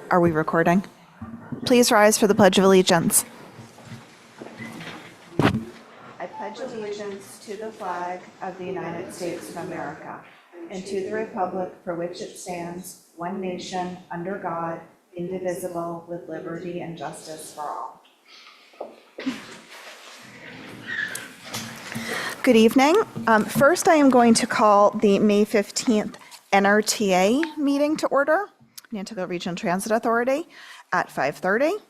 Are we recording? Please rise for the Pledge of Allegiance. I pledge allegiance to the flag of the United States of America and to the republic for which it stands, one nation, under God, indivisible, with liberty and justice for all. Good evening. First, I am going to call the May 15th NRTA meeting to order, Nantucket Regional Transit Authority, at 5:30.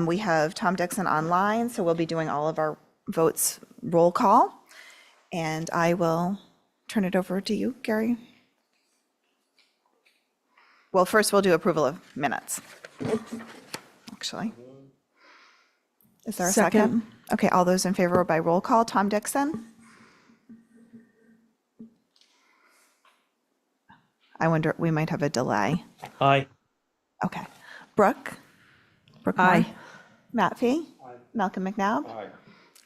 We have Tom Dixon online, so we'll be doing all of our votes roll call. And I will turn it over to you, Gary. Well, first we'll do approval of minutes, actually. Is there a second? Okay, all those in favor by roll call. Tom Dixon? I wonder, we might have a delay. Aye. Okay. Brooke? Brooke Moore? Aye. Matt Fee? Aye. Malcolm McNabb? Aye.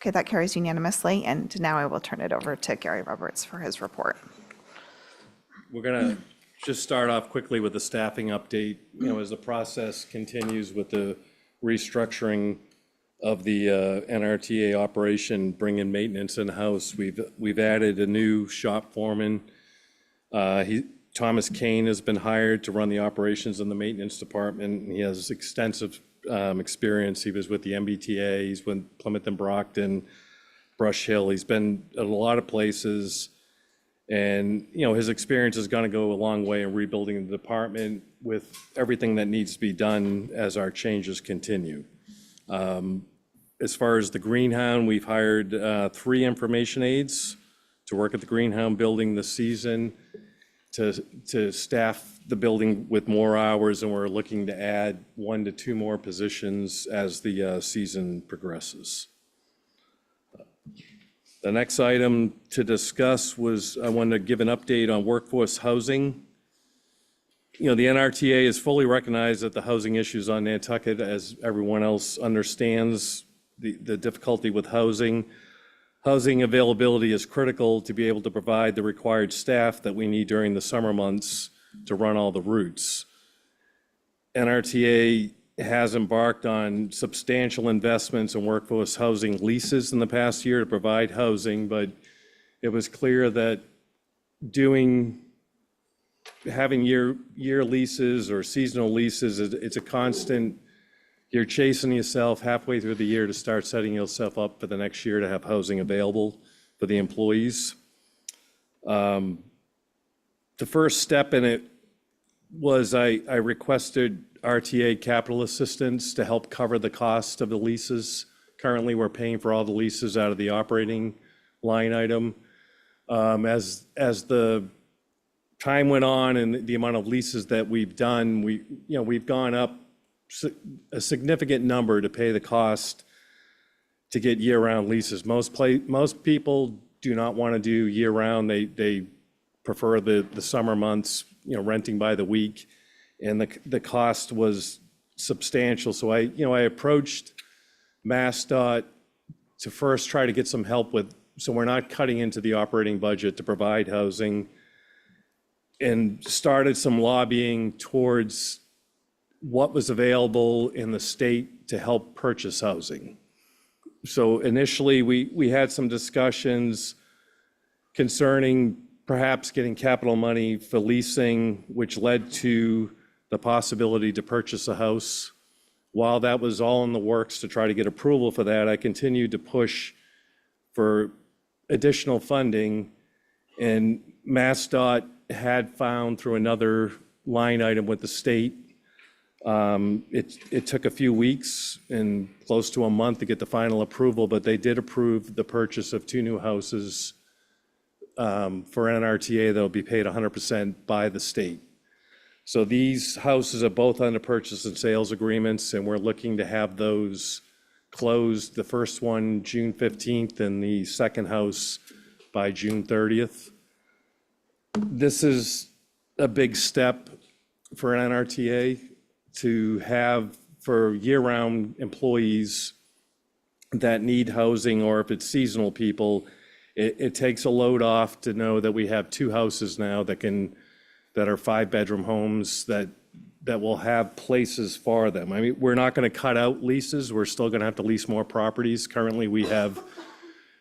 Okay, that carries unanimously, and now I will turn it over to Gary Roberts for his report. We're going to just start off quickly with the staffing update. You know, as the process continues with the restructuring of the NRTA operation, bringing maintenance in-house, we've added a new shop foreman. Thomas Kane has been hired to run the operations in the maintenance department. He has extensive experience. He was with the MBTA, he's with Plymouth and Brockton, Brush Hill. He's been at a lot of places. And, you know, his experience is going to go a long way in rebuilding the department with everything that needs to be done as our changes continue. As far as the Greenhound, we've hired 3 information aides to work at the Greenhound building this season to staff the building with more hours, and we're looking to add 1 to 2 more positions as the season progresses. The next item to discuss was I wanted to give an update on workforce housing. You know, the NRTA is fully recognized that the housing issues on Nantucket, as everyone else understands, the difficulty with housing. Housing availability is critical to be able to provide the required staff that we need during the summer months to run all the routes. NRTA has embarked on substantial investments in workforce housing leases in the past year to provide housing, but it was clear that having year leases or seasonal leases, it's a constant. You're chasing yourself halfway through the year to start setting yourself up for the next year to have housing available for the employees. The first step in it was I requested RTA capital assistance to help cover the cost of the leases. Currently, we're paying for all the leases out of the operating line item. As the time went on and the amount of leases that we've done, we've gone up a significant number to pay the cost to get year-round leases. Most people do not want to do year-round. They prefer the summer months, renting by the week, and the cost was substantial. So I approached MassDOT to first try to get some help so we're not cutting into the operating budget to provide housing, and started some lobbying towards what was available in the state to help purchase housing. So initially, we had some discussions concerning perhaps getting capital money for leasing, which led to the possibility to purchase a house. While that was all in the works to try to get approval for that, I continued to push for additional funding, and MassDOT had found through another line item with the state. It took a few weeks and close to a month to get the final approval, but they did approve the purchase of 2 new houses for NRTA that will be paid 100% by the state. So these houses are both under purchase and sales agreements, and we're looking to have those closed, the first one June 15th and the second house by June 30th. this is a big step for an NRTA to have for year-round employees that need housing, or if it's seasonal people, it takes a load off to know that we have 2 houses now that are 5-bedroom homes that will have places for them. I mean, we're not going to cut out leases. We're still going to have to lease more properties. Currently, we have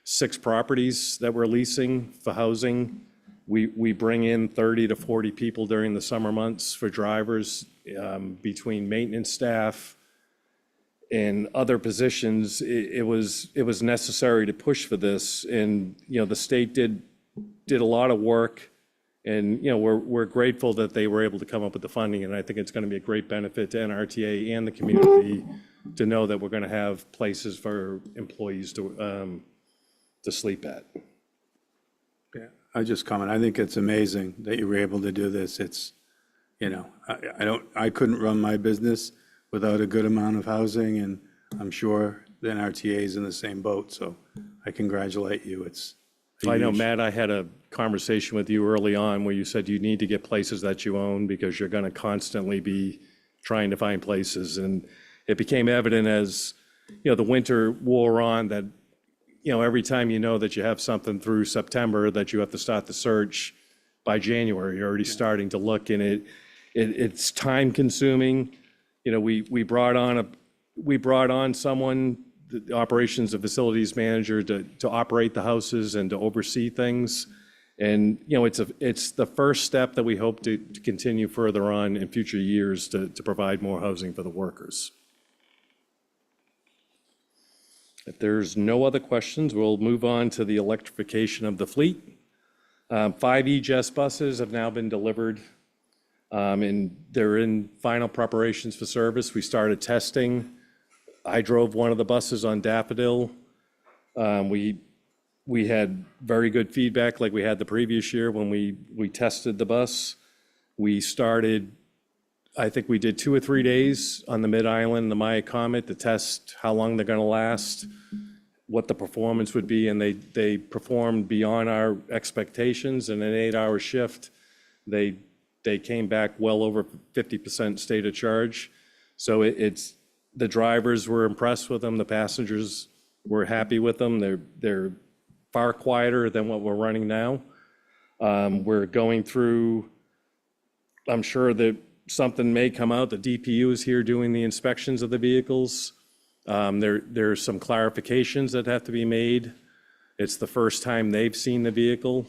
6 properties that we're leasing for housing. We bring in 30 to 40 people during the summer months for drivers, between maintenance staff and other positions. It was necessary to push for this, and the state did a lot of work, and we're grateful that they were able to come up with the funding, and I think it's going to be a great benefit to NRTA and the community to know that we're going to have places for employees to sleep at. Yeah, I just comment. I think it's amazing that you were able to do this. It's, I couldn't run my business without a good amount of housing, and I'm sure the NRTA is in the same boat. So I congratulate you. I know, Matt, I had a conversation with you early on where you said you need to get places that you own because you're going to constantly be trying to find places. And it became evident as, the winter wore on that, every time that you have something through September that you have to start the search by January, you're already starting to look, and it's time consuming. We brought on someone, the operations and facilities manager, to operate the houses and to oversee things. And, it's the first step that we hope to continue further on in future years to provide more housing for the workers. If there's no other questions, we'll move on to the electrification of the fleet. 5 EGES buses have now been delivered, and they're in final preparations for service. We started testing. I drove one of the buses on Daffodil. We had very good feedback like we had the previous year when we tested the bus. We started, I think we did 2 or 3 days on the Mid-Island, the Maya Comet, to test how long they're going to last, what the performance would be, and they performed beyond our expectations. In an 8-hour shift, they came back well over 50% state of charge. So the drivers were impressed with them. The passengers were happy with them. They're far quieter than what we're running now. We're going through, I'm sure that something may come out. The DPU is here doing the inspections of the vehicles. There's some clarifications that have to be made. It's the first time they've seen the vehicle.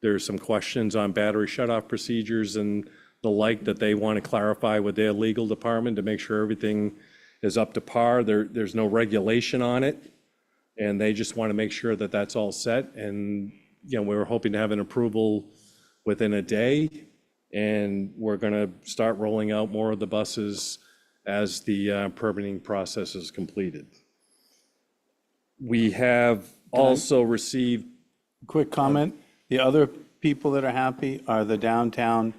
There's some questions on battery shutoff procedures and the like that they want to clarify with their legal department to make sure everything is up to par. There's no regulation on it, and they just want to make sure that that's all set. And we were hoping to have an approval within a day, and we're going to start rolling out more of the buses as the permitting process is completed. We have also received. Quick comment. The other people that are happy are the downtown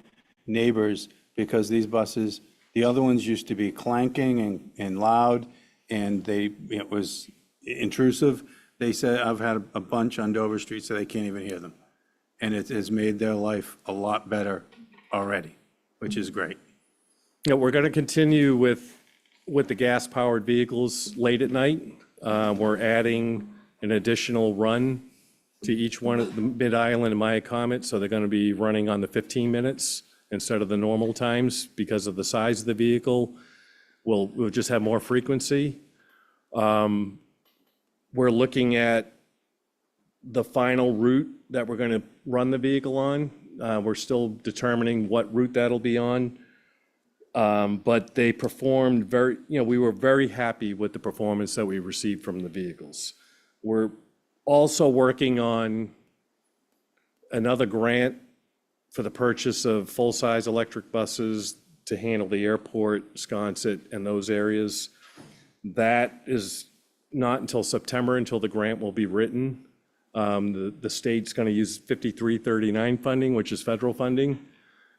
neighbors, because these buses, the other ones used to be clanking and loud, and it was intrusive. They said, I've had a bunch on Dover Street, so they can't even hear them. And it has made their life a lot better already, which is great. We're going to continue with the gas-powered vehicles late at night. We're adding an additional run to each one of the Mid-Island and Maya Comet, so they're going to be running on the 15 minutes instead of the normal times because of the size of the vehicle. We'll just have more frequency. We're looking at the final route that we're going to run the vehicle on. We're still determining what route that'll be on. But they performed we were very happy with the performance that we received from the vehicles. We're also working on another grant for the purchase of full-size electric buses to handle the airport, Sconset, and those areas. That is not until September until the grant will be written. The state's going to use 5339 funding, which is federal funding.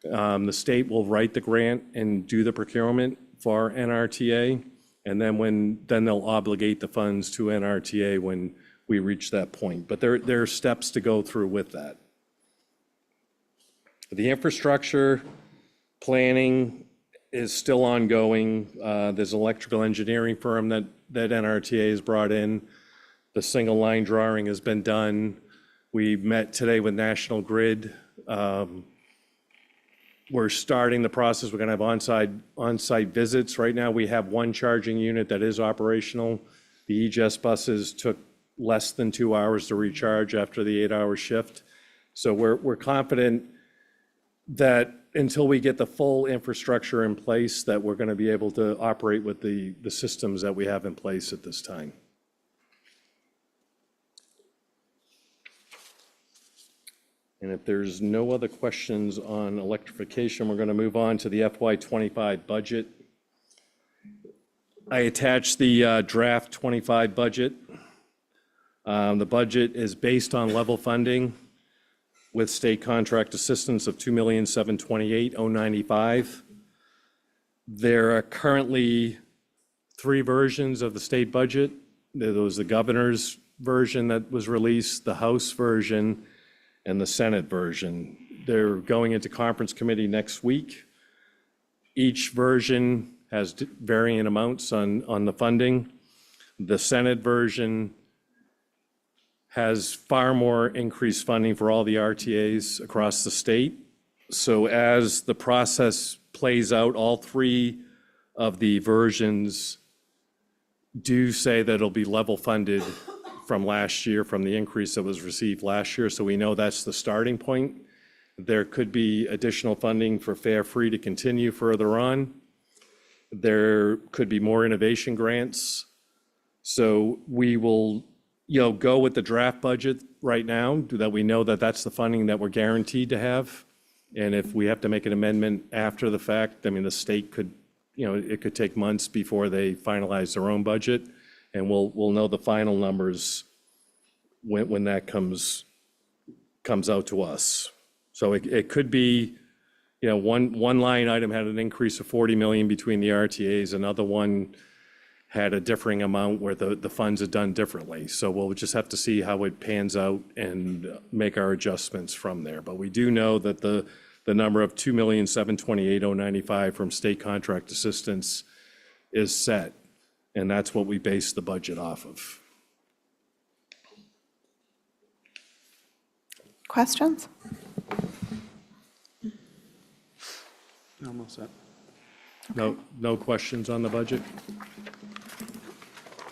The state will write the grant and do the procurement for NRTA, and then they'll obligate the funds to NRTA when we reach that point. But there are steps to go through with that. The infrastructure planning is still ongoing. There's an electrical engineering firm that NRTA has brought in. The single line drawing has been done. We met today with National Grid. We're starting the process. We're going to have on-site visits. Right now, we have one charging unit that is operational. The EGES buses took less than 2 hours to recharge after the 8-hour shift. So we're confident that until we get the full infrastructure in place, that we're going to be able to operate with the systems that we have in place at this time. And if there's no other questions on electrification, we're going to move on to the FY25 budget. I attached the draft 25 budget. The budget is based on level funding with state contract assistance of $2,728,095. There are currently 3 versions of the state budget. There was the governor's version that was released, the House version, and the Senate version. They're going into conference committee next week. Each version has varying amounts on the funding. The Senate version has far more increased funding for all the RTAs across the state. So as the process plays out, all 3 of the versions do say that it'll be level funded from last year, from the increase that was received last year. So we know that's the starting point. There could be additional funding for Fare Free to continue further on. There could be more innovation grants. So we will go with the draft budget right now, that we know that that's the funding that we're guaranteed to have. And if we have to make an amendment after the fact, I mean, the state could, it could take months before they finalize their own budget. And we'll know the final numbers when that comes out to us. So it could be, one line item had an increase of 40 million between the RTAs, another one had a differing amount where the funds are done differently. So we'll just have to see how it pans out and make our adjustments from there. But we do know that the number of $2,728,095 from state contract assistance is set, and that's what we base the budget off of. Questions? Almost set. No questions on the budget?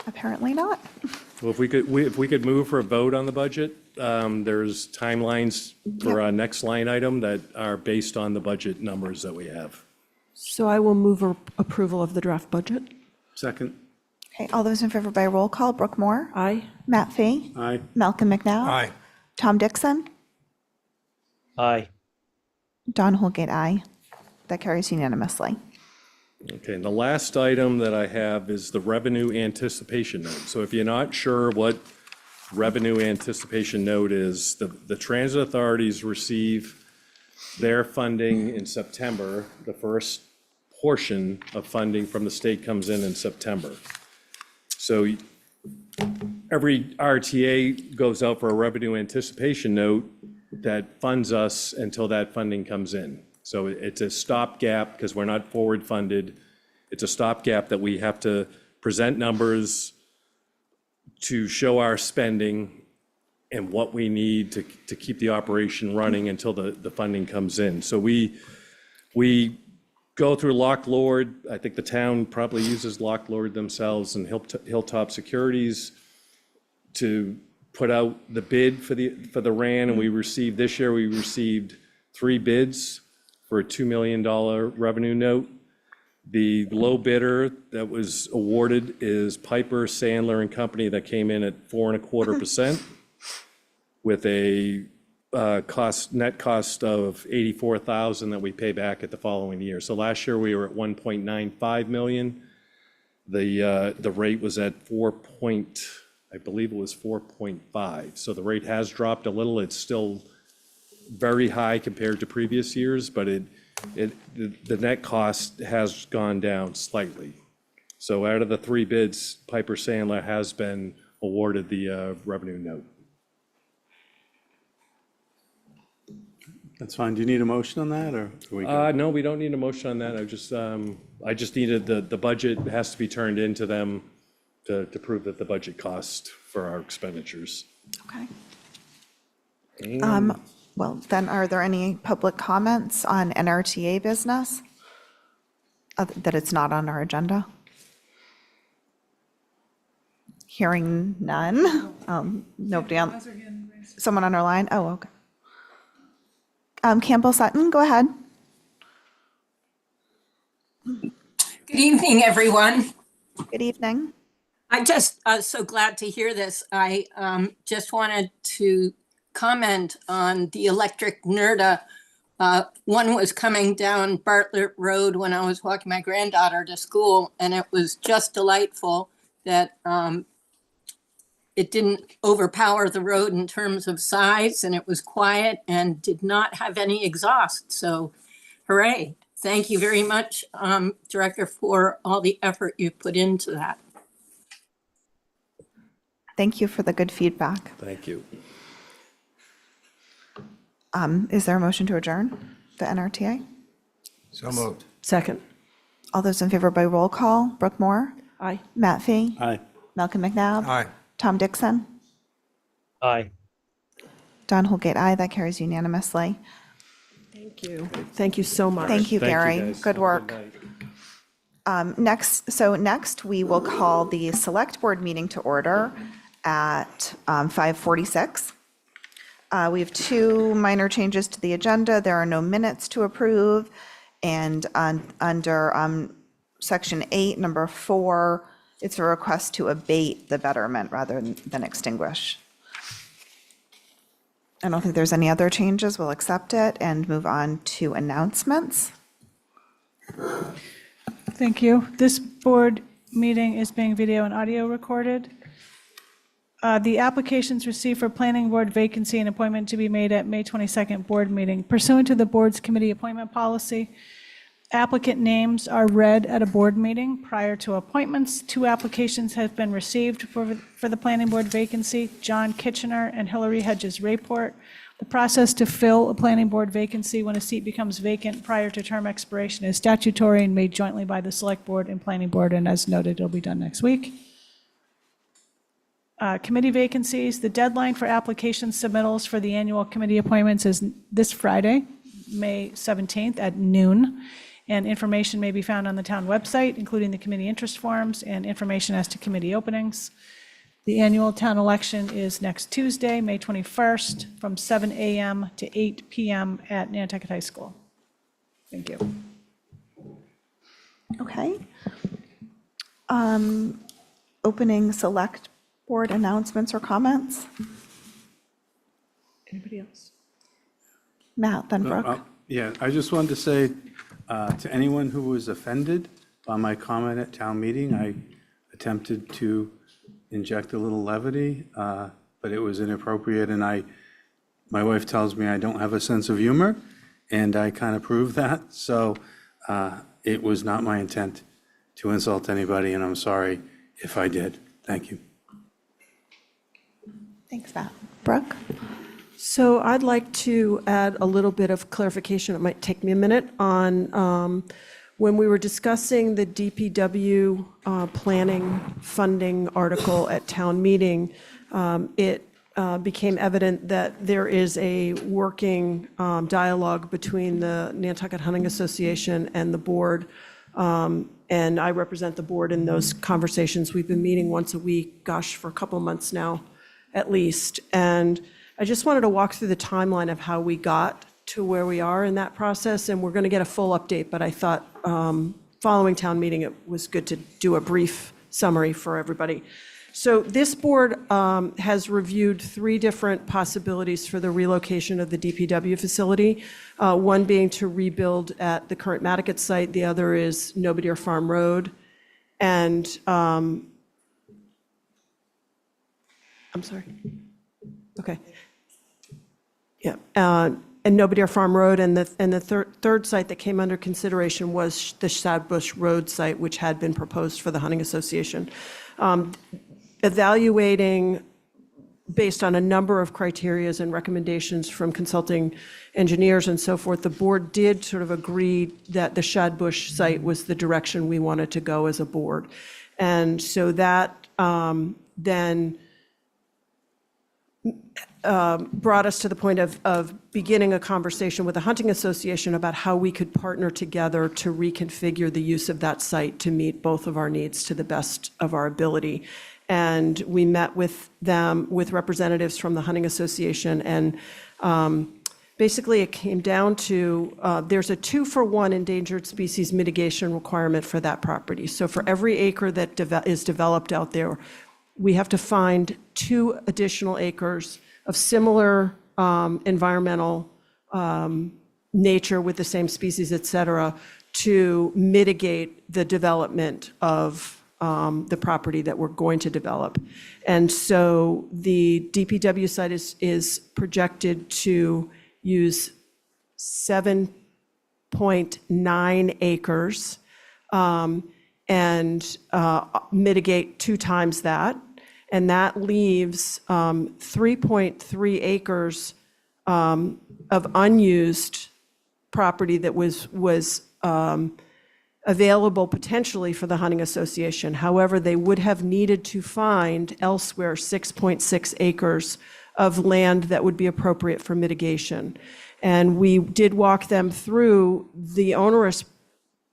Apparently not. Well, if we could move for a vote on the budget, there's timelines for our next line item that are based on the budget numbers that we have. So I will move approval of the draft budget. Second. Okay, all those in favor by roll call, Brooke Moore, Aye. Matt Fee, Aye. Malcolm McNow. Aye. Tom Dixon, Aye. Don Holgate, aye. That carries unanimously. Okay, and the last item that I have is the revenue anticipation note. So if you're not sure what revenue anticipation note is, the transit authorities receive their funding in September. The first portion of funding from the state comes in September. So every RTA goes out for a revenue anticipation note that funds us until that funding comes in. So it's a stopgap because we're not forward funded. It's a stopgap that we have to present numbers to show our spending and what we need to keep the operation running until the funding comes in. So we go through Lock Lord. I think the town probably uses Lock Lord themselves and Hilltop Securities to put out the bid for the RAN, and this year we received 3 bids for a $2 million revenue note. The low bidder that was awarded is Piper Sandler and Company, that came in at 4.25% with a net cost of $84,000 that we pay back at the following year. So last year we were at 1.95 million. The rate was at I believe it was 4.5. So the rate has dropped a little. It's still very high compared to previous years, but the net cost has gone down slightly. So out of the 3 bids, Piper Sandler has been awarded the revenue note. That's fine. Do you need a motion on that, or are we good? No, we don't need a motion on that. I just needed the budget has to be turned into them to prove that the budget cost for our expenditures. Okay. Well, then, are there any public comments on NRTA business? That it's not on our agenda? Hearing none. Nobody on, someone on our line? Oh, okay. Campbell Sutton, go ahead. Good evening, everyone. Good evening. I just so glad to hear this. I just wanted to comment on the electric NRTA. One was coming down Bartlett Road when I was walking my granddaughter to school, and it was just delightful that it didn't overpower the road in terms of size, and it was quiet and did not have any exhaust. So hooray. Thank you very much, Director, for all the effort you've put into that. Thank you for the good feedback. Thank you. Is there a motion to adjourn the NRTA? So moved. Second. All those in favor by roll call, Brooke Moore, Aye. Matt Fee, Aye. Malcolm McNabb, Aye. Tom Dixon, Aye. Don Holgate, aye. That carries unanimously. Thank you. Thank you so much. Thank you, Thank you, Gary. guys. Good Have a work. night. Next we will call the Select Board meeting to order at 5:46. We have two minor changes to the agenda. There are no minutes to approve. And under Section 8, Number 4, it's a request to abate the betterment rather than extinguish. I don't think there's any other changes. We'll accept it and move on to announcements. Thank you. This board meeting is being video and audio recorded. The applications received for planning board vacancy and appointment to be made at May 22nd board meeting. Pursuant to the board's committee appointment policy, applicant names are read at a board meeting prior to appointments. 2 applications have been received for the planning board vacancy, John Kitchener and Hillary Hedges Rayport. The process to fill a planning board vacancy when a seat becomes vacant prior to term expiration is statutory and made jointly by the select board and planning board, and as noted, it'll be done next week. Committee vacancies, the deadline for application submittals for the annual committee appointments is this Friday, May 17th at noon. And information may be found on the town website, including the committee interest forms and information as to committee openings. The annual town election is next Tuesday, May 21st, from 7 a.m. to 8 p.m. at Nantucket High School. Thank you. Okay. Opening select board announcements or comments? Anybody else? Matt, then Brooke. Yeah, I just wanted to say to anyone who was offended by my comment at town meeting, I attempted to inject a little levity, but it was inappropriate, and my wife tells me I don't have a sense of humor, and I kind of proved that. So it was not my intent to insult anybody, and I'm sorry if I did. Thank you. Thanks, Matt. Brooke? So I'd like to add a little bit of clarification. It might take me a minute on when we were discussing the DPW planning funding article at town meeting, it became evident that there is a working dialogue between the Nantucket Hunting Association and the board. And I represent the board in those conversations. We've been meeting once a week, gosh, for a couple of months now, at least. And I just wanted to walk through the timeline of how we got to where we are in that process, and we're going to get a full update, but I thought following town meeting, it was good to do a brief summary for everybody. So this board has reviewed 3 different possibilities for the relocation of the DPW facility, one being to rebuild at the current Nantucket site, the other is Nobodere Farm Road, and I'm sorry. Okay. Yeah, and Nobodere Farm Road, and the third site that came under consideration was the Shadbush Road site, which had been proposed for the Hunting Association. Evaluating based on a number of criterias and recommendations from consulting engineers and so forth, the board did sort of agree that the Shadbush site was the direction we wanted to go as a board. And so that then brought us to the point of beginning a conversation with the Hunting Association about how we could partner together to reconfigure the use of that site to meet both of our needs to the best of our ability. And we met with them, with representatives from the Hunting Association, and basically it came down to there's a 2-for-1 endangered species mitigation requirement for that property. So for every acre that is developed out there, we have to find 2 additional acres of similar environmental nature with the same species, et cetera, to mitigate the development of the property that we're going to develop. And so the DPW site is projected to use 7.9 acres and mitigate 2 times that. And that leaves 3.3 acres of unused property that was available potentially for the Hunting Association. However, they would have needed to find elsewhere 6.6 acres of land that would be appropriate for mitigation. And we did walk them through the onerous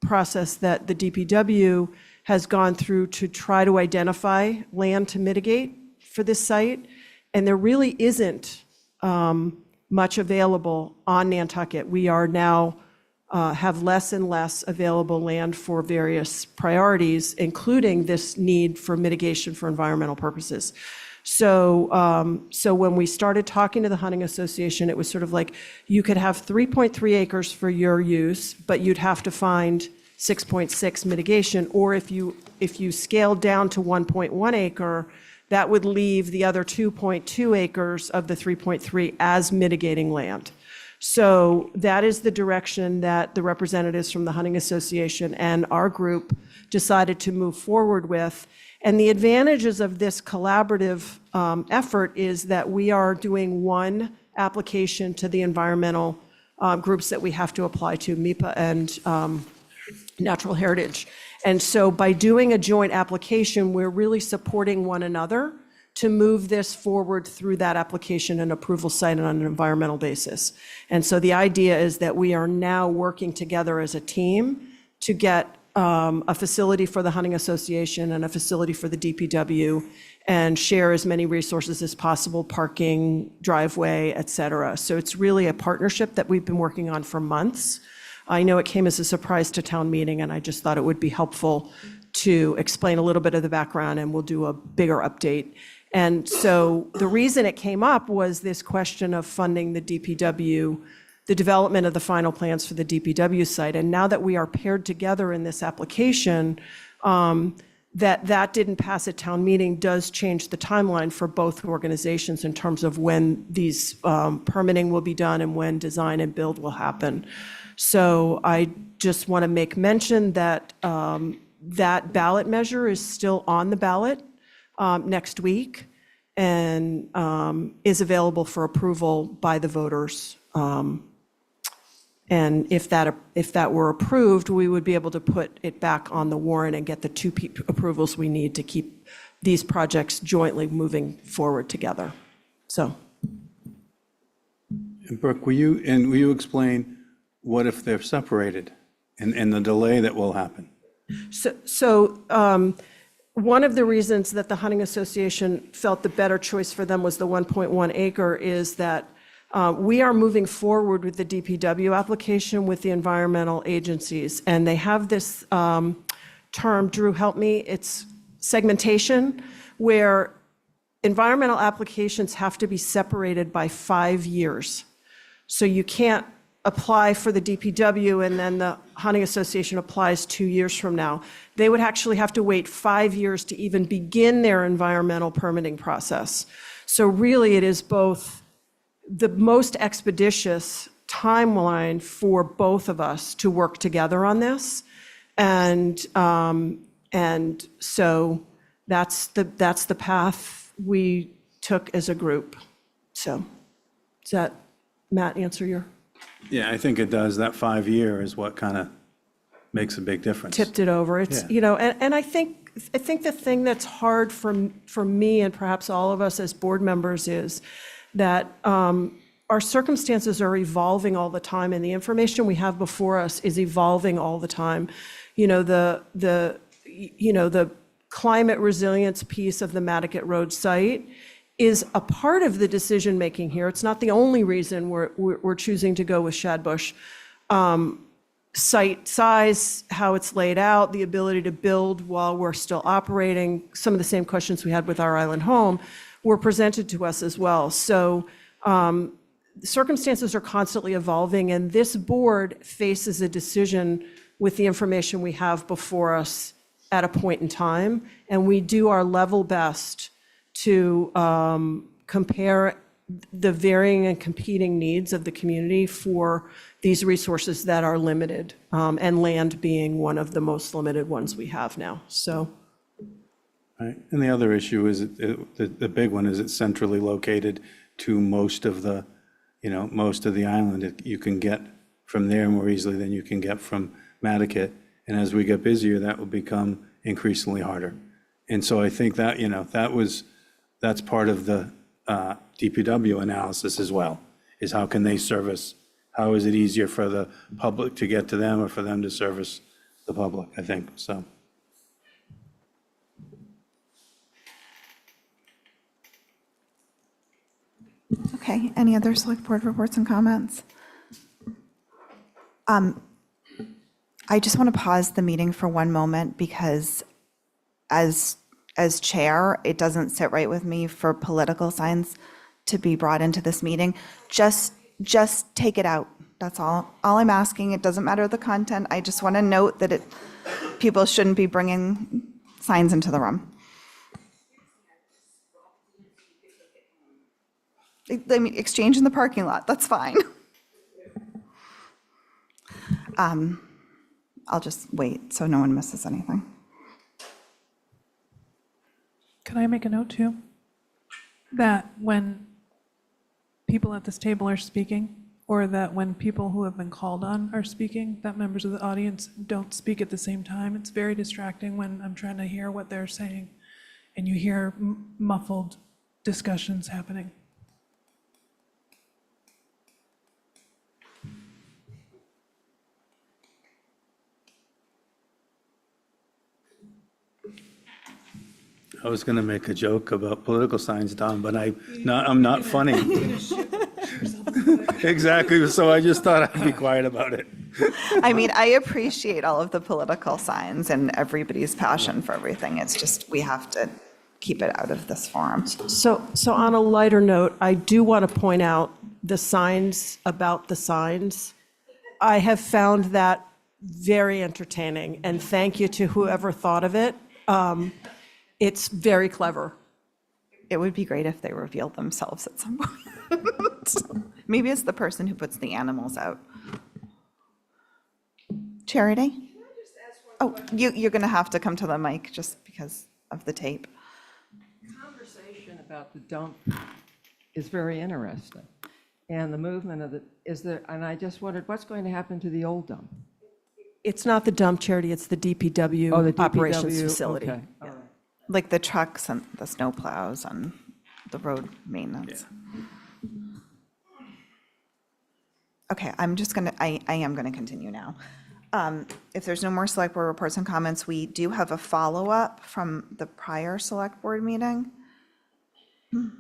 process that the DPW has gone through to try to identify land to mitigate for this site. And there really isn't much available on Nantucket. We are now have less and less available land for various priorities, including this need for mitigation for environmental purposes. So, so when we started talking to the Hunting Association, it was sort of like, you could have 3.3 acres for your use, but you'd have to find 6.6 mitigation, or if you scaled down to 1.1 acre, that would leave the other 2.2 acres of the 3.3 as mitigating land. So that is the direction that the representatives from the Hunting Association and our group decided to move forward with. And the advantages of this collaborative effort is that we are doing one application to the environmental groups that we have to apply to, MIPA and Natural Heritage. And so by doing a joint application, we're really supporting one another to move this forward through that application and approval site on an environmental basis. And so the idea is that we are now working together as a team to get a facility for the Hunting Association and a facility for the DPW, and share as many resources as possible, parking, driveway, et cetera. So it's really a partnership that we've been working on for months. I know it came as a surprise to town meeting, and I just thought it would be helpful to explain a little bit of the background, and we'll do a bigger update. And so the reason it came up was this question of funding the DPW, the development of the final plans for the DPW site. And now that we are paired together in this application, that didn't pass at town meeting does change the timeline for both organizations in terms of when these permitting will be done and when design and build will happen. So I just want to make mention that that ballot measure is still on the ballot next week and is available for approval by the voters. And if that were approved, we would be able to put it back on the warrant and get the 2 approvals we need to keep these projects jointly moving forward together. So. And Brooke, will you explain what if they're separated and the delay that will happen? So one of the reasons that the Hunting Association felt the better choice for them was the 1.1 acre is that we are moving forward with the DPW application with the environmental agencies, and they have this term, Drew, help me, it's segmentation, where environmental applications have to be separated by 5 years. So you can't apply for the DPW and then the Hunting Association applies 2 years from now. They would actually have to wait 5 years to even begin their environmental permitting process. So really it is both the most expeditious timeline for both of us to work together on this. And so that's the path we took as a group. So, does that, Matt, answer your? Yeah, I think it does. That 5-year is what kind of makes a big difference. Tipped it over. It's, Yeah. And I think the thing that's hard for me and perhaps all of us as board members is that our circumstances are evolving all the time, and the information we have before us is evolving all the time. The climate resilience piece of the Nantucket Road site is a part of the decision-making here. It's not the only reason we're choosing to go with Shadbush. Site size, how it's laid out, the ability to build while we're still operating, some of the same questions we had with our island home were presented to us as well. So circumstances are constantly evolving, and this board faces a decision with the information we have before us at a point in time, and we do our level best to compare the varying and competing needs of the community for these resources that are limited, and land being one of the most limited ones we have now. So, Right. And the other issue is, the big one is it's centrally located to most of the island. You can get from there more easily than you can get from Nantucket. And as we get busier, that will become increasingly harder. And so I think that, that's part of the DPW analysis as well, is how can they service, how is it easier for the public to get to them or for them to service the public, I think, so. Okay, any other select board reports and comments? I just want to pause the meeting for one moment because as chair, it doesn't sit right with me for political signs to be brought into this meeting. Just take it out. That's all. All I'm asking, it doesn't matter the content. I just want to note that people shouldn't be bringing signs into the room. I mean, exchange in the parking lot, that's fine. I'll just wait so no one misses anything. Can I make a note too? That when people at this table are speaking, or that when people who have been called on are speaking, that members of the audience don't speak at the same time. It's very distracting when I'm trying to hear what they're saying and you hear muffled discussions happening. I was going to make a joke about political signs, Don, but I'm not funny. Exactly, so I just thought I'd be quiet about it. I mean, I appreciate all of the political signs and everybody's passion for everything. It's just, we have to keep it out of this forum. So on a lighter note, I do want to point out the signs about the signs. I have found that very entertaining, and thank you to whoever thought of it. It's very clever. It would be great if they revealed themselves at some point. Maybe it's the person who puts the animals out. Charity? Oh, you're going to have to come to the mic just because of the tape. Conversation about the dump is very interesting. And the movement of and I just wondered what's going to happen to the old dump? It's not the dump, Charity, it's the DPW Oh, the DPW, operations facility. okay, all right. Like the trucks and the snow plows and the road maintenance. Okay, I am going to continue now. If there's no more select board reports and comments, we do have a follow-up from the prior select board meeting. And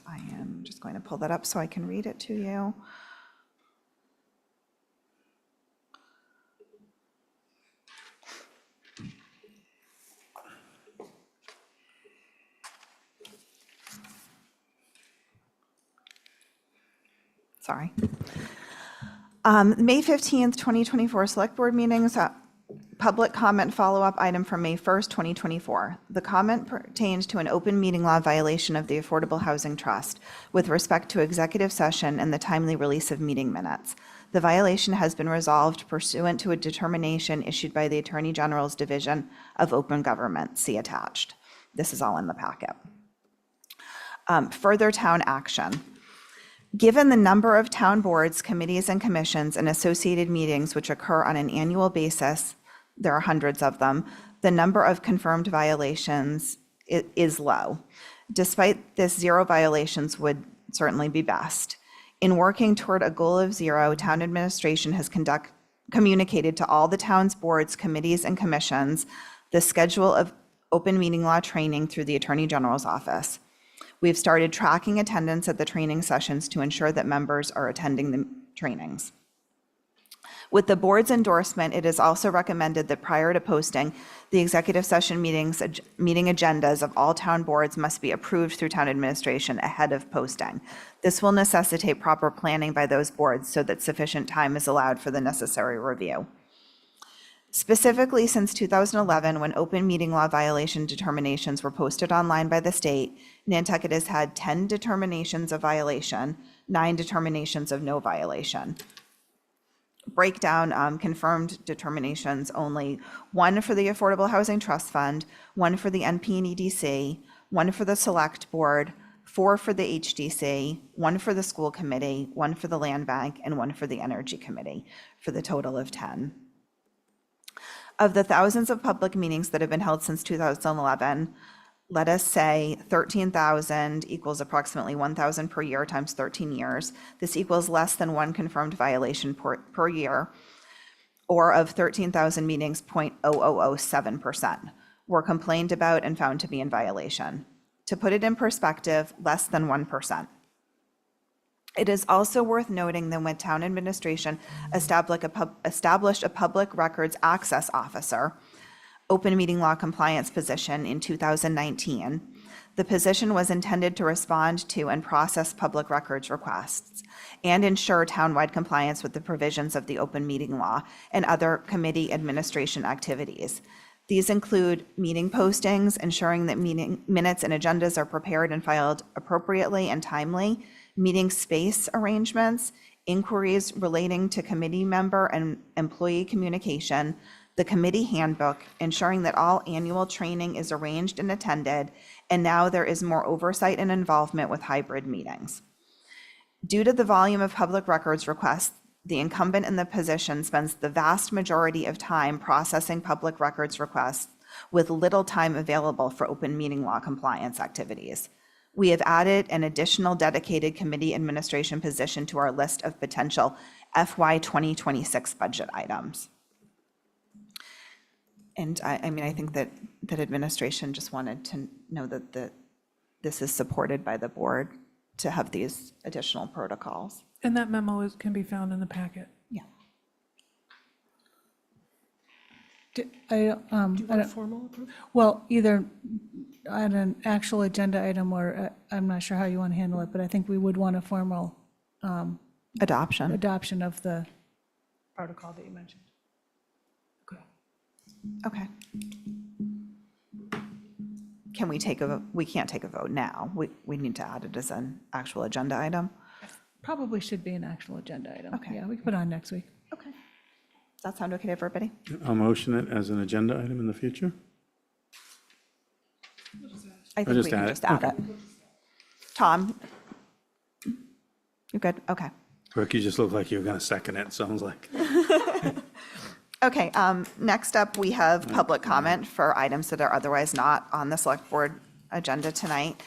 I am just going to pull that up so I can read it to you. Sorry. May 15th, 2024 Select Board meetings, public comment follow-up item from May 1st, 2024. The comment pertains to an open meeting law violation of the Affordable Housing Trust with respect to executive session and the timely release of meeting minutes. The violation has been resolved pursuant to a determination issued by the Attorney General's Division of Open Government, see attached. This is all in the packet. Further town action. Given the number of town boards, committees, and commissions and associated meetings which occur on an annual basis, there are hundreds of them, the number of confirmed violations is low. Despite this, 0 violations would certainly be best. In working toward a goal of 0, town administration has communicated to all the town's boards, committees, and commissions the schedule of open meeting law training through the Attorney General's office. We've started tracking attendance at the training sessions to ensure that members are attending the trainings. With the board's endorsement, it is also recommended that prior to posting, the executive session meeting agendas of all town boards must be approved through town administration ahead of posting. This will necessitate proper planning by those boards so that sufficient time is allowed for the necessary review. Specifically, since 2011, when open meeting law violation determinations were posted online by the state, Nantucket has had 10 determinations of violation, 9 determinations of no violation. Breakdown, confirmed determinations only: 1 for the Affordable Housing Trust Fund, 1 for the NP and EDC, 1 for the Select Board, 4 for the HDC, 1 for the School Committee, 1 for the Land Bank, and 1 for the Energy Committee, for the total of 10. Of the thousands of public meetings that have been held since 2011, let us say 13,000 equals approximately 1,000 per year times 13 years. This equals less than 1 confirmed violation per year, or of 13,000 meetings, 0.0007% were complained about and found to be in violation. To put it in perspective, less than 1%. It is also worth noting that when town administration established a public records access officer, open meeting law compliance position in 2019, the position was intended to respond to and process public records requests and ensure townwide compliance with the provisions of the open meeting law and other committee administration activities. These include meeting postings, ensuring that meeting minutes and agendas are prepared and filed appropriately and timely, meeting space arrangements, inquiries relating to committee member and employee communication, the committee handbook, ensuring that all annual training is arranged and attended, and now there is more oversight and involvement with hybrid meetings. Due to the volume of public records requests, the incumbent in the position spends the vast majority of time processing public records requests with little time available for open meeting law compliance activities. We have added an additional dedicated committee administration position to our list of potential FY 2026 budget items. And I think that administration just wanted to know that this is supported by the board to have these additional protocols. And that memo can be found in the packet. Yeah. I don't, Formal approval? well, either on an actual agenda item or I'm not sure how you want to handle it, but I think we would want a formal Adoption. adoption of the protocol that you mentioned. Okay. Can we take we can't take a vote now. We need to add it as an actual agenda item. Probably should be an actual agenda item. Okay. Yeah, we can put it on next week. Okay. Does that sound okay to everybody? I'll motion it as an agenda item in the future. I think we just can add it. just add it. Tom? You good? Okay. Brooke, you just look like you were going to second it, sounds like. Okay, next up, we have public comment for items that are otherwise not on the select board agenda tonight.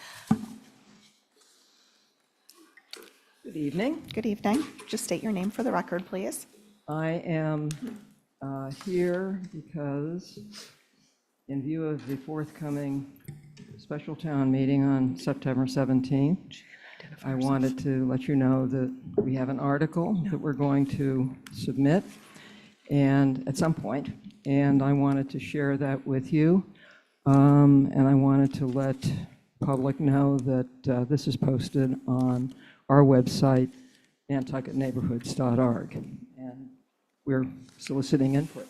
Good evening. Good evening. Just state your name for the record, please. I am here because, in view of the forthcoming special town meeting on September 17th, I wanted to let you know that we have an article that we're going to submit and at some point, and I wanted to share that with you. And I wanted to let public know that this is posted on our website, nantucketneighborhoods.org, and we're soliciting input.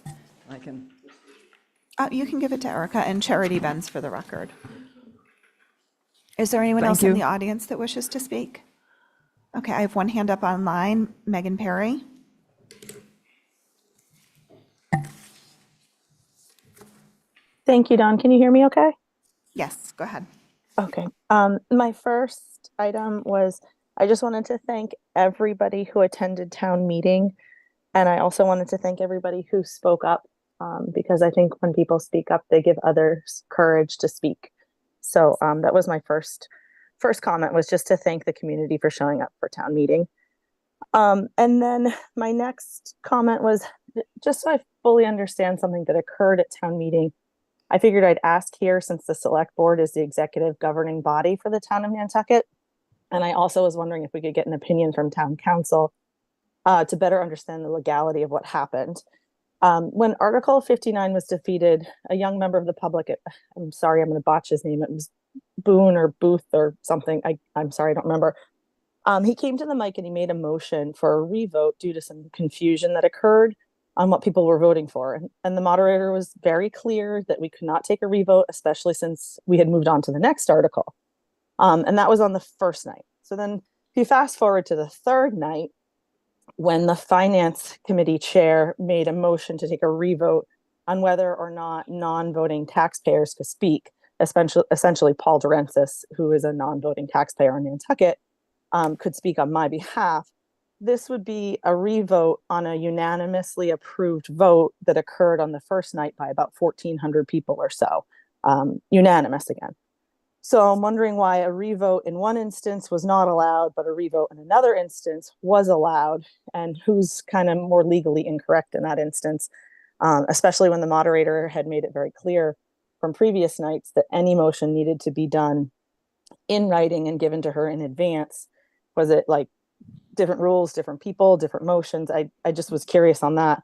I can. You can give it to Erica and Charity Benz for the record. Is there anyone Thank else in you. the audience that wishes to speak? Okay, I have one hand up online. Megan Perry. Thank you, Don. Can you hear me okay? Yes, go ahead. Okay. My first item was I just wanted to thank everybody who attended town meeting. And I also wanted to thank everybody who spoke up because I think when people speak up, they give others courage to speak. So that was my first comment, was just to thank the community for showing up for town meeting. And then my next comment was just so I fully understand something that occurred at town meeting. I figured I'd ask here, since the select board is the executive governing body for the town of Nantucket. And I also was wondering if we could get an opinion from town council to better understand the legality of what happened. When Article 59 was defeated, a young member of the public, I'm sorry, I'm going to botch his name. It was Boone or Booth or something. I'm sorry, I don't remember. He came to the mic and he made a motion for a revote due to some confusion that occurred on what people were voting for. And the moderator was very clear that we could not take a revote, especially since we had moved on to the next article. And that was on the first night. So then if you fast forward to the third night, when the finance committee chair made a motion to take a revote on whether or not non-voting taxpayers could speak, essentially Paul Durensis, who is a non-voting taxpayer in Nantucket, could speak on my behalf. This would be a revote on a unanimously approved vote that occurred on the first night by about 1,400 people or so, unanimous again. So I'm wondering why a revote in one instance was not allowed, but a revote in another instance was allowed, and who's kind of more legally incorrect in that instance, especially when the moderator had made it very clear from previous nights that any motion needed to be done in writing and given to her in advance. Was it like different rules, different people, different motions? I just was curious on that.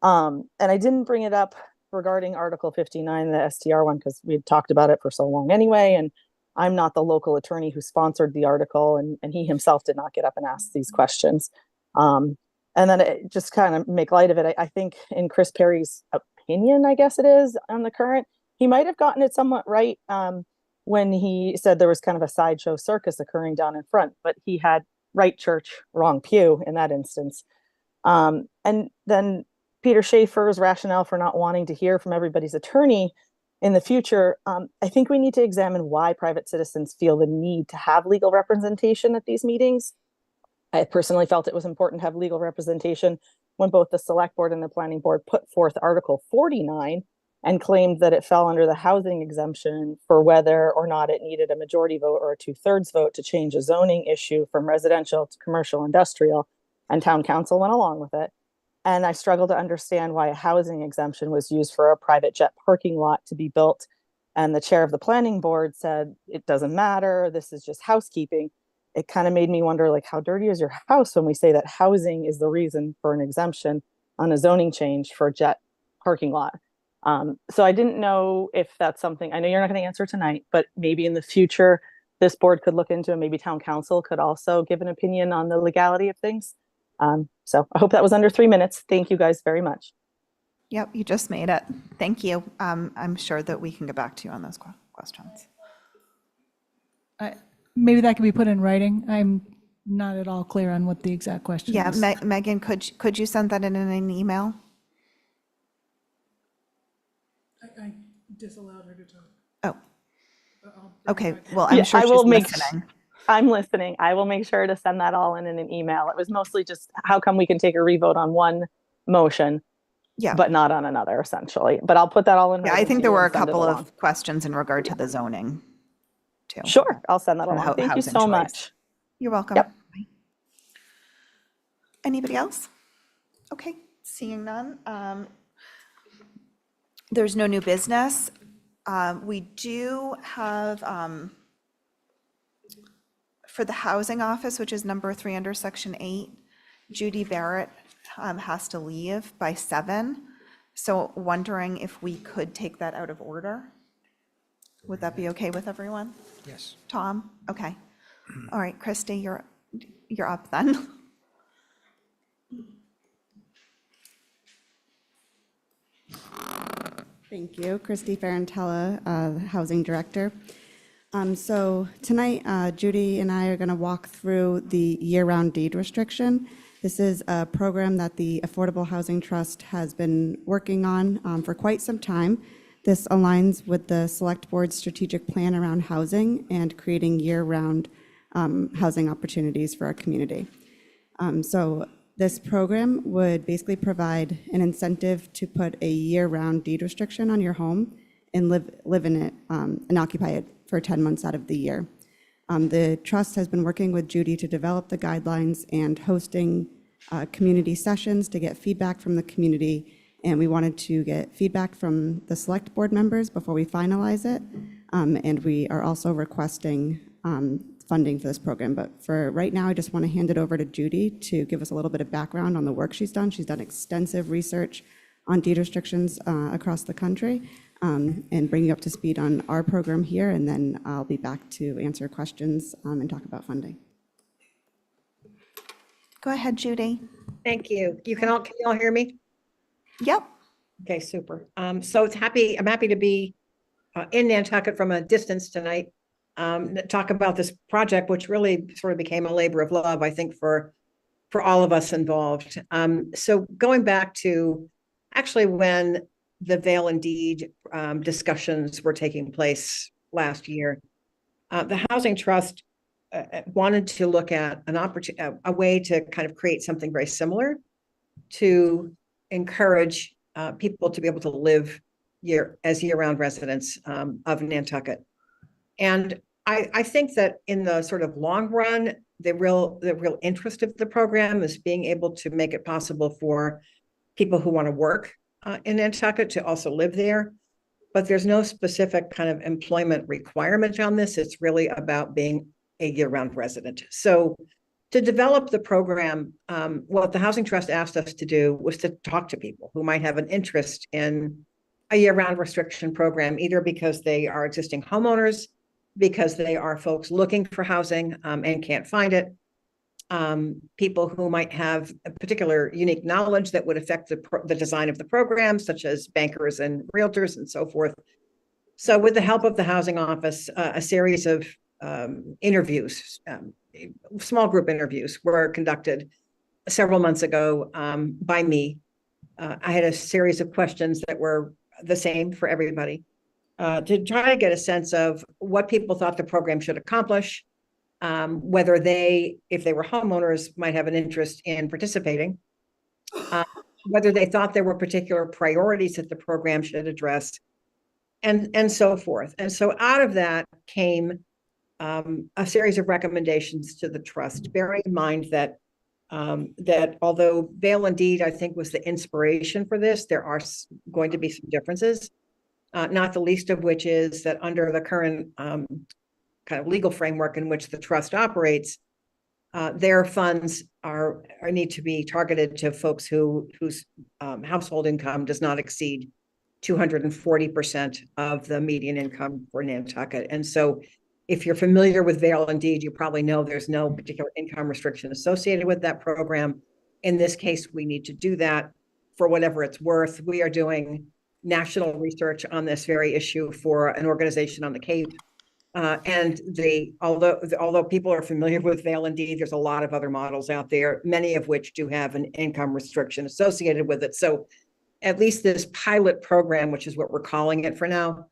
And I didn't bring it up regarding Article 59, the STR one, because we had talked about it for so long anyway. And I'm not the local attorney who sponsored the article, and he himself did not get up and ask these questions. And then it just kind of make light of it. I think in Chris Perry's opinion, I guess it is, on the current, he might have gotten it somewhat right when he said there was kind of a sideshow circus occurring down in front, but he had right church, wrong pew in that instance. And then Peter Schaefer's rationale for not wanting to hear from everybody's attorney in the future, I think we need to examine why private citizens feel the need to have legal representation at these meetings. I personally felt it was important to have legal representation when both the select board and the planning board put forth Article 49 and claimed that it fell under the housing exemption for whether or not it needed a majority vote or a 2/3 vote to change a zoning issue from residential to commercial industrial, and town council went along with it. And I struggle to understand why a housing exemption was used for a private jet parking lot to be built. And the chair of the planning board said, it doesn't matter, this is just housekeeping. It kind of made me wonder, like, how dirty is your house when we say that housing is the reason for an exemption on a zoning change for a jet parking lot? So I didn't know if that's something, I know you're not going to answer tonight, but maybe in the future, this board could look into, and maybe town council could also give an opinion on the legality of things. So I hope that was under 3 minutes. Thank you guys very much. Yep, you just made it. Thank you. I'm sure that we can get back to you on those questions. Maybe that could be put in writing. I'm not at all clear on what the exact question Yeah, is. Megan, could you send that in an email? I disallowed her to talk. Oh, But I'll bring okay. it back. Well, I'm Yeah, sure I she's will listening. I'm listening. I will make sure to send that all in an email. It was mostly just how come we can take a revote on one motion, Yeah. but not on another, essentially. But I'll put that all in. Yeah, I writing think to there you were a and send it couple along. of questions in regard to the zoning too. Sure, I'll send that For the along. Thank you housing so choice. much. You're welcome. Yep. Bye. Anybody else? Okay, seeing none. There's no new business. We do have, for the housing office, which is number 3 under section 8, Judy Barrett has to leave by 7. So wondering if we could take that out of order? Would that be okay with everyone? Yes. Tom? Okay. All right, Christy, you're up then. Thank you. Christy Ferrantella, Housing Director. So tonight, Judy and I are going to walk through the year-round deed restriction. This is a program that the Affordable Housing Trust has been working on for quite some time. This aligns with the Select Board's strategic plan around housing and creating year-round housing opportunities for our community. So this program would basically provide an incentive to put a year-round deed restriction on your home and live in it and occupy it for 10 months out of the year. The trust has been working with Judy to develop the guidelines and hosting community sessions to get feedback from the community. And we wanted to get feedback from the select board members before we finalize it. And we are also requesting funding for this program. But for right now, I just want to hand it over to Judy to give us a little bit of background on the work she's done. She's done extensive research on deed restrictions across the country, and bring you up to speed on our program here. And then I'll be back to answer questions and talk about funding. Go ahead, Judy. Thank you. Can you all hear me? Yep. Okay, super. So I'm happy to be in Nantucket from a distance tonight. Talk about this project, which really sort of became a labor of love, I think, for all of us involved. So going back to actually when the Vail and Deed discussions were taking place last year, the Housing Trust wanted to look at a way to kind of create something very similar to encourage people to be able to live as year-round residents of Nantucket. And I think that in the sort of long run, the real interest of the program is being able to make it possible for people who want to work in Nantucket to also live there. But there's no specific kind of employment requirement on this. It's really about being a year-round resident. So to develop the program, what the Housing Trust asked us to do was to talk to people who might have an interest in a year-round restriction program, either because they are existing homeowners, because they are folks looking for housing and can't find it, people who might have a particular unique knowledge that would affect the design of the program, such as bankers and realtors and so forth. So with the help of the Housing Office, a series of interviews, small group interviews were conducted several months ago by me. I had a series of questions that were the same for everybody to try to get a sense of what people thought the program should accomplish, whether they, if they were homeowners, might have an interest in participating, whether they thought there were particular priorities that the program should address, and so forth. And so out of that came a series of recommendations to the trust, bearing in mind that that although Vail and Deed, I think, was the inspiration for this, there are going to be some differences, not the least of which is that under the current kind of legal framework in which the trust operates, their funds need to be targeted to folks whose household income does not exceed 240% of the median income for Nantucket. And so if you're familiar with Vail and Deed, you probably know there's no particular income restriction associated with that program. In this case, we need to do that for whatever it's worth. We are doing national research on this very issue for an organization on the Cape. And although people are familiar with Vail and Deed, there's a lot of other models out there, many of which do have an income restriction associated with it. So at least this pilot program, which is what we're calling it for now,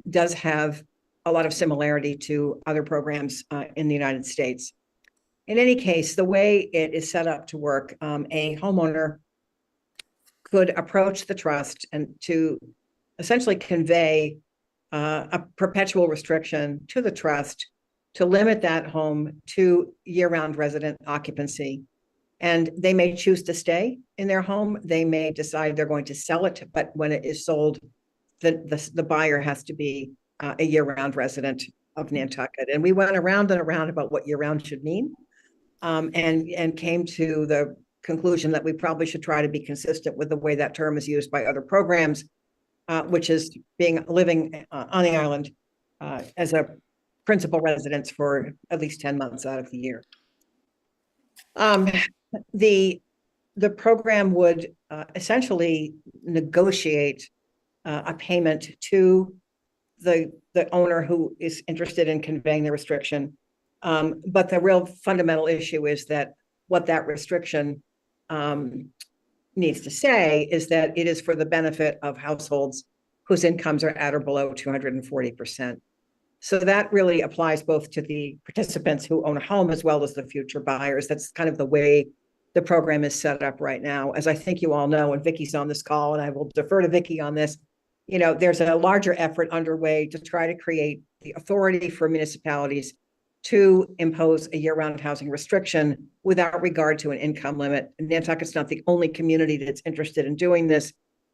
does have a lot of similarity to other programs in the United States. In any case, the way it is set up to work, a homeowner could approach the trust and to essentially convey a perpetual restriction to the trust to limit that home to year-round resident occupancy. And they may choose to stay in their home. They may decide they're going to sell it, but when it is sold, the buyer has to be a year-round resident of Nantucket. And we went around and around about what year-round should mean, and came to the conclusion that we probably should try to be consistent with the way that term is used by other programs, which is living on the island as a principal residence for at least 10 months out of the year. The program would essentially negotiate a payment to the owner who is interested in conveying the restriction. But the real fundamental issue is that what that restriction needs to say is that it is for the benefit of households whose incomes are at or below 240%. So that really applies both to the participants who own a home as well as the future buyers. That's kind of the way the program is set up right now. As I think you all know, and Vicky's on this call, and I will defer to Vicky on this, there's a larger effort underway to try to create the authority for municipalities to impose a year-round housing restriction without regard to an income limit. And Nantucket's not the only community that's interested in doing this,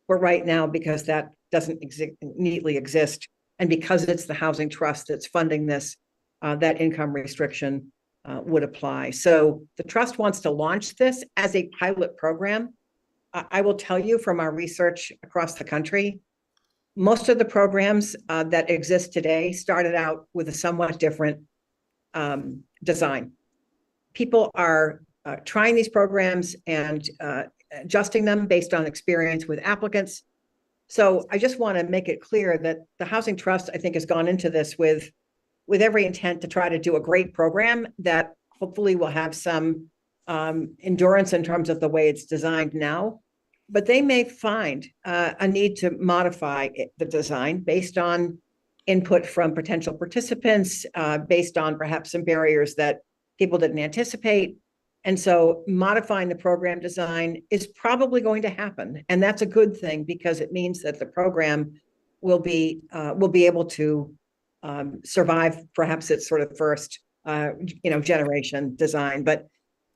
but right now, because that doesn't neatly exist, and because it's the housing trust that's funding this, that income restriction would apply. So the trust wants to launch this as a pilot program. I will tell you from our research across the country, most of the programs that exist today started out with a somewhat different design. People are trying these programs and adjusting them based on experience with applicants. So I just want to make it clear that the Housing Trust, I think, has gone into this with every intent to try to do a great program that hopefully will have some endurance in terms of the way it's designed now. But they may find a need to modify the design based on input from potential participants, based on perhaps some barriers that people didn't anticipate. And so modifying the program design is probably going to happen. And that's a good thing because it means that the program will be able to survive perhaps its sort of first generation design. But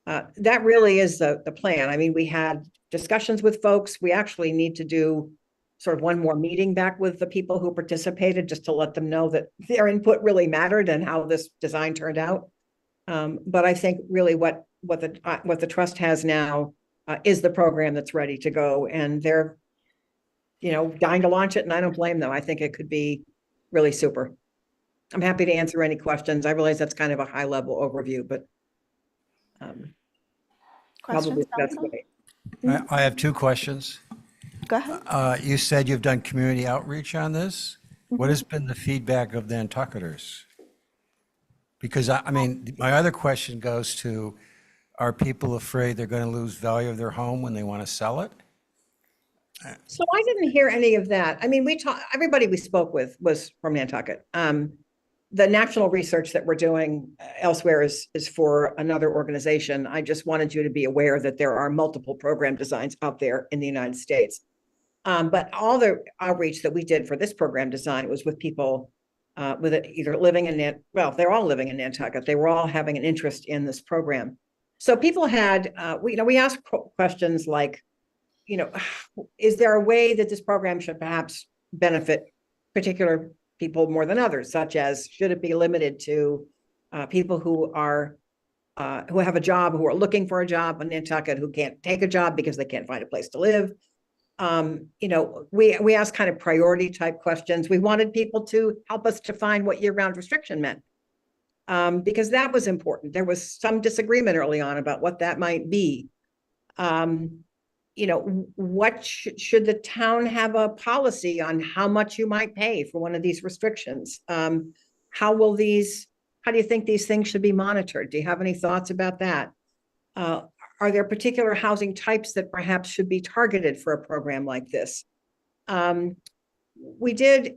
that really is the plan. I mean, we had discussions with folks. We actually need to do sort of one more meeting back with the people who participated just to let them know that their input really mattered and how this design turned out. But I think really what the trust has now is the program that's ready to go, and they're dying to launch it, and I don't blame them. I think it could be really super. I'm happy to answer any questions. I realize that's kind of a high level overview, but probably the best way. I have two questions. Go ahead. You said you've done community outreach on this. What has been the feedback of the Nantucketers? Because I mean, my other question goes to, are people afraid they're going to lose value of their home when they want to sell it? So I didn't hear any of that. I mean, everybody we spoke with was from Nantucket. The national research that we're doing elsewhere is for another organization. I just wanted you to be aware that there are multiple program designs out there in the United States. But all the outreach that we did for this program design was with people with either living in they're all living in Nantucket. They were all having an interest in this program. So people had, we asked questions like, is there a way that this program should perhaps benefit particular people more than others, such as should it be limited to people who have a job, who are looking for a job in Nantucket, who can't take a job because they can't find a place to live? We asked kind of priority type questions. We wanted people to help us define what year-round restriction meant, because that was important. There was some disagreement early on about what that might be. What should the town have a policy on how much you might pay for one of these restrictions? How do you think these things should be monitored? Do you have any thoughts about that? Are there particular housing types that perhaps should be targeted for a program like this? We did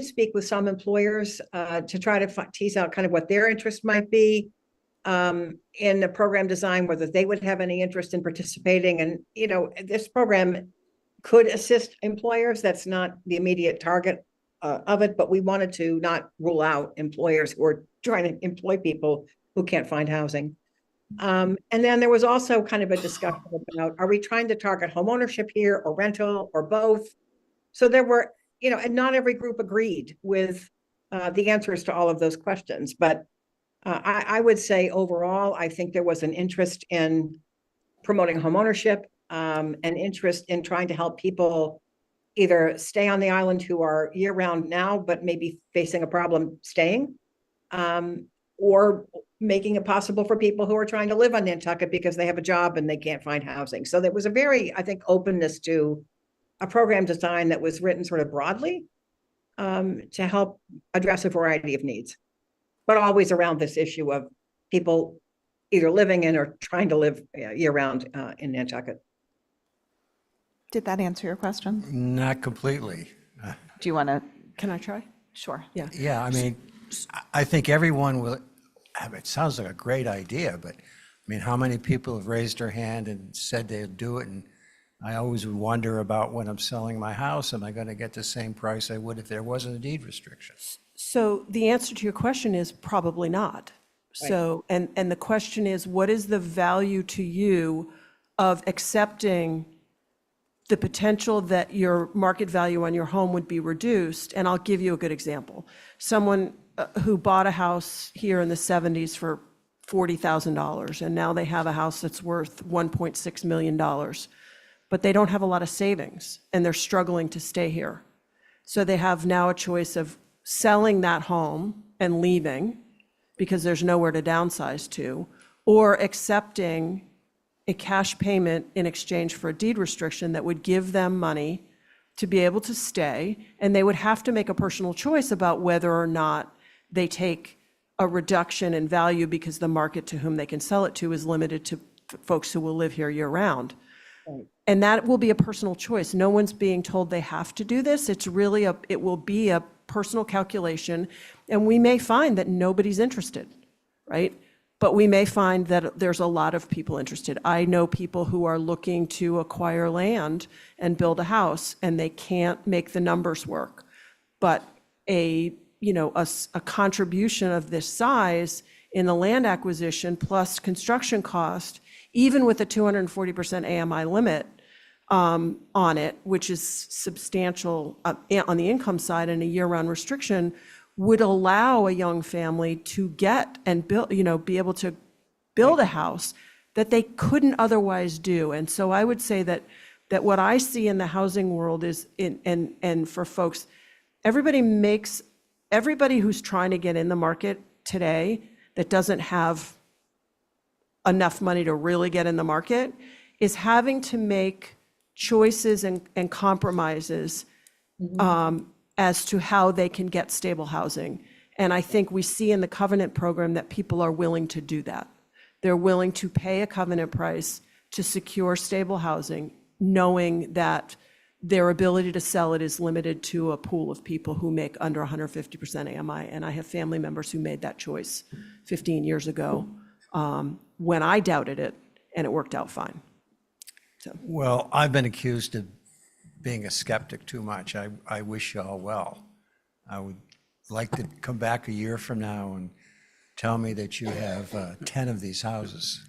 speak with some employers to try to tease out kind of what their interest might be in the program design, whether they would have any interest in participating. And, this program could assist employers. That's not the immediate target of it, but we wanted to not rule out employers who are trying to employ people who can't find housing. And then there was also kind of a discussion about, are we trying to target homeownership here or rental or both? So there were, and not every group agreed with the answers to all of those questions. But I would say overall, I think there was an interest in promoting homeownership, an interest in trying to help people either stay on the island who are year-round now, but maybe facing a problem staying, or making it possible for people who are trying to live on Nantucket because they have a job and they can't find housing. So there was a very, I think, openness to a program design that was written sort of broadly to help address a variety of needs, but always around this issue of people either living in or trying to live year-round in Nantucket. Did that answer your question? Not completely. Do you want to? Can I try? Sure. Yeah. Yeah, I mean, I think everyone will, it sounds like a great idea, but I mean, how many people have raised their hand and said they'd do it? And I always would wonder about when I'm selling my house, am I going to get the same price I would if there wasn't a deed restriction? So the answer to your question is probably not. So, and the question is, what is the value to you of accepting the potential that your market value on your home would be reduced? And I'll give you a good example. Someone who bought a house here in the 70s for $40,000, and now they have a house that's worth $1.6 million, but they don't have a lot of savings, and they're struggling to stay here. So they have now a choice of selling that home and leaving because there's nowhere to downsize to, or accepting a cash payment in exchange for a deed restriction that would give them money to be able to stay, and they would have to make a personal choice about whether or not they take a reduction in value because the market to whom they can sell it to is limited to folks who will live here year-round. And that will be a personal choice. No one's being told they have to do this. It's really it will be a personal calculation, and we may find that nobody's interested, right? But we may find that there's a lot of people interested. I know people who are looking to acquire land and build a house, and they can't make the numbers work. But a contribution of this size in the land acquisition plus construction cost, even with a 240% AMI limit on it, which is substantial on the income side, and a year-round restriction, would allow a young family to get and build, be able to build a house that they couldn't otherwise do. And so I would say that what I see in the housing world is, and for folks, everybody who's trying to get in the market today that doesn't have enough money to really get in the market is having to make choices and compromises as to how they can get stable housing. And I think we see in the covenant program that people are willing to do that. They're willing to pay a covenant price to secure stable housing, knowing that their ability to sell it is limited to a pool of people who make under 150% AMI. And I have family members who made that choice 15 years ago when I doubted it, and it worked out fine. Well, I've been accused of being a skeptic too much. I wish you all well. I would like to come back a year from now and tell me that you have 10 of these houses.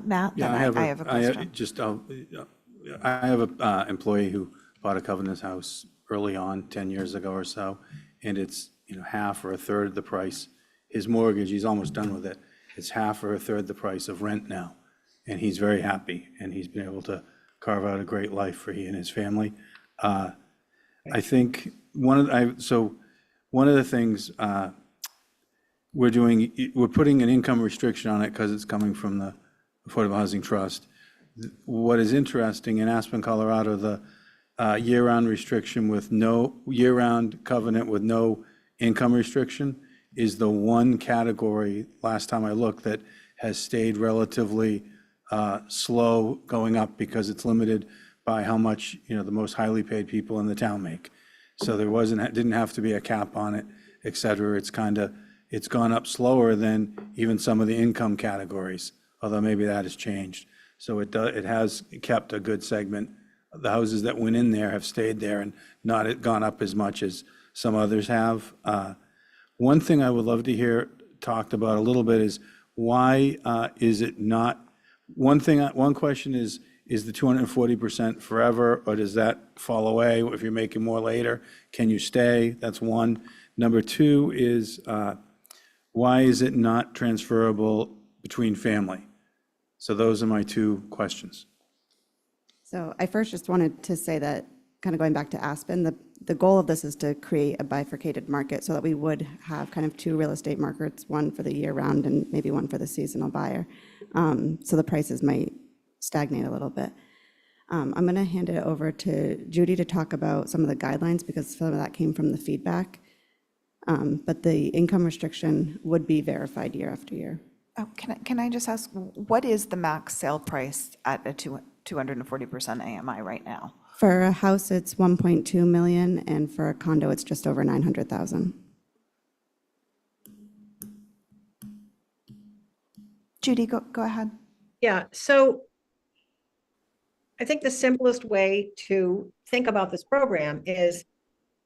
Matt, Yeah, then I have a question. I have an employee who bought a Covenant house early on, 10 years ago or so, and it's, half or a third the price. His mortgage, he's almost done with it. It's half or a third the price of rent now. And he's very happy, and he's been able to carve out a great life for he and his family. I think one of the things we're putting an income restriction on it because it's coming from the Affordable Housing Trust. What is interesting in Aspen, Colorado, the year-round restriction with no year-round covenant with no income restriction is the one category, last time I looked, that has stayed relatively slow going up because it's limited by how much, the most highly paid people in the town make. So there didn't have to be a cap on it, et cetera. It's gone up slower than even some of the income categories, although maybe that has changed. So it has kept a good segment. The houses that went in there have stayed there and not gone up as much as some others have. One thing I would love to hear talked about a little bit is why is it not, one question is the 240% forever, or does that fall away if you're making more later? Can you stay? That's one. Number two is why is it not transferable between family? So those are my two questions. So I first just wanted to say that, kind of going back to Aspen, the goal of this is to create a bifurcated market so that we would have kind of two real estate markets, one for the year-round and maybe one for the seasonal buyer. So the prices might stagnate a little bit. I'm going to hand it over to Judy to talk about some of the guidelines because some of that came from the feedback. But the income restriction would be verified year after year. Oh, can I just ask, what is the max sale price at a 240% AMI right now? For a house, it's 1.2 million, and for a condo, it's just over 900,000. Judy, go ahead. Yeah, so I think the simplest way to think about this program is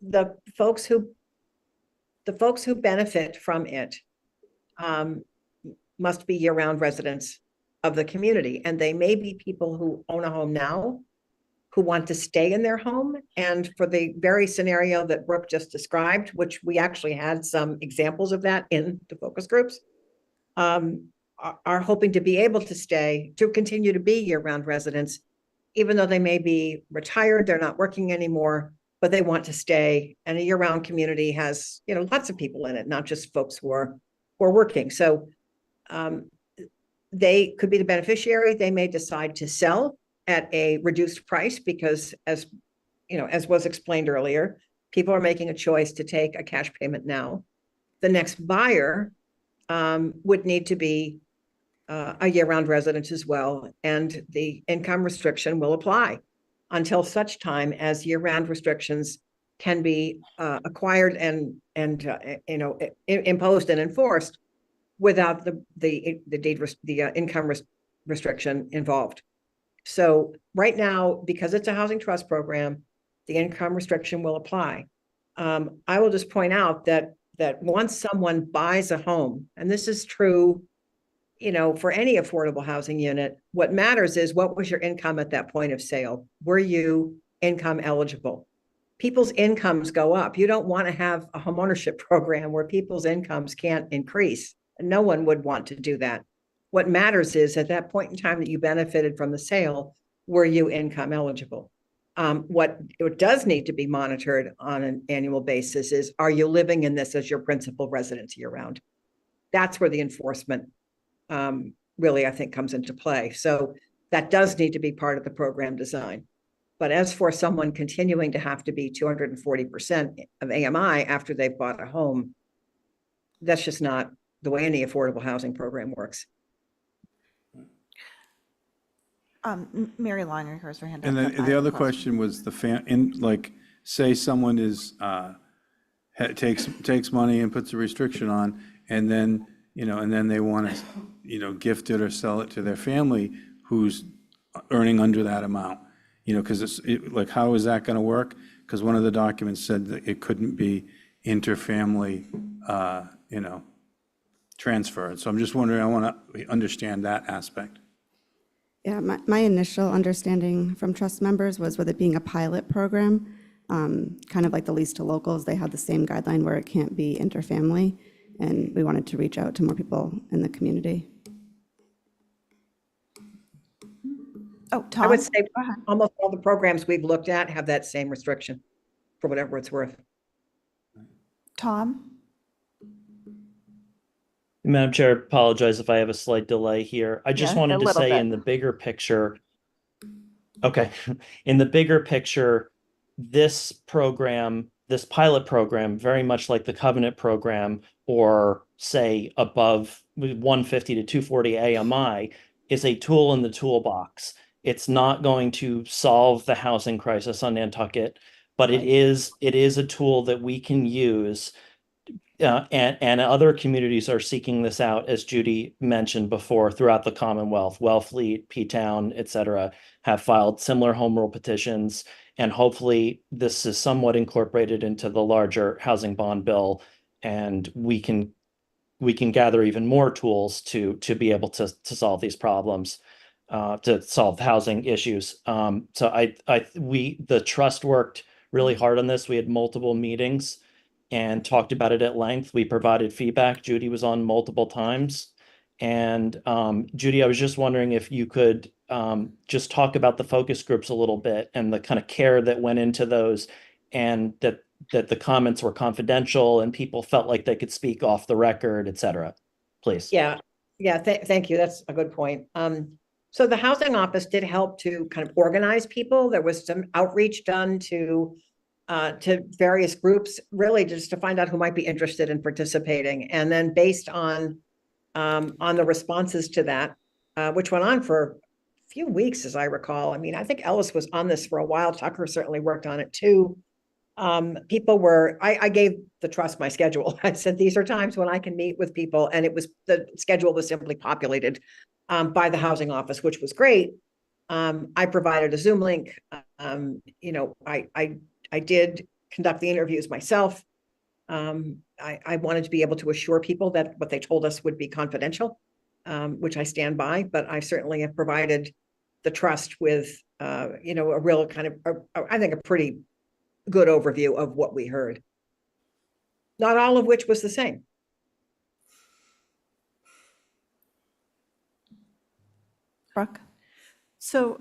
the folks who benefit from it must be year-round residents of the community. And they may be people who own a home now, who want to stay in their home. And for the very scenario that Brooke just described, which we actually had some examples of that in the focus groups, are hoping to be able to stay, to continue to be year-round residents, even though they may be retired, they're not working anymore, but they want to stay. And a year-round community has, lots of people in it, not just folks who are working. So they could be the beneficiary. They may decide to sell at a reduced price because, as was explained earlier, people are making a choice to take a cash payment now. The next buyer would need to be a year-round resident as well, and the income restriction will apply until such time as year-round restrictions can be acquired and imposed and enforced without the income restriction involved. So right now, because it's a housing trust program, the income restriction will apply. I will just point out that once someone buys a home, and this is true, for any affordable housing unit, what matters is what was your income at that point of sale? Were you income eligible? People's incomes go up. You don't want to have a homeownership program where people's incomes can't increase. No one would want to do that. What matters is at that point in time that you benefited from the sale, were you income eligible? What does need to be monitored on an annual basis is, are you living in this as your principal residence year round? That's where the enforcement really, I think, comes into play. So that does need to be part of the program design. But as for someone continuing to have to be 240% of AMI after they've bought a home, that's just not the way any affordable housing program works. Mary Longer has her hand up. And then the other question was say someone is, takes money and puts a restriction on, and then, and then they want to, gift it or sell it to their family who's earning under that amount, because how is that going to work? Because one of the documents said that it couldn't be interfamily, transferred. So I'm just wondering, I want to understand that aspect. Yeah, my initial understanding from trust members was with it being a pilot program, kind of like the lease to locals, they had the same guideline where it can't be interfamily, and we wanted to reach out to more people in the community. Oh, Tom? I would say almost all the programs we've looked at have that same restriction, for whatever it's worth. Tom? Madam Chair, apologize if I have a slight delay here. I just Yeah, wanted a to little say bit. in the bigger picture, okay, in the bigger picture, this program, this pilot program, very much like the Covenant program, or say above 150 to 240 AMI, is a tool in the toolbox. It's not going to solve the housing crisis on Nantucket, but it is a tool that we can use. And other communities are seeking this out, as Judy mentioned before, throughout the Commonwealth. Wellfleet, P-Town, et cetera, have filed similar home rule petitions. And hopefully this is somewhat incorporated into the larger housing bond bill. And we can gather even more tools to be able to solve these problems, to solve housing issues. So the trust worked really hard on this. We had multiple meetings and talked about it at length. We provided feedback. Judy was on multiple times. And Judy, I was just wondering if you could just talk about the focus groups a little bit and the kind of care that went into those, and that the comments were confidential and people felt like they could speak off the record, et cetera. Please. Yeah, thank you. That's a good point. So the housing office did help to kind of organize people. There was some outreach done to various groups, really just to find out who might be interested in participating. And then based on the responses to that, which went on for few weeks, as I recall. I mean, I think Ellis was on this for a while. Tucker certainly worked on it too. I gave the trust my schedule. I said, these are times when I can meet with people, and the schedule was simply populated by the housing office, which was great. I provided a Zoom link. I did conduct the interviews myself. I wanted to be able to assure people that what they told us would be confidential, which I stand by, but I certainly have provided the trust with, a real kind of, I think, a pretty good overview of what we heard. Not all of which was the same. Brooke? So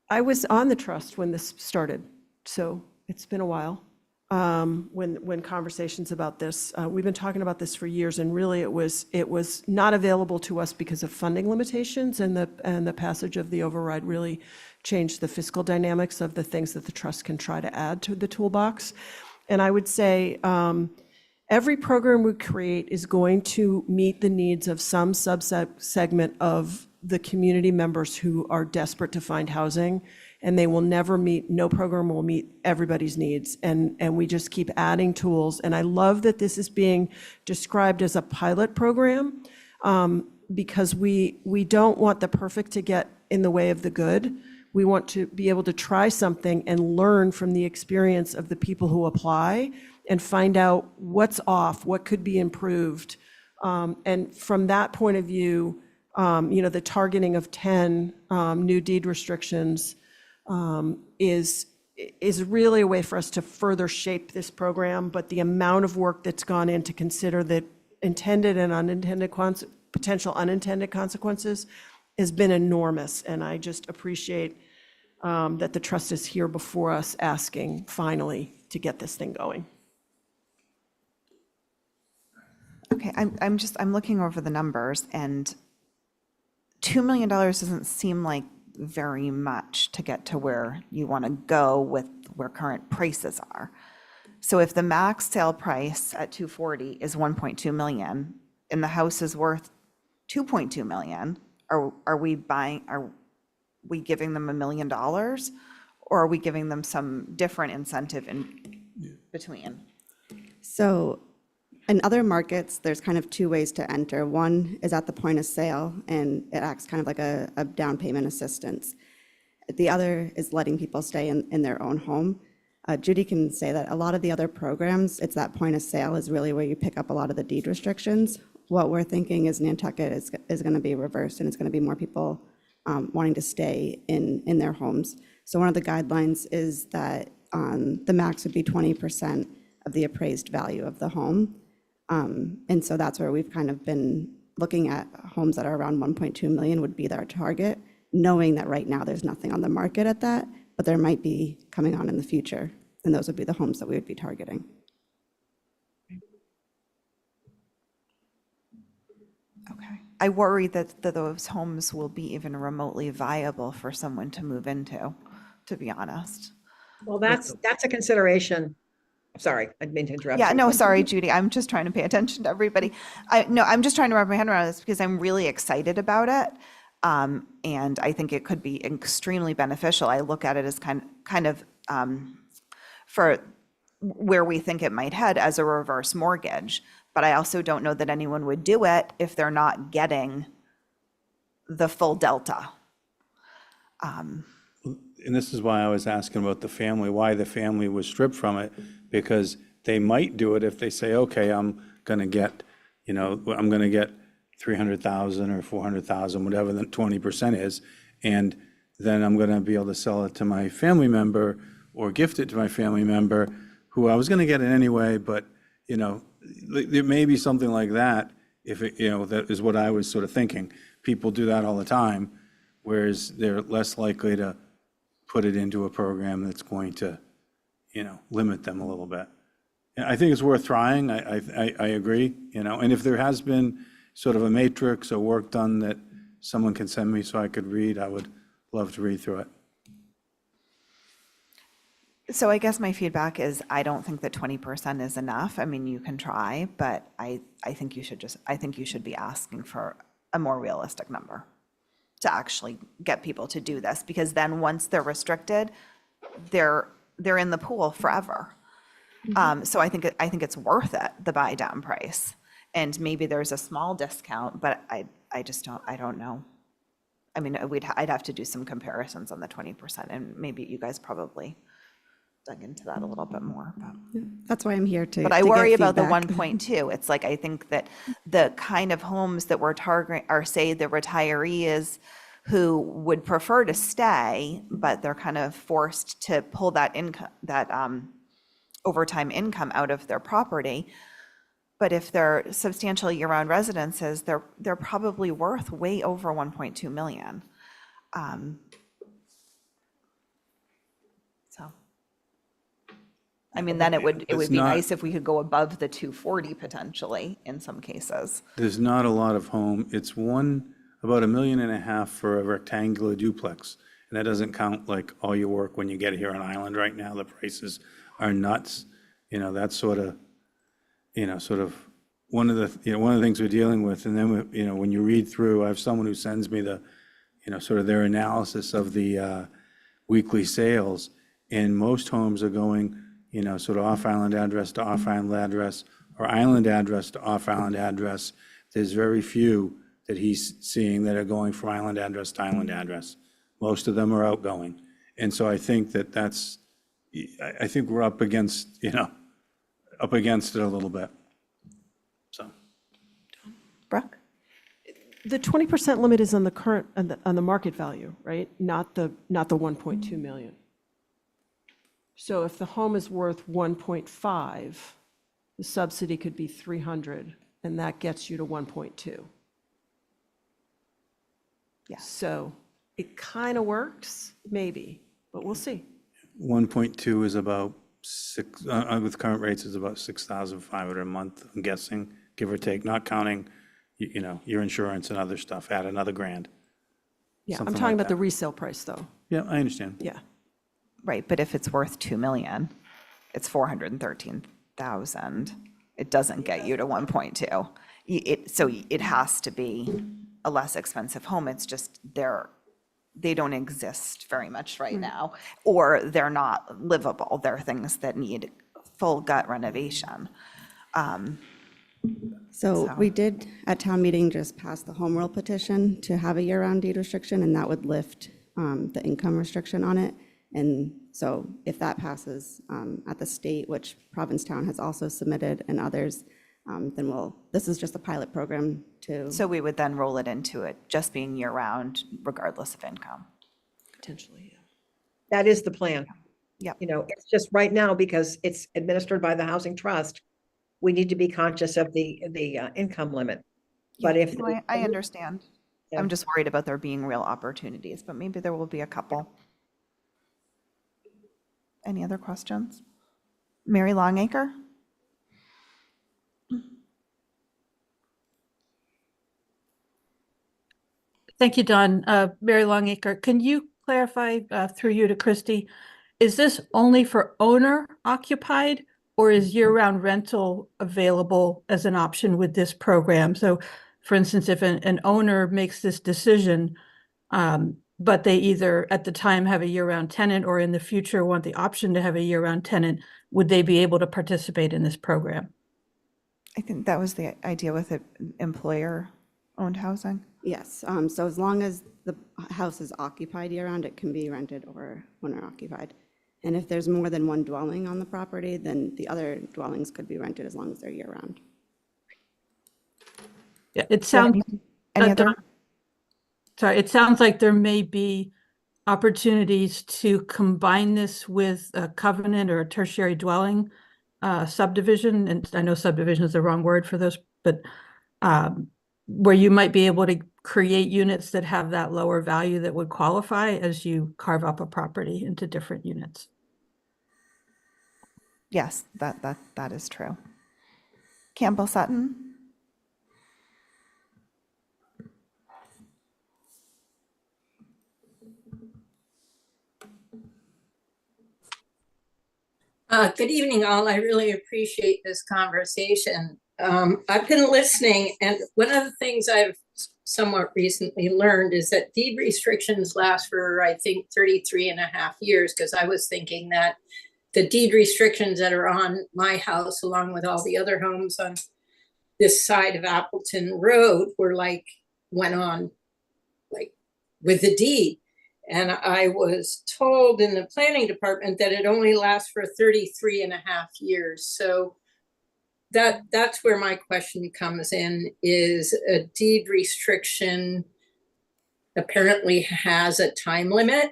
I was on the trust when this started, so it's been a while. When conversations about this, we've been talking about this for years, and really it was not available to us because of funding limitations, and the passage of the override really changed the fiscal dynamics of the things that the trust can try to add to the toolbox. And I would say every program we create is going to meet the needs of some subset segment of the community members who are desperate to find housing, and they will never meet, no program will meet everybody's needs. And we just keep adding tools. And I love that this is being described as a pilot program, because we don't want the perfect to get in the way of the good. We want to be able to try something and learn from the experience of the people who apply and find out what's off, what could be improved. And from that point of view, the targeting of 10 new deed restrictions is really a way for us to further shape this program. But the amount of work that's gone in to consider the intended and unintended potential unintended consequences has been enormous. And I just appreciate that the trust is here before us asking finally to get this thing going. Okay, I'm looking over the numbers, and $2 million doesn't seem like very much to get to where you want to go with where current prices are. So if the max sale price at 240 is 1.2 million and the house is worth 2.2 million, are we giving them $1 million, or are we giving them some different incentive in between? So in other markets, there's kind of two ways to enter. One is at the point of sale, and it acts kind of like a down payment assistance. The other is letting people stay in their own home. Judy can say that a lot of the other programs, it's that point of sale is really where you pick up a lot of the deed restrictions. What we're thinking is Nantucket is going to be reversed, and it's going to be more people wanting to stay in their homes. So one of the guidelines is that the max would be 20% of the appraised value of the home. And so that's where we've kind of been looking at homes that are around 1.2 million would be their target, knowing that right now there's nothing on the market at that, but there might be coming on in the future. And those would be the homes that we would be targeting. Okay. I worry that those homes will be even remotely viable for someone to move into, to be honest. Well, that's a consideration. Sorry, I didn't mean to interrupt. Yeah, you. no, sorry, Judy. I'm just trying to pay attention to everybody. I'm just trying to wrap my head around this because I'm really excited about it. And I think it could be extremely beneficial. I look at it as kind of for where we think it might head as a reverse mortgage. But I also don't know that anyone would do it if they're not getting the full delta. And this is why I was asking about the family, why the family was stripped from it, because they might do it if they say, okay, I'm going to get 300,000 or 400,000, whatever the 20% is, and then I'm going to be able to sell it to my family member or gift it to my family member who I was going to get it anyway, but, there may be something like that if it, that is what I was sort of thinking. People do that all the time, whereas they're less likely to put it into a program that's going to, limit them a little bit. And I think it's worth trying. I agree, and if there has been sort of a matrix or work done that someone can send me so I could read, I would love to read through it. So I guess my feedback is I don't think that 20% is enough. I mean, you can try, but I think you should be asking for a more realistic number to actually get people to do this, because then once they're restricted, they're in the pool forever. So I think it's worth it, the buy down price. And maybe there's a small discount, but I just don't know. I mean, I'd have to do some comparisons on the 20%, and maybe you guys probably dug into that a little bit more, but. That's why I'm here to. But I to get worry about the feedback. 1.2. It's like, I think that the kind of homes that we're targeting are, say, the retirees who would prefer to stay, but they're kind of forced to pull that income, that overtime income out of their property. But if they're substantial year-round residences, they're probably worth way over 1.2 million. So. I mean, then it would It's be not- nice if we could go above the 240 potentially in some cases. There's not a lot of home. It's about $1.5 million for a rectangular duplex. And that doesn't count like all your work when you get here on island right now. The prices are nuts. That's sort of one of the things we're dealing with. And then, when you read through, I have someone who sends me the, sort of their analysis of the weekly sales. And most homes are going, sort of off-island address to off-island address, or island address to off-island address. There's very few that he's seeing that are going from island address to island address. Most of them are outgoing. And so I think I think we're up against it a little bit. So. Brooke? The 20% limit is on the current, on the market value, right? Not the 1.2 million. So if the home is worth 1.5, the subsidy could be 300, and that gets you to 1.2. Yeah. So it kind of works, maybe, but we'll see. 1.2 is about with current rates is about 6,500 a month, I'm guessing, give or take, not counting, your insurance and other stuff, add another $1,000. Yeah, I'm Something talking like about the that. resale price, though. Yeah, I understand. Yeah. Right, but if it's worth 2 million, it's 413,000. It doesn't get you to 1.2. So it has to be a less expensive home. It's just they don't exist very much right now, or they're not livable. They're things that need full gut renovation. So we did at town meeting just pass the home rule petition to have a year-round deed restriction, and that would lift the income restriction on it. And so if that passes at the state, which Provincetown has also submitted, and others, then this is just a pilot program to. So we would then roll it into it just being year-round regardless of income. Potentially, yeah. That is the plan. Yep. It's just right now, because it's administered by the Housing Trust, we need to be conscious of the income limit. But if. No, I understand. Yeah. I'm just worried about there being real opportunities, but maybe there will be a couple. Any other questions? Mary Longacre? Thank you, Don. Mary Longacre, can you clarify through you to Christy, is this only for owner occupied, or is year-round rental available as an option with this program? So for instance, if an owner makes this decision, but they either at the time have a year-round tenant or in the future want the option to have a year-round tenant, would they be able to participate in this program? I think that was the idea with it, employer-owned housing. Yes, so as long as the house is occupied year-round, it can be rented or owner-occupied. And if there's more than one dwelling on the property, then the other dwellings could be rented as long as they're year-round. Yeah, it sounds. Any other? Sorry, it sounds like there may be opportunities to combine this with a covenant or a tertiary dwelling subdivision. And I know subdivision is the wrong word for those, but where you might be able to create units that have that lower value that would qualify as you carve up a property into different units. Yes, that is true. Campbell Sutton? Good evening, all. I really appreciate this conversation. I've been listening, and one of the things I've somewhat recently learned is that deed restrictions last for, I think, 33 and a half years, because I was thinking that the deed restrictions that are on my house, along with all the other homes on this side of Appleton Road, were like, went on like with the deed. And I was told in the planning department that it only lasts for 33 and a half years. So that's where my question comes in, is a deed restriction apparently has a time limit.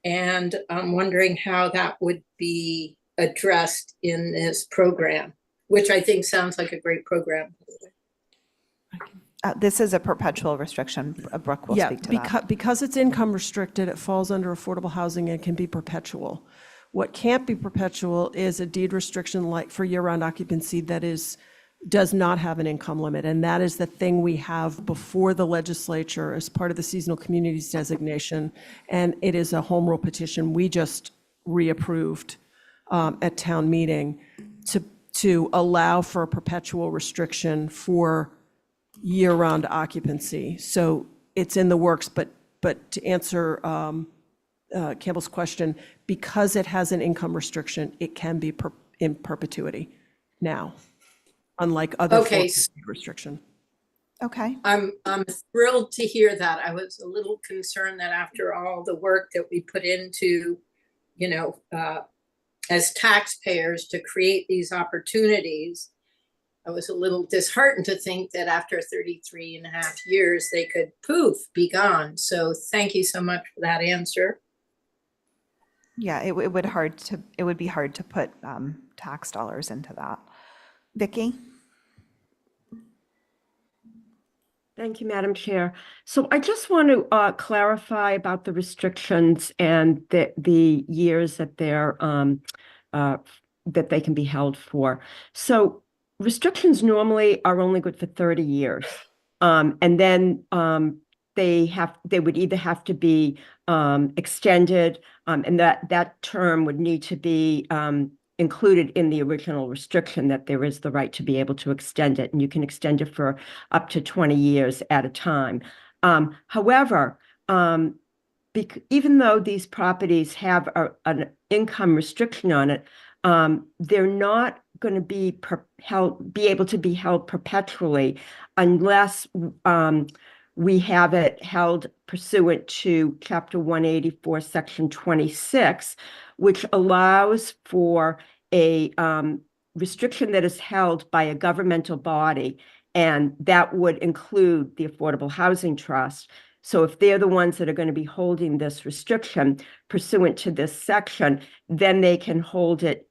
And I'm wondering how that would be addressed in this program, which I think sounds like a great program. This is a perpetual restriction. Brooke will Yeah, speak to that. because it's income restricted, it falls under affordable housing and can be perpetual. What can't be perpetual is a deed restriction like for year-round occupancy that does not have an income limit. And that is the thing we have before the legislature as part of the seasonal communities designation. And it is a home rule petition we just reapproved at town meeting to allow for a perpetual restriction for year-round occupancy. So it's in the works, but to answer Campbell's question, because it has an income restriction, it can be in perpetuity now, unlike other Okay. forms of restriction. Okay. I'm thrilled to hear that. I was a little concerned that after all the work that we put into, as taxpayers to create these opportunities, I was a little disheartened to think that after 33 and a half years, they could poof, be gone. So thank you so much for that answer. Yeah, it would be hard to put tax dollars into that. Vicky? Thank you, Madam Chair. So I just want to clarify about the restrictions and the years that that they can be held for. So restrictions normally are only good for 30 years. And then they would either have to be extended, and that term would need to be included in the original restriction, that there is the right to be able to extend it, and you can extend it for up to 20 years at a time. However, even though these properties have an income restriction on it, they're not going to be able to be held perpetually unless we have it held pursuant to Chapter 184, Section 26, which allows for a restriction that is held by a governmental body, and that would include the Affordable Housing Trust. So if they're the ones that are going to be holding this restriction pursuant to this section, then they can hold it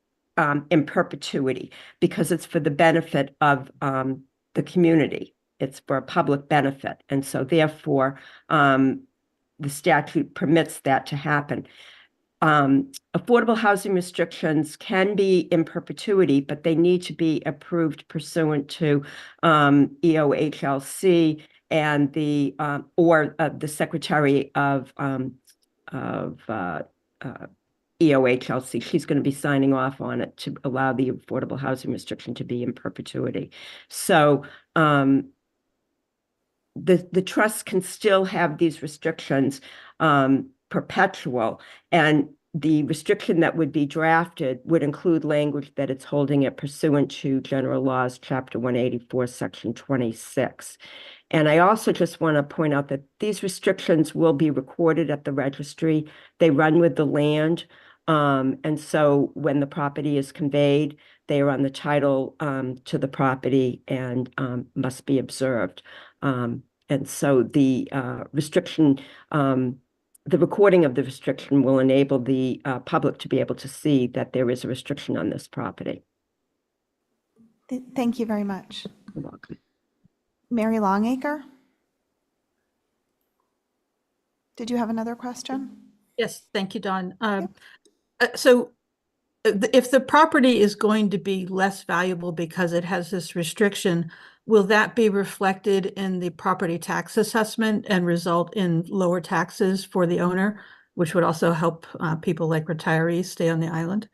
in perpetuity, because it's for the benefit of the community. It's for a public benefit. And so therefore, the statute permits that to happen. Affordable housing restrictions can be in perpetuity, but they need to be approved pursuant to EOHLC and the Secretary of EOHLC. She's going to be signing off on it to allow the affordable housing restriction to be in perpetuity. So the trust can still have these restrictions perpetual, and the restriction that would be drafted would include language that it's holding it pursuant to General Laws, Chapter 184, Section 26. And I also just want to point out that these restrictions will be recorded at the registry. They run with the land. And so when the property is conveyed, they are on the title to the property and must be observed. And so the restriction, the recording of the restriction will enable the public to be able to see that there is a restriction on this property. Thank you very much. You're welcome. Mary Longacre? Did you have another question? Yes, thank you, Dawn. So if the property is going to be less valuable because it has this restriction, will that be reflected in the property tax assessment and result in lower taxes for the owner, which would also help people like retirees stay on the island?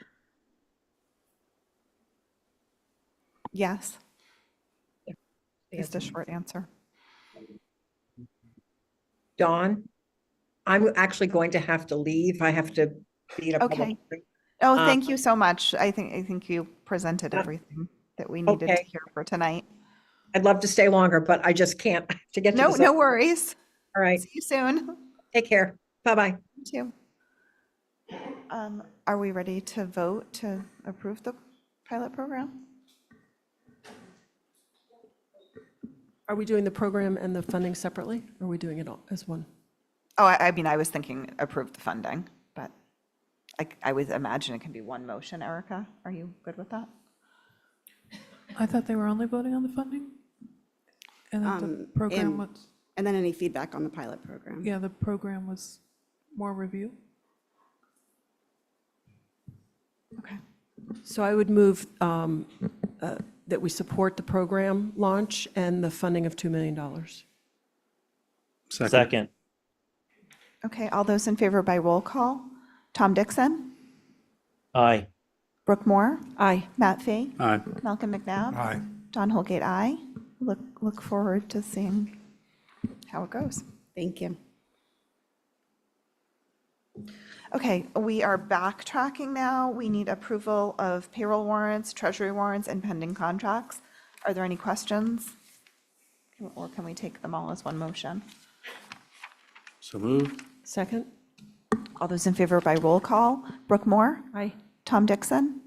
Yes. Just a short answer. Dawn, I'm actually going to have to leave. I have to be at a public. Okay. Oh, Um, thank you so much. I think you presented everything that we needed to okay. hear for tonight. I'd love to stay longer, but I just can't to get to No, this. no worries. All right. See you soon. Take care. Bye-bye. You too. Are we ready to vote to approve the pilot program? Are we doing the program and the funding separately? Or are we doing it all as one? Oh, I mean, I was thinking approve the funding, but I would imagine it can be one motion. Erica, are you good with that? I thought they were only voting on the funding? And then the program was, And then any feedback on the pilot program. yeah, the program was more review. Okay. So I would move that we support the program launch and the funding of $2 million. Second. Okay, all those in favor by roll call? Tom Dixon? Aye. Brooke Moore? Aye. Matt Fee? Aye. Malcolm McNabb? Aye. Don Holgate, aye. Look forward to seeing how it goes. Thank you. Okay, we are backtracking now. We need approval of payroll warrants, treasury warrants, and pending contracts. Are there any questions? Or can we take them all as one motion? So moved. Second? All those in favor by roll call? Brooke Moore? Aye. Tom Dixon?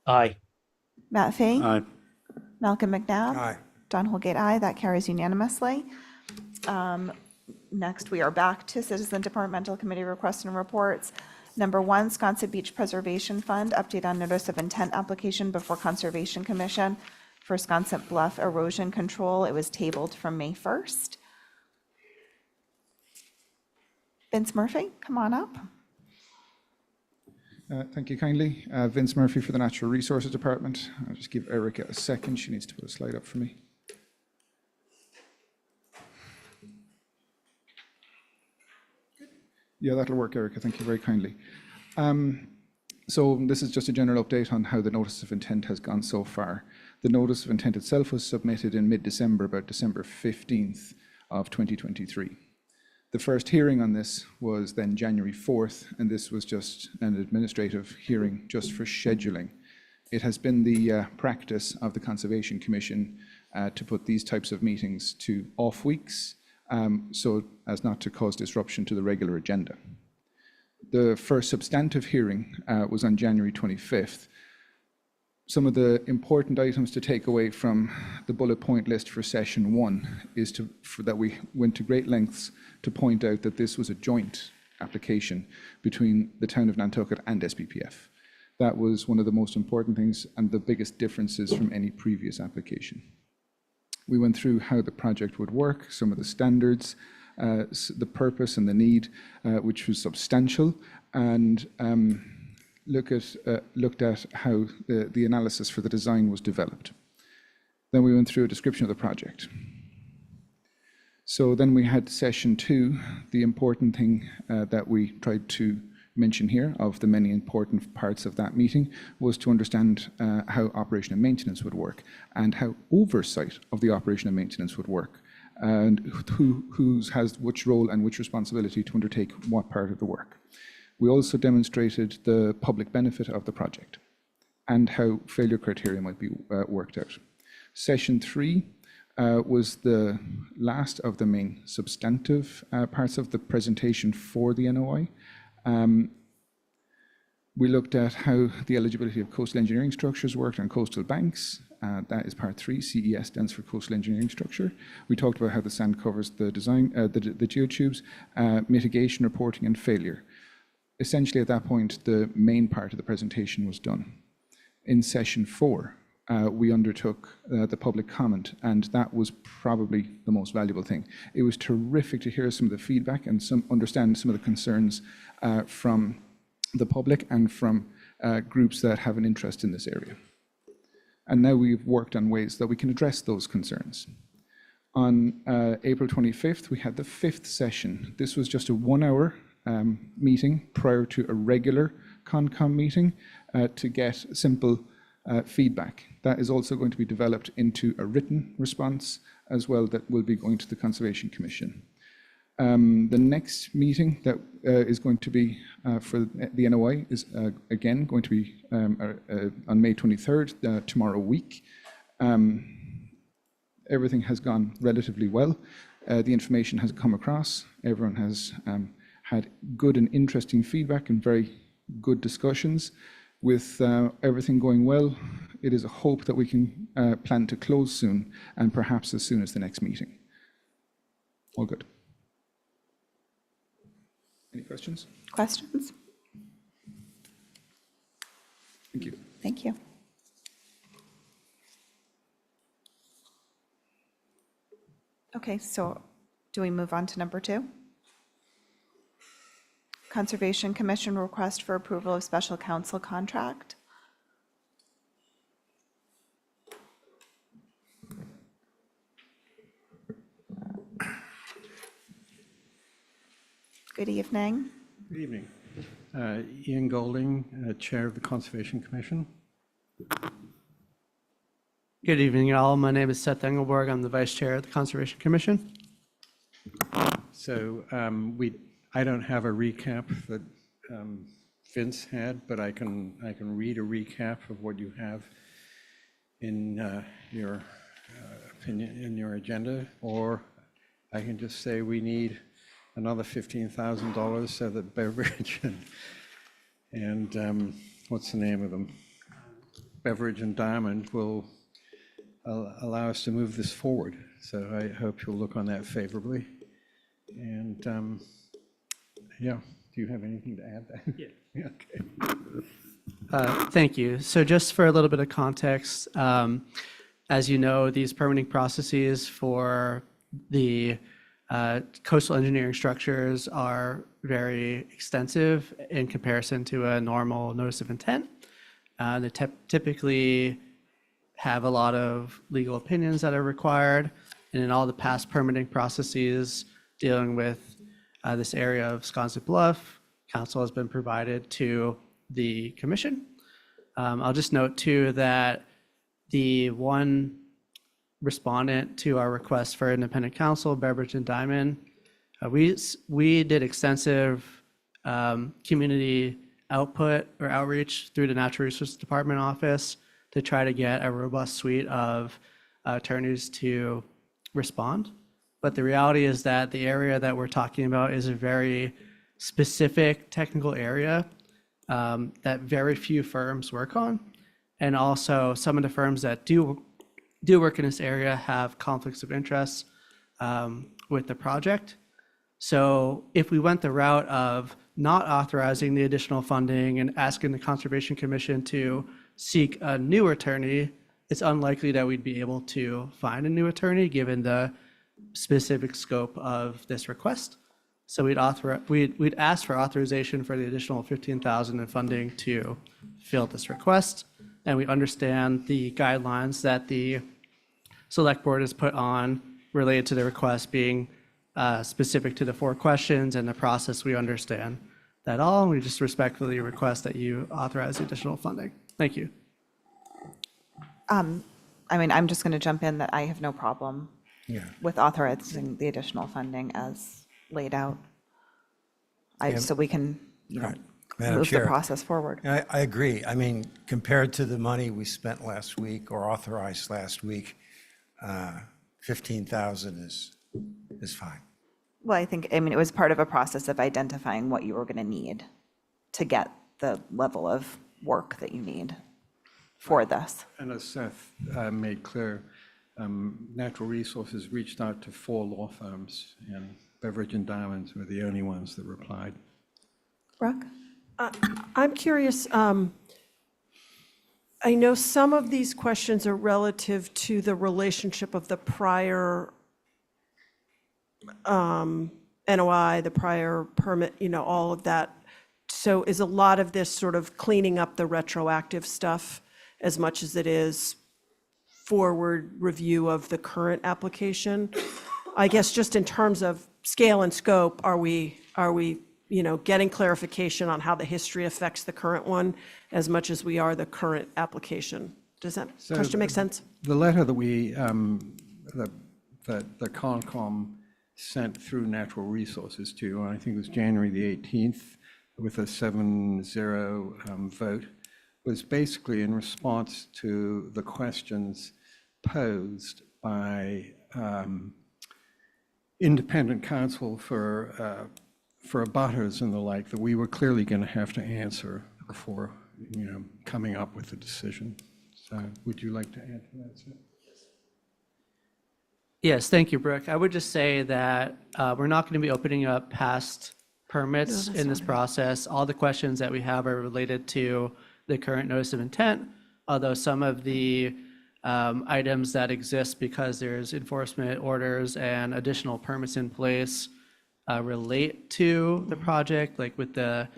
Aye. Matt Fee? Aye. Malcolm McNabb? Aye. Don Holgate, aye. That carries unanimously. Next, we are back to Citizen Departmental Committee requests and reports. Number 1, Sconset Beach Preservation Fund, update on notice of intent application before Conservation Commission for Sconset Bluff erosion control. It was tabled from May 1st. Vince Murphy, come on up. Thank you kindly. Vince Murphy for the Natural Resources Department. I'll just give Erica a second. She needs to put a slide up for me. Yeah, that'll work, Erica. Thank you very kindly. So this is just a general update on how the notice of intent has gone so far. The notice of intent itself was submitted in mid-December, about December 15th of 2023. The first hearing on this was then January 4th, and this was just an administrative hearing just for scheduling. It has been the practice of the Conservation Commission to put these types of meetings to off weeks, so as not to cause disruption to the regular agenda. The first substantive hearing was on January 25th. Some of the important items to take away from the bullet point list for session 1 is that we went to great lengths to point out that this was a joint application between the town of Nantucket and SBPF. That was one of the most important things and the biggest differences from any previous application. We went through how the project would work, some of the standards, the purpose and the need, which was substantial, and looked at how the analysis for the design was developed. Then we went through a description of the project. So then we had session 2, the important thing that we tried to mention here of the many important parts of that meeting was to understand how operation and maintenance would work and how oversight of the operation and maintenance would work and who has which role and which responsibility to undertake what part of the work. We also demonstrated the public benefit of the project and how failure criteria might be worked out. Session 3 was the last of the main substantive parts of the presentation for the NOI. We looked at how the eligibility of coastal engineering structures worked on coastal banks. That is part 3, CES stands for coastal engineering structure. We talked about how the sand covers the design, the geotubes, mitigation, reporting, and failure. Essentially, at that point, the main part of the presentation was done. In session 4, we undertook the public comment, and that was probably the most valuable thing. It was terrific to hear some of the feedback and understand some of the concerns from the public and from groups that have an interest in this area. And now we've worked on ways that we can address those concerns. On April 25th, we had the 5th session. This was just a 1-hour meeting prior to a regular CONCOM meeting to get simple feedback. That is also going to be developed into a written response as well that will be going to the Conservation Commission. The next meeting that is going to be for the NOI is again going to be on May 23rd, tomorrow week. Everything has gone relatively well. The information has come across. Everyone has had good and interesting feedback and very good discussions. With everything going well, it is a hope that we can plan to close soon, and perhaps as soon as the next meeting. All good. Any questions? Questions? Thank you. Thank you. Okay, so do we move on to number 2? Conservation Commission request for approval of special counsel contract. Good evening. Good evening. Ian Golding, Chair of the Conservation Commission. Good evening, all. My name is Seth Engelborg. I'm the Vice Chair of the Conservation Commission. So I don't have a recap that Vince had, but I can read a recap of what you have in your opinion, in your agenda, or I can just say we need another $15,000 so that Beverage and what's the name of them? Beverage and Diamond will allow us to move this forward. So I hope you'll look on that favorably. And yeah, do you have anything to add there? Yeah. Okay. Thank you. So just for a little bit of context, as you know, these permitting processes for the coastal engineering structures are very extensive in comparison to a normal notice of intent. They typically have a lot of legal opinions that are required, and in all the past permitting processes dealing with this area of Sconset Bluff, counsel has been provided to the commission. I'll just note too that the one respondent to our request for independent counsel, Beverage and Diamond, we did extensive community output or outreach through the Natural Resources Department office to try to get a robust suite of attorneys to respond. But the reality is that the area that we're talking about is a very specific technical area that very few firms work on. And also some of the firms that do work in this area have conflicts of interest with the project. So if we went the route of not authorizing the additional funding and asking the Conservation Commission to seek a new attorney, it's unlikely that we'd be able to find a new attorney given the specific scope of this request. So we'd ask for authorization for the additional $15,000 in funding to fill this request. And we understand the guidelines that the Select Board has put on related to the request being specific to the 4 questions and the process. We understand that all. We just respectfully request that you authorize additional funding. Thank you. I mean, I'm just going to jump in that I have no problem with authorizing the additional funding as laid out. So we can, Madam move the Chair, process forward. I agree. I mean, compared to the money we spent last week or authorized last week, 15,000 is fine. Well, I mean, it was part of a process of identifying what you were going to need to get the level of work that you need for this. And as Seth made clear, Natural Resources reached out to 4 law firms, and Beverage and Diamonds were the only ones that replied. Brooke? I'm curious, I know some of these questions are relative to the relationship of the prior NOI, the prior permit, all of that. So is a lot of this sort of cleaning up the retroactive stuff as much as it is forward review of the current application? I guess just in terms of scale and scope, are we getting clarification on how the history affects the current one as much as we are the current application? Does that question make sense? The letter that we, that the Concom sent through Natural Resources to you, I think it was January the 18th, with a 7-0 vote, was basically in response to the questions posed by independent counsel for abutters and the like that we were clearly going to have to answer before, coming up with a decision. So would you like to add to that, sir? Yes, thank you, Brooke. I would just say that we're not going to be opening up past permits in this process. All the questions that we have are related to the current notice of intent, although some of the items that exist because there's enforcement orders and additional permits in place relate to the project, like with the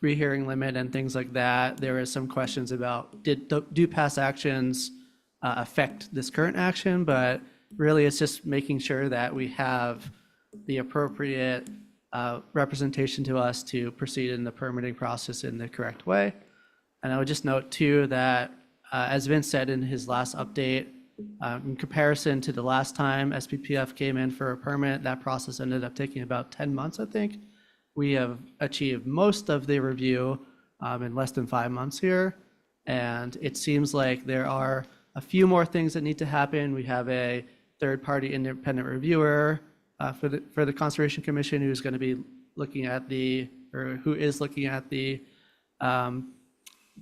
rehearing limit and things like that. There is some questions about do past actions affect this current action, but really it's just making sure that we have the appropriate representation to us to proceed in the permitting process in the correct way. And I would just note too that as Vince said in his last update, in comparison to the last time SBPF came in for a permit, that process ended up taking about 10 months, I think. We have achieved most of the review in less than 5 months here. And it seems like there are a few more things that need to happen. We have a third-party independent reviewer for the Conservation Commission who's going to be looking at who is looking at the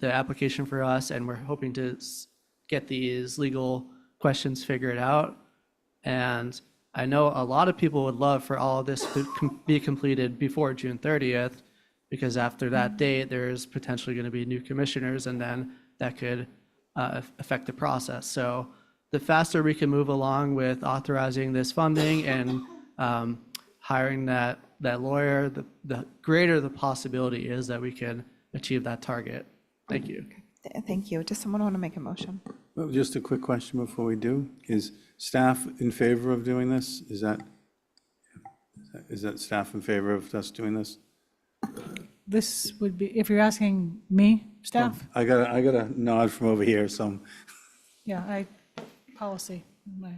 application for us, and we're hoping to get these legal questions figured out. And I know a lot of people would love for all of this to be completed before June 30th, because after that date, there's potentially going to be new commissioners, and then that could affect the process. So the faster we can move along with authorizing this funding and hiring that lawyer, the greater the possibility is that we can achieve that target. Thank you. Thank you. Does someone want to make a motion? Well, just a quick question before we do. Is staff in favor of doing this? Is that staff in favor of us doing this? This would be, if you're asking me, staff? I got a nod from over here, so. Yeah, policy, as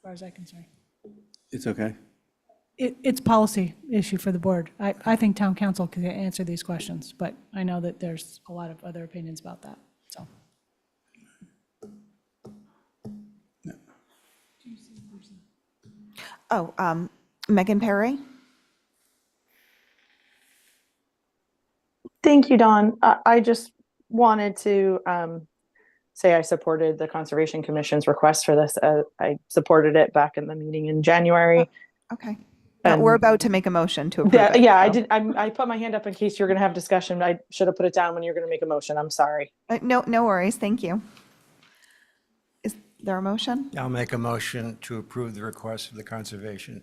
far as I'm concerned. It's okay. It's policy issue for the board. I think town council can answer these questions, but I know that there's a lot of other opinions about that, so. Oh, Megan Perry? Thank you, Dawn. I just wanted to say I supported the Conservation Commission's request for this. I supported it back in the meeting in January. Okay. We're about to make a motion to approve it. Yeah, I so. did. I put my hand up in case you were going to have discussion. I should have put it down when you're going to make a motion. I'm sorry. No worries. Thank you. Is there a motion? I'll make a motion to approve the request of the Conservation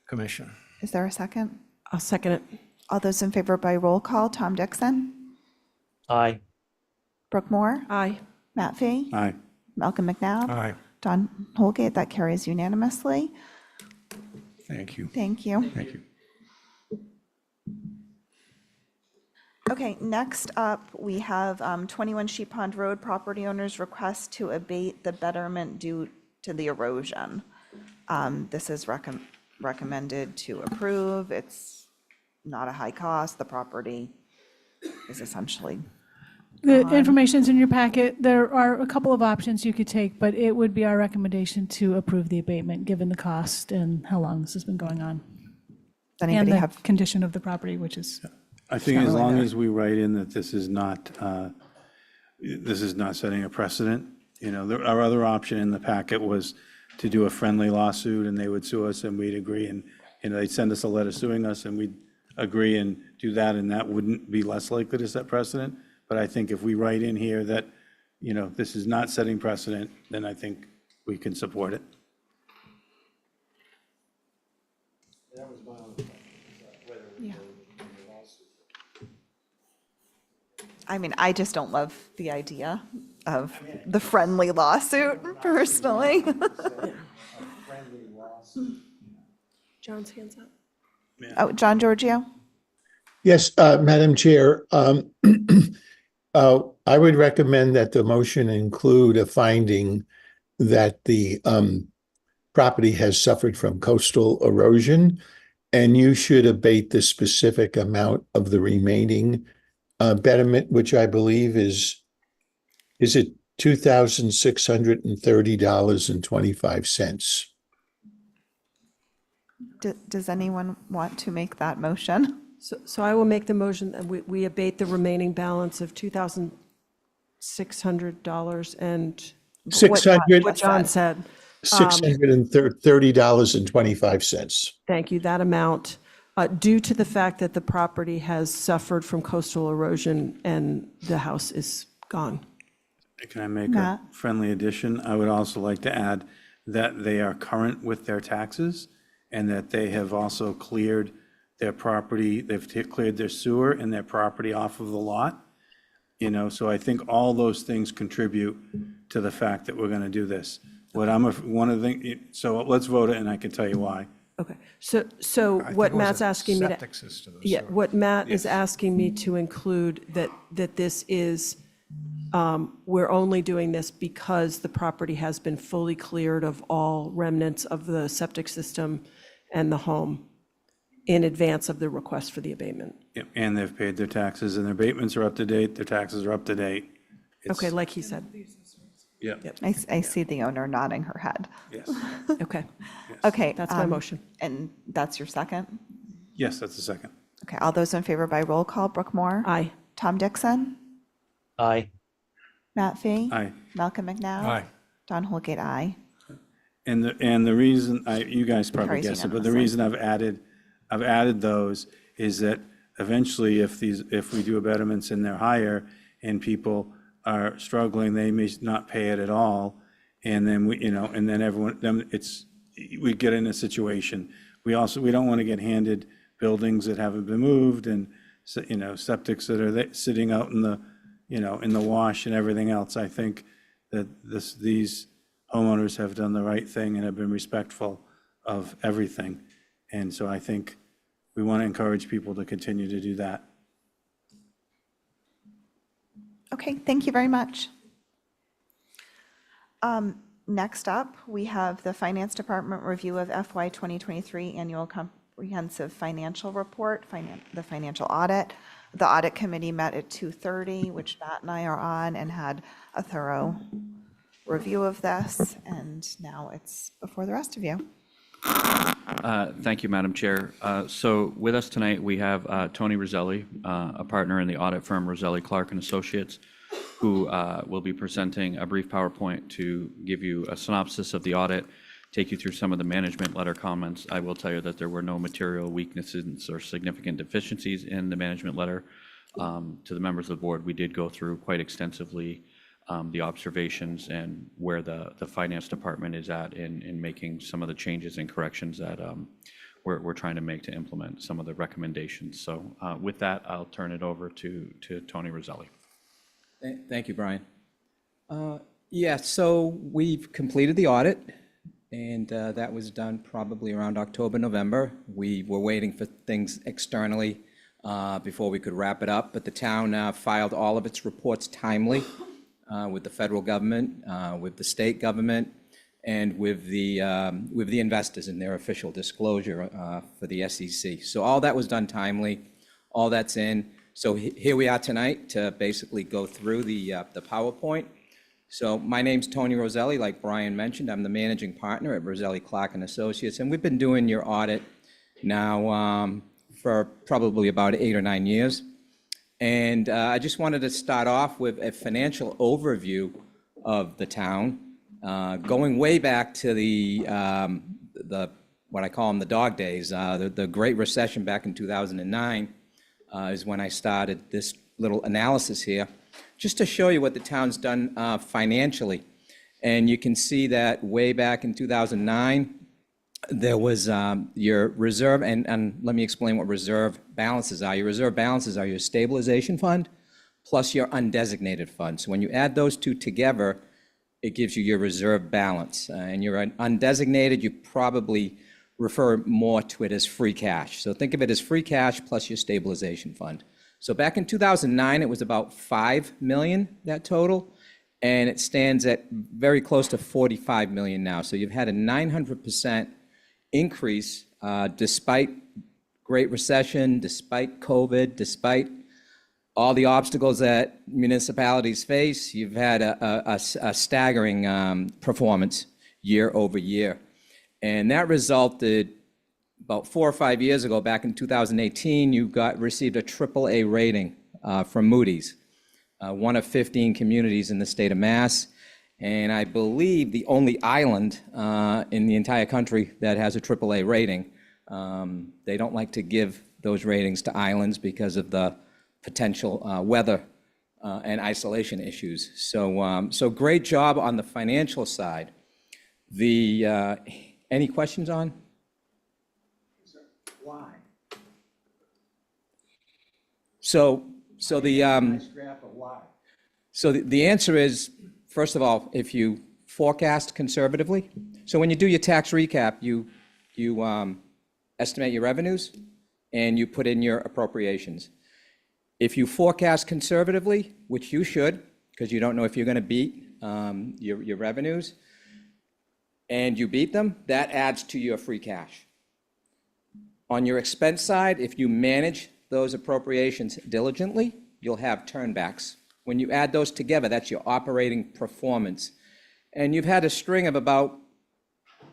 Commission. Is there a second? I'll second it. All those in favor by roll call, Tom Dixon, Aye. Brooke Moore, Aye. Matt Fee, Aye. Malcolm McNabb, Aye. Don Holgate. That carries unanimously. Thank you. Thank you. Thank you. Okay, next up, we have 21 Sheep Pond Road property owners request to abate the betterment due to the erosion. This is recommended to approve. It's not a high cost. The property is essentially The information's in your packet. There are a couple of options you could take, but it would be our recommendation to approve the abatement, given the cost and how long this has been going on. Does anybody And the have? condition of the property, which is, I think not as really long there. as we write in that this is not setting a precedent, our other option in the packet was to do a friendly lawsuit and they would sue us and we'd agree and, they'd send us a letter suing us and we'd agree and do that, and that wouldn't be less likely to set precedent. But I think if we write in here that, this is not setting precedent, then I think we can support it. Yeah. I mean, I just don't love the idea of the friendly lawsuit personally. John's hands up. Oh, John Giorgio? Yes, Madam Chair. I would recommend that the motion include a finding that the property has suffered from coastal erosion, and you should abate the specific amount of the remaining betterment, which I believe is it $2,630.25. Does anyone want to make that motion? So I will make the motion that we abate the remaining balance of $2,600 and what John said. $630.25. Thank you, that amount, due to the fact that the property has suffered from coastal erosion and the house is gone. Can I make a Matt? friendly addition? I would also like to add that they are current with their taxes and that they have also cleared their property, they've cleared their sewer and their property off of the lot. You know, so I think all those things contribute to the fact that we're going to do this. One of the, so let's vote it and I can tell you why. Okay, so what Matt's asking me to. Septic system. Yeah, what Matt is asking me to include, that this is, we're only doing this because the property has been fully cleared of all remnants of the septic system and the home in advance of the request for the abatement. Yep, and they've paid their taxes and their abatements are up to date, their taxes are up to date. Okay, like he said. Yeah, I see the owner nodding her head. yes. Okay, Okay. that's my motion. And that's your second? Yes, that's the second. Okay, all those in favor by roll call, Brooke Moore? Aye. Tom Dixon? Aye. Matt Fee? Aye. Malcolm McNow? Aye. Don Holgate, aye. And the reason, you guys probably Carries guessed it, but the unanimously. reason I've added those is that eventually if we do betterments and they're higher and people are struggling, they may not pay it at all. And then we get in a situation. We don't want to get handed buildings that haven't been moved and, septics that are sitting out in the, in the wash and everything else. I think that these homeowners have done the right thing and have been respectful of everything. And so I think we want to encourage people to continue to do that. Okay, thank you very much. Next up, we have the Finance Department review of FY 2023 Annual Comprehensive Financial Report, the financial audit. The audit committee met at 2:30, which Matt and I are on, and had a thorough review of this, and now it's before the rest of you. Thank you, Madam Chair. So with us tonight, we have Tony Roselli, a partner in the audit firm Roselli, Clark & Associates, who will be presenting a brief PowerPoint to give you a synopsis of the audit, take you through some of the management letter comments. I will tell you that there were no material weaknesses or significant deficiencies in the management letter. To the members of the board, we did go through quite extensively the observations and where the finance department is at in making some of the changes and corrections that we're trying to make to implement some of the recommendations. So with that, I'll turn it over to Tony Roselli. Thank you, Brian. Yeah, so we've completed the audit, and that was done probably around October, November. We were waiting for things externally before we could wrap it up, but the town filed all of its reports timely with the federal government, with the state government, and with the investors in their official disclosure for the SEC. So all that was done timely, all that's in. So here we are tonight to basically go through the PowerPoint. So my name's Tony Roselli, like Brian mentioned. I'm the managing partner at Roselli, Clark & Associates, and we've been doing your audit now for probably about 8 or 9 years. And I just wanted to start off with a financial overview of the town, going way back to the what I call them the dog days. The Great Recession back in 2009 is when I started this little analysis here, just to show you what the town's done financially. And you can see that way back in 2009, there was your reserve, and let me explain what reserve balances are. Your reserve balances are your stabilization fund plus your undesignated fund. So when you add those two together, it gives you your reserve balance. And your undesignated, you probably refer more to it as free cash. So think of it as free cash plus your stabilization fund. So back in 2009, it was about $5 million, that total. and it stands at very close to 45 million now. So you've had a 900% increase despite Great Recession, despite COVID, despite all the obstacles that municipalities face. You've had a staggering performance year over year. And that resulted about 4 or 5 years ago, back in 2018, you received a AAA rating from Moody's, one of 15 communities in the state of Mass, and I believe the only island in the entire country that has a AAA rating. They don't like to give those ratings to islands because of the potential weather and isolation issues. So great job on the financial side. Any questions on? Why? So the answer is, first of all, if you forecast conservatively. So when you do your tax recap, you estimate your revenues and you put in your appropriations. If you forecast conservatively, which you should, because you don't know if you're going to beat your revenues, and you beat them, that adds to your free cash. On your expense side, if you manage those appropriations diligently, you'll have turnbacks. When you add those together, that's your operating performance. And you've had a string of about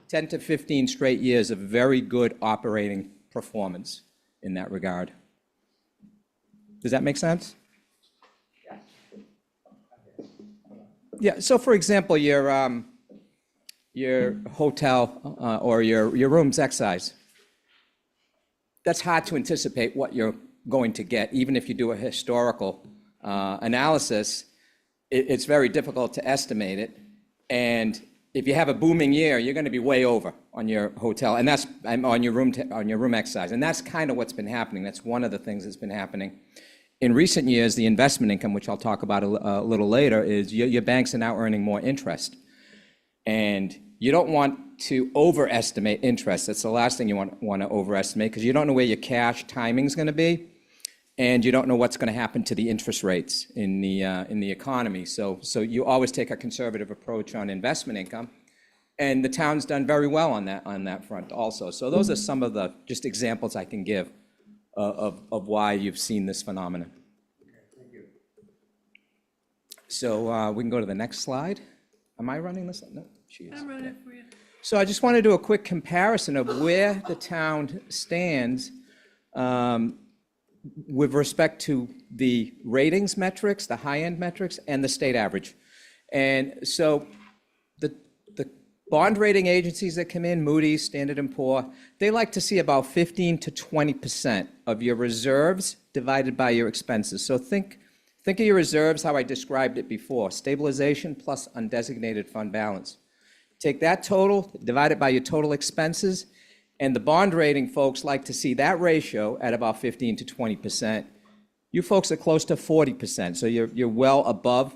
10 to 15 straight years of very good operating performance in that regard. Does that make sense? Yeah, so for example, your hotel or your room's excise, that's hard to anticipate what you're going to get. Even if you do a historical analysis, it's very difficult to estimate it. And if you have a booming year, you're going to be way over on your hotel, and that's on your room excise. And that's kind of what's been happening. That's one of the things that's been happening. In recent years, the investment income, which I'll talk about a little later, is your banks are now earning more interest. And you don't want to overestimate interest. That's the last thing you want to overestimate, because you don't know where your cash timing is going to be, and you don't know what's going to happen to the interest rates in the economy. So you always take a conservative approach on investment income, and the town's done very well on that front also. So those are some of the just examples I can give of why you've seen this phenomenon. Okay, thank you. So we can go to the next slide. Am I running this? No, she is. I'm running it for you. So I just want to do a quick comparison of where the town stands with respect to the ratings metrics, the high-end metrics, and the state average. And so the bond rating agencies that come in, Moody's, Standard & Poor, they like to see about 15 to 20% of your reserves divided by your expenses. So think of your reserves how I described it before, stabilization plus undesignated fund balance. Take that total, divide it by your total expenses, and the bond rating folks like to see that ratio at about 15 to 20%. You folks are close to 40%, so you're well above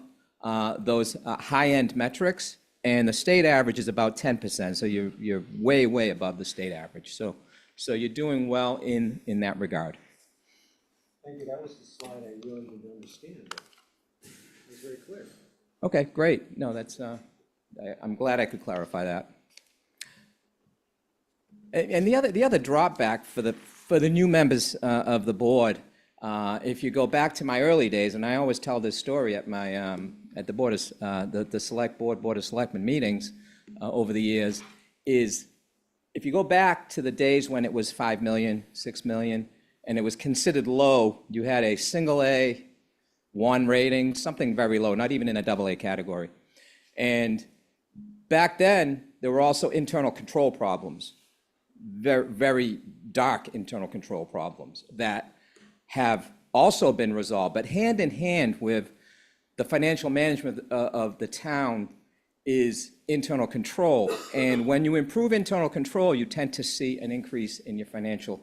those high-end metrics, and the state average is about 10%, so you're way, way above the state average. So you're doing well in that regard. Thank you. That was the slide I really didn't understand. It was very clear. Okay, great. No, that's I'm glad I could clarify that. And the other drawback for the new members of the board, if you go back to my early days, and I always tell this story at my at the board of the select board of selectmen meetings over the years, is if you go back to the days when it was 5 million, 6 million, and it was considered low, you had a single A, 1 rating, something very low, not even in a AA category. And back then, there were also internal control problems, very, very dark internal control problems that have also been resolved. But hand in hand with the financial management of the town is internal control. And when you improve internal control, you tend to see an increase in your financial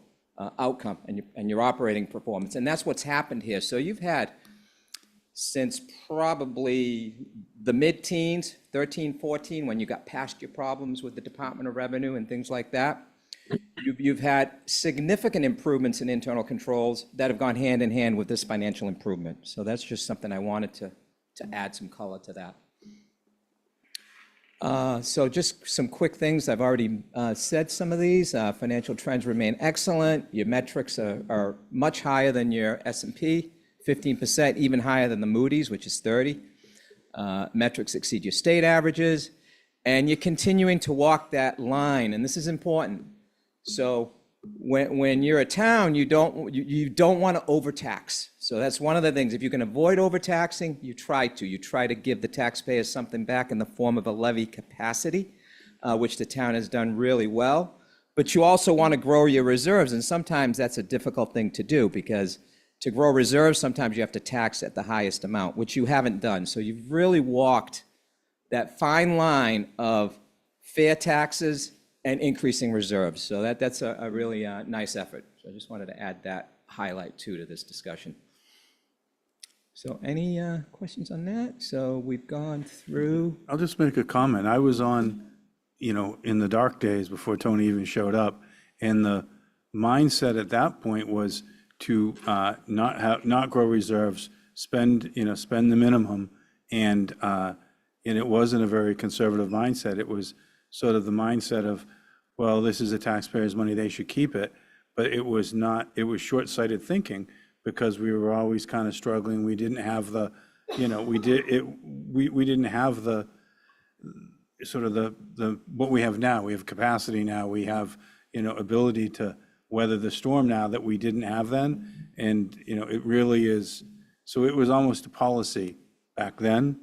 outcome and your operating performance. And that's what's happened here. So you've had, since probably the mid-teens, 13, 14, when you got past your problems with the Department of Revenue and things like that, you've had significant improvements in internal controls that have gone hand in hand with this financial improvement. So that's just something I wanted to add some color to that. So just some quick things. I've already said some of these. Financial trends remain excellent. Your metrics are much higher than your S&P, 15%, even higher than the Moody's, which is 30. Metrics exceed your state averages, and you're continuing to walk that line, and this is important. So when you're a town, you don't want to overtax. So that's one of the things. If you can avoid overtaxing, you try to. You try to give the taxpayers something back in the form of a levy capacity, which the town has done really well. But you also want to grow your reserves, and sometimes that's a difficult thing to do, because to grow reserves, sometimes you have to tax at the highest amount, which you haven't done. So you've really walked that fine line of fair taxes and increasing reserves. So that's a really nice effort. So I just wanted to add that highlight too to this discussion. So any questions on that? So we've gone through. I'll just make a comment. I was on, in the dark days before Tony even showed up, and the mindset at that point was to not grow reserves, spend the minimum, and it wasn't a very conservative mindset. It was sort of the mindset of, well, this is the taxpayers' money, they should keep it. But it was not, it was short-sighted thinking, because we were always kind of struggling. We didn't have the, we didn't have the sort of the what we have now. We have capacity now. We have, ability to weather the storm now that we didn't have then. And, it really is, so it was almost a policy back then,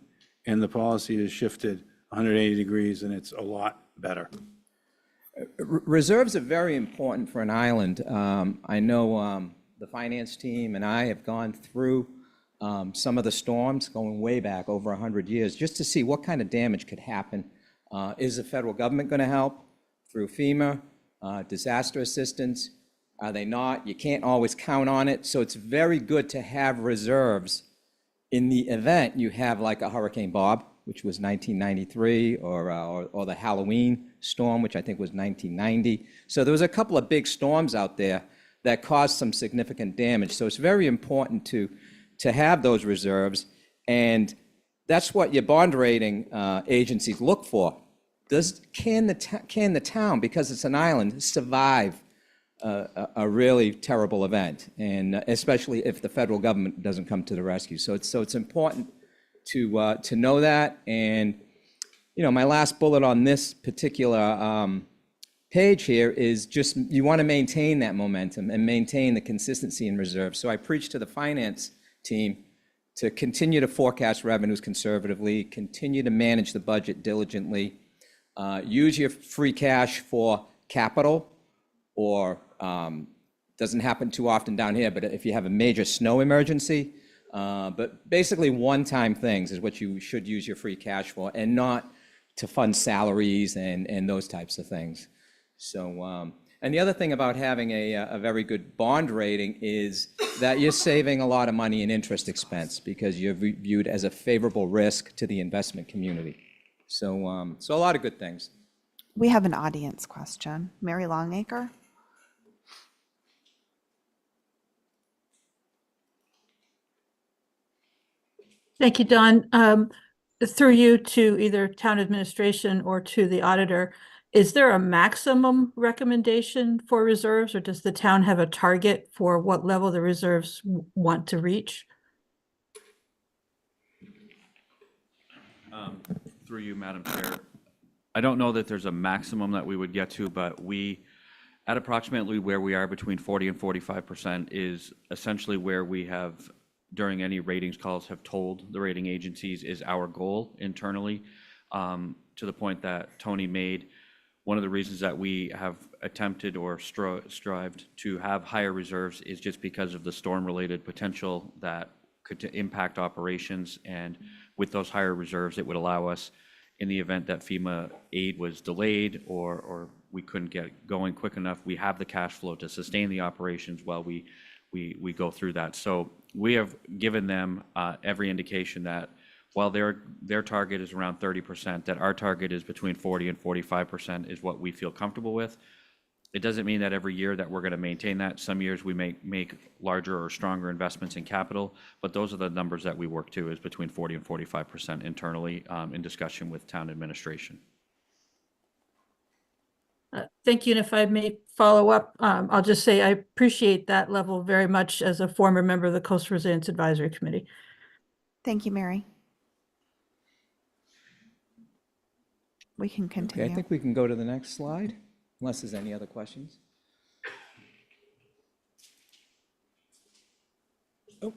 and the policy has shifted 180 degrees, and it's a lot better. Reserves are very important for an island. I know the finance team and I have gone through some of the storms going way back over 100 years, just to see what kind of damage could happen. Is the federal government going to help through FEMA, disaster assistance? Are they not? You can't always count on it. So it's very good to have reserves in the event you have like a Hurricane Bob, which was 1993, or the Halloween storm, which I think was 1990. So there was a couple of big storms out there that caused some significant damage. So it's very important to have those reserves, and that's what your bond rating agencies look for. Can the town, because it's an island, survive a really terrible event, and especially if the federal government doesn't come to the rescue. So it's important to know that. And my last bullet on this particular page here is just, you want to maintain that momentum and maintain the consistency in reserves. So I preach to the finance team to continue to forecast revenues conservatively, continue to manage the budget diligently, use your free cash for capital, or doesn't happen too often down here, but if you have a major snow emergency, but basically one-time things is what you should use your free cash for, and not to fund salaries and those types of things. So, and the other thing about having a very good bond rating is that you're saving a lot of money in interest expense, because you're viewed as a favorable risk to the investment community. So, so a lot of good things. We have an audience question. Mary Longacre? Thank you, Don. Through you to either town administration or to the auditor, is there a maximum recommendation for reserves, or does the town have a target for what level the reserves want to reach? Through you, Madam Chair, I don't know that there's a maximum that we would get to, but at approximately where we are, between 40 and 45%, is essentially where we have, during any ratings calls, have told the rating agencies is our goal internally. To the point that Tony made, one of the reasons that we have attempted or strived to have higher reserves is just because of the storm-related potential that could impact operations. And with those higher reserves, it would allow us, in the event that FEMA aid was delayed or we couldn't get going quick enough, we have the cash flow to sustain the operations while we go through that. So we have given them every indication that while their target is around 30%, that our target is between 40 and 45% is what we feel comfortable with. It doesn't mean that every year that we're going to maintain that. Some years we may make larger or stronger investments in capital, but those are the numbers that we work to, is between 40 and 45% internally in discussion with town administration. Thank you. And if I may follow up, I'll just say I appreciate that level very much as a former member of the Coastal Resilience Advisory Committee. Thank you, Mary. We can Okay, continue. I think we can go to the next slide, unless there's any other questions. Oh,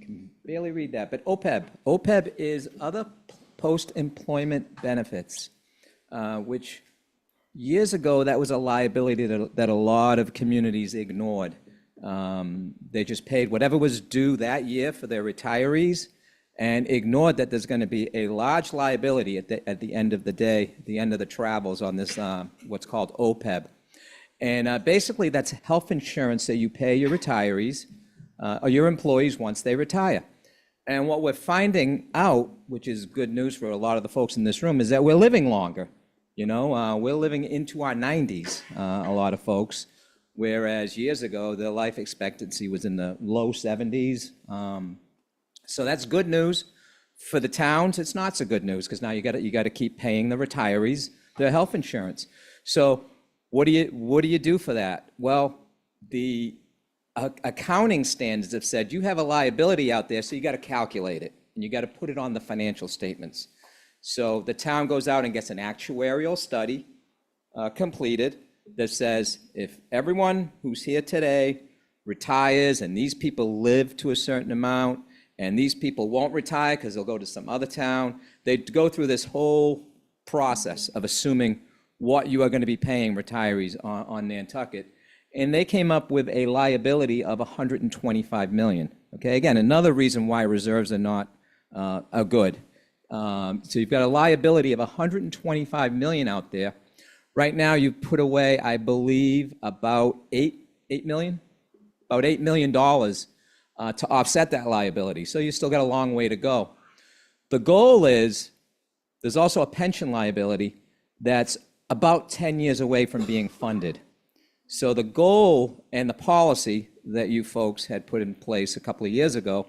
can barely read that, but OPEB. OPEB is other post-employment benefits, which years ago, that was a liability that a lot of communities ignored. They just paid whatever was due that year for their retirees and ignored that there's going to be a large liability at the end of the day, the end of the travels on this, what's called OPEB. And basically, that's health insurance that you pay your retirees or your employees once they retire. And what we're finding out, which is good news for a lot of the folks in this room, is that we're living longer. You know, we're living into our 90s, a lot of folks, whereas years ago, their life expectancy was in the low 70s. So that's good news. For the towns, it's not so good news, because now you got to keep paying the retirees their health insurance. So what do you do for that? Well, the accounting standards have said you have a liability out there, so you got to calculate it, and you got to put it on the financial statements. So the town goes out and gets an actuarial study completed that says if everyone who's here today retires and these people live to a certain amount and these people won't retire because they'll go to some other town, they go through this whole process of assuming what you are going to be paying retirees on Nantucket. And they came up with a liability of $125 million. Okay, again, another reason why reserves are not are good. So you've got a liability of $125 million out there. Right now, you've put away, I believe, about $8 million to offset that liability. So you still got a long way to go. The goal is, there's also a pension liability that's about 10 years away from being funded. So the goal and the policy that you folks had put in place a couple of years ago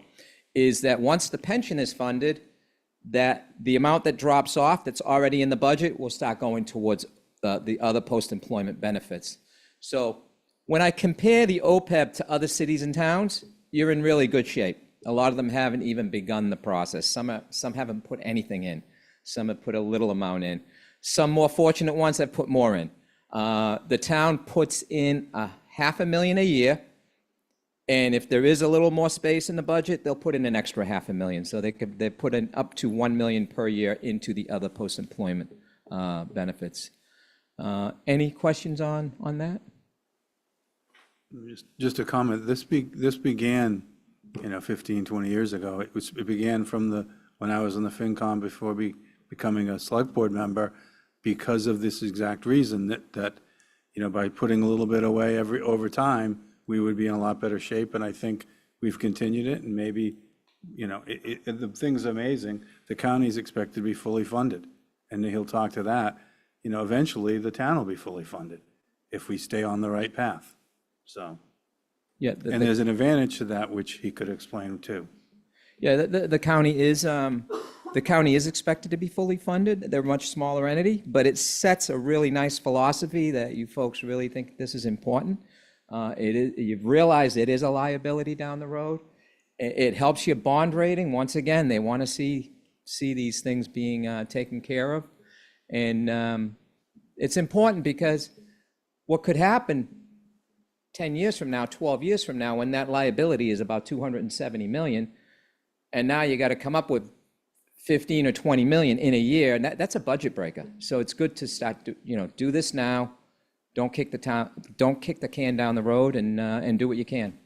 is that once the pension is funded, that the amount that drops off that's already in the budget will start going towards the other post-employment benefits. So when I compare the OPEB to other cities and towns, you're in really good shape. A lot of them haven't even begun the process. Some haven't put anything in. Some have put a little amount in. Some more fortunate ones have put more in. The town puts in $500,000 a year. And if there is a little more space in the budget, they'll put in an extra $500,000. So they put in up to $1 million per year into the other post-employment benefits. Any questions on that? Just a comment. This began, 15, 20 years ago. It began from when I was on the FinCom before becoming a select board member, because of this exact reason that by putting a little bit away over time, we would be in a lot better shape. And I think we've continued it, and maybe, the thing's amazing. The county's expected to be fully funded, and he'll talk to that. Eventually the town will be fully funded if we stay on the right path. So, yeah, and there's an advantage to that, which he could explain too. Yeah, the county is expected to be fully funded. They're a much smaller entity, but it sets a really nice philosophy that you folks really think this is important. You've realized it is a liability down the road. It helps your bond rating. Once again, they want to see these things being taken care of. And it's important because what could happen 10 years from now, 12 years from now, when that liability is about $270 million, and now you got to come up with 15 or 20 million in a year, and that's a budget breaker. So it's good to start do this now. Don't kick the can down the road, and do what you can.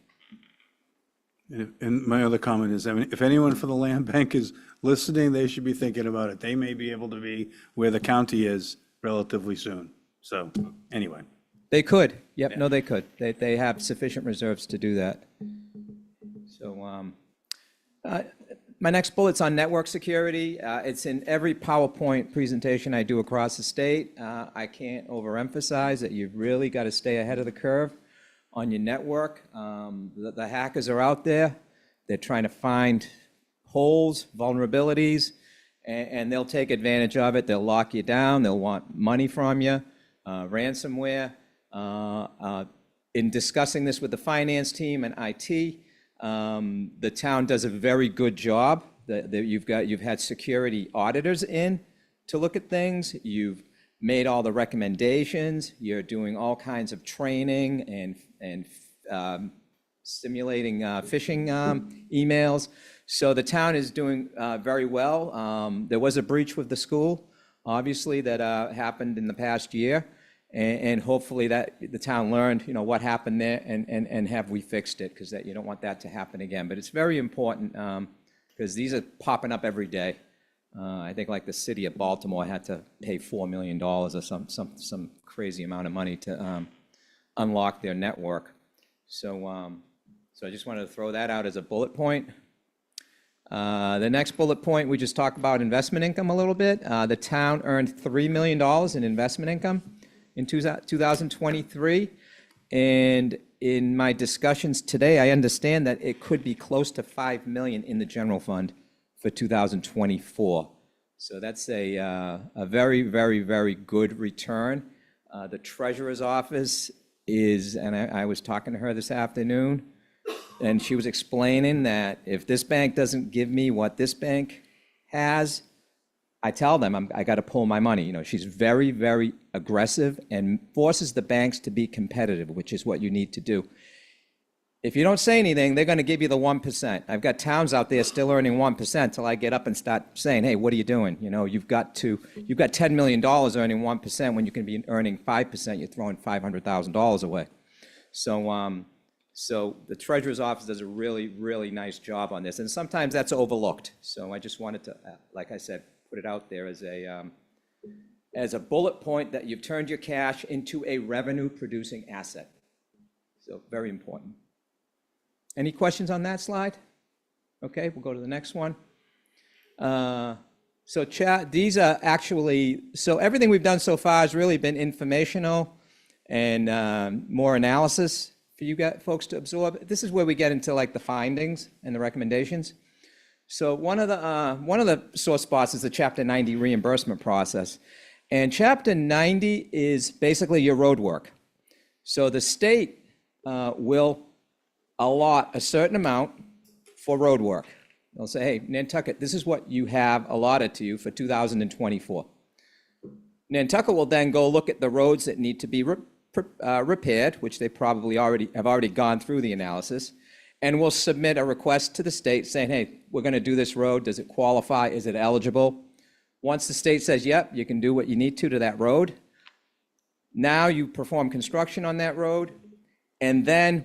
And my other comment is, if anyone for the land bank is listening, they should be thinking about it. They may be able to be where the county is relatively soon. So anyway. They could. Yep. Yeah. No, they could. They have sufficient reserves to do that. So my next bullet's on network security. It's in every PowerPoint presentation I do across the state. I can't overemphasize that you've really got to stay ahead of the curve on your network. The hackers are out there. They're trying to find holes, vulnerabilities, and they'll take advantage of it. They'll lock you down. They'll want money from you, ransomware. In discussing this with the finance team and IT, the town does a very good job. You've had security auditors in to look at things. You've made all the recommendations. You're doing all kinds of training and simulating phishing emails. So the town is doing very well. There was a breach with the school, obviously, that happened in the past year. And hopefully that the town learned, what happened there and have we fixed it, because you don't want that to happen again. But it's very important because these are popping up every day. I think like the city of Baltimore had to pay $4 million or some crazy amount of money to unlock their network. So I just wanted to throw that out as a bullet point. The next bullet point, we just talked about investment income a little bit. The town earned $3 million in investment income in 2023. And in my discussions today, I understand that it could be close to $5 million in the general fund for 2024. So that's a very, very, very good return. The treasurer's office is, and I was talking to her this afternoon, and she was explaining that if this bank doesn't give me what this bank has, I tell them I got to pull my money. She's very, very aggressive and forces the banks to be competitive, which is what you need to do. If you don't say anything, they're going to give you the 1%. I've got towns out there still earning 1% till I get up and start saying, hey, what are you doing? You've got $10 million earning 1% when you can be earning 5%. You're throwing $500,000 away. So the treasurer's office does a really, really nice job on this. And sometimes that's overlooked. So I just wanted to, like I said, put it out there as a bullet point that you've turned your cash into a revenue-producing asset. So very important. Any questions on that slide? Okay, we'll go to the next one. These are actually, so everything we've done so far has really been informational and more analysis for you folks to absorb. This is where we get into like the findings and the recommendations. So one of the sore spots is the Chapter 90 reimbursement process. And Chapter 90 is basically your road work. So the state will allot a certain amount for road work. They'll say, hey, Nantucket, this is what you have allotted to you for 2024. Nantucket will then go look at the roads that need to be repaired, which they probably have already gone through the analysis, and will submit a request to the state saying, hey, we're going to do this road. Does it qualify? Is it eligible? Once the state says, yep, you can do what you need to that road, now you perform construction on that road. And then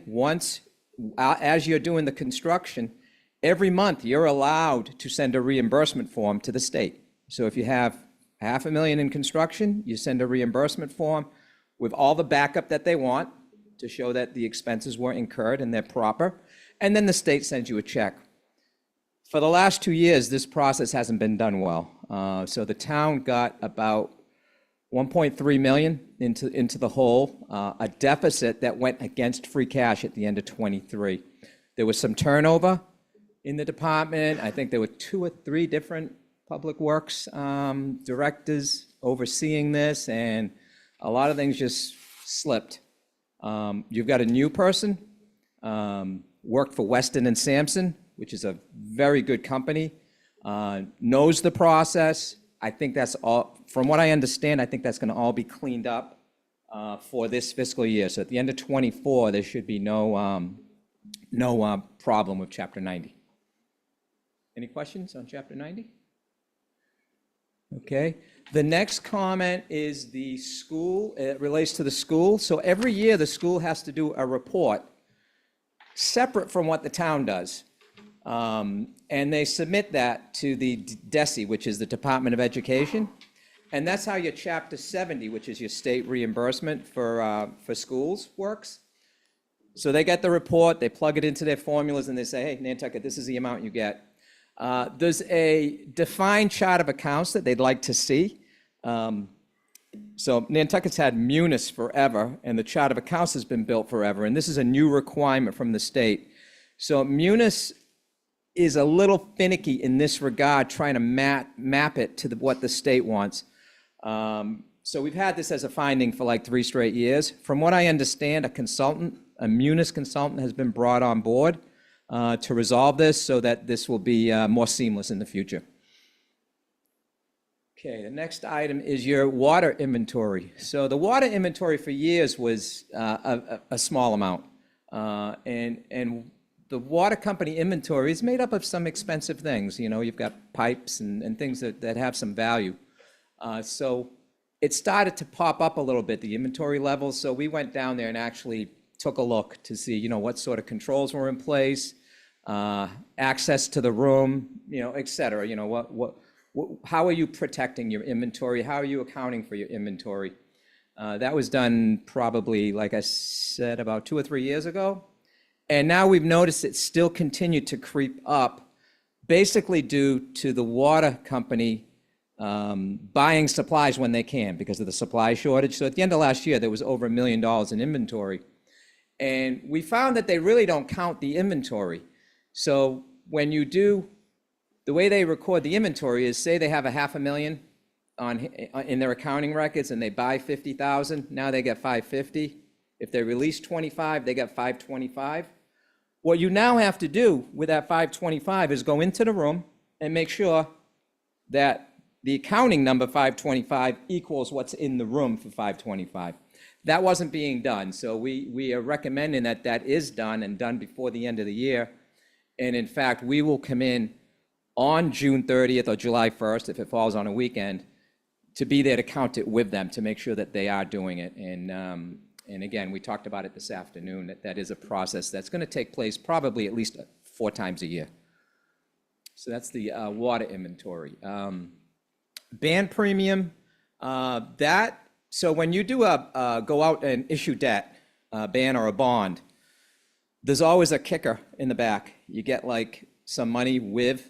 as you're doing the construction, every month you're allowed to send a reimbursement form to the state. So if you have $500,000 in construction, you send a reimbursement form with all the backup that they want to show that the expenses were incurred and they're proper. And then the state sends you a check. For the last 2 years, this process hasn't been done well. So the town got about $1.3 million into the hole, a deficit that went against free cash at the end of 23. There was some turnover in the department. I think there were 2 or 3 different public works directors overseeing this, and a lot of things just slipped. You've got a new person, worked for Weston and Sampson, which is a very good company, knows the process. I think that's all, from what I understand, I think that's going to all be cleaned up for this fiscal year. So at the end of 24, there should be no problem with Chapter 90. Any questions on Chapter 90? Okay. The next comment is the school. It relates to the school. So every year the school has to do a report separate from what the town does. And they submit that to the DESE, which is the Department of Education. And that's how your Chapter 70, which is your state reimbursement for schools, works. So they get the report, they plug it into their formulas, and they say, hey, Nantucket, this is the amount you get. There's a defined chart of accounts that they'd like to see. So Nantucket's had Munis forever, and the chart of accounts has been built forever, and this is a new requirement from the state. So Munis is a little finicky in this regard, trying to map it to what the state wants. So we've had this as a finding for like 3 straight years. From what I understand, a Munis consultant has been brought on board to resolve this so that this will be more seamless in the future. Okay, the next item is your water inventory. So the water inventory for years was a small amount. And the water company inventory is made up of some expensive things. You know, you've got pipes and things that have some value. So it started to pop up a little bit, the inventory levels. So we went down there and actually took a look to see, you know, what sort of controls were in place, access to the room, you know, et cetera. You know, how are you protecting your inventory? How are you accounting for your inventory? That was done probably, like I said, about 2 or 3 years ago. And now we've noticed it still continued to creep up, basically due to the water company buying supplies when they can because of the supply shortage. So at the end of last year, there was over $1 million in inventory. And we found that they really don't count the inventory. So when you do, the way they record the inventory is, say they have $500,000 in their accounting records and they buy 50,000, now they get 550. If they release 25, they get 525. What you now have to do with that 525 is go into the room and make sure that the accounting number 525 equals what's in the room for 525. That wasn't being done, so we are recommending that that is done and done before the end of the year. And in fact, we will come in on June 30th or July 1st, if it falls on a weekend, to be there to count it with them to make sure that they are doing it. And again, we talked about it this afternoon, that is a process that's going to take place probably at least 4 times a year. So that's the water inventory. Band premium, so when you do go out and issue debt, a ban or a bond, there's always a kicker in the back. You get like some money with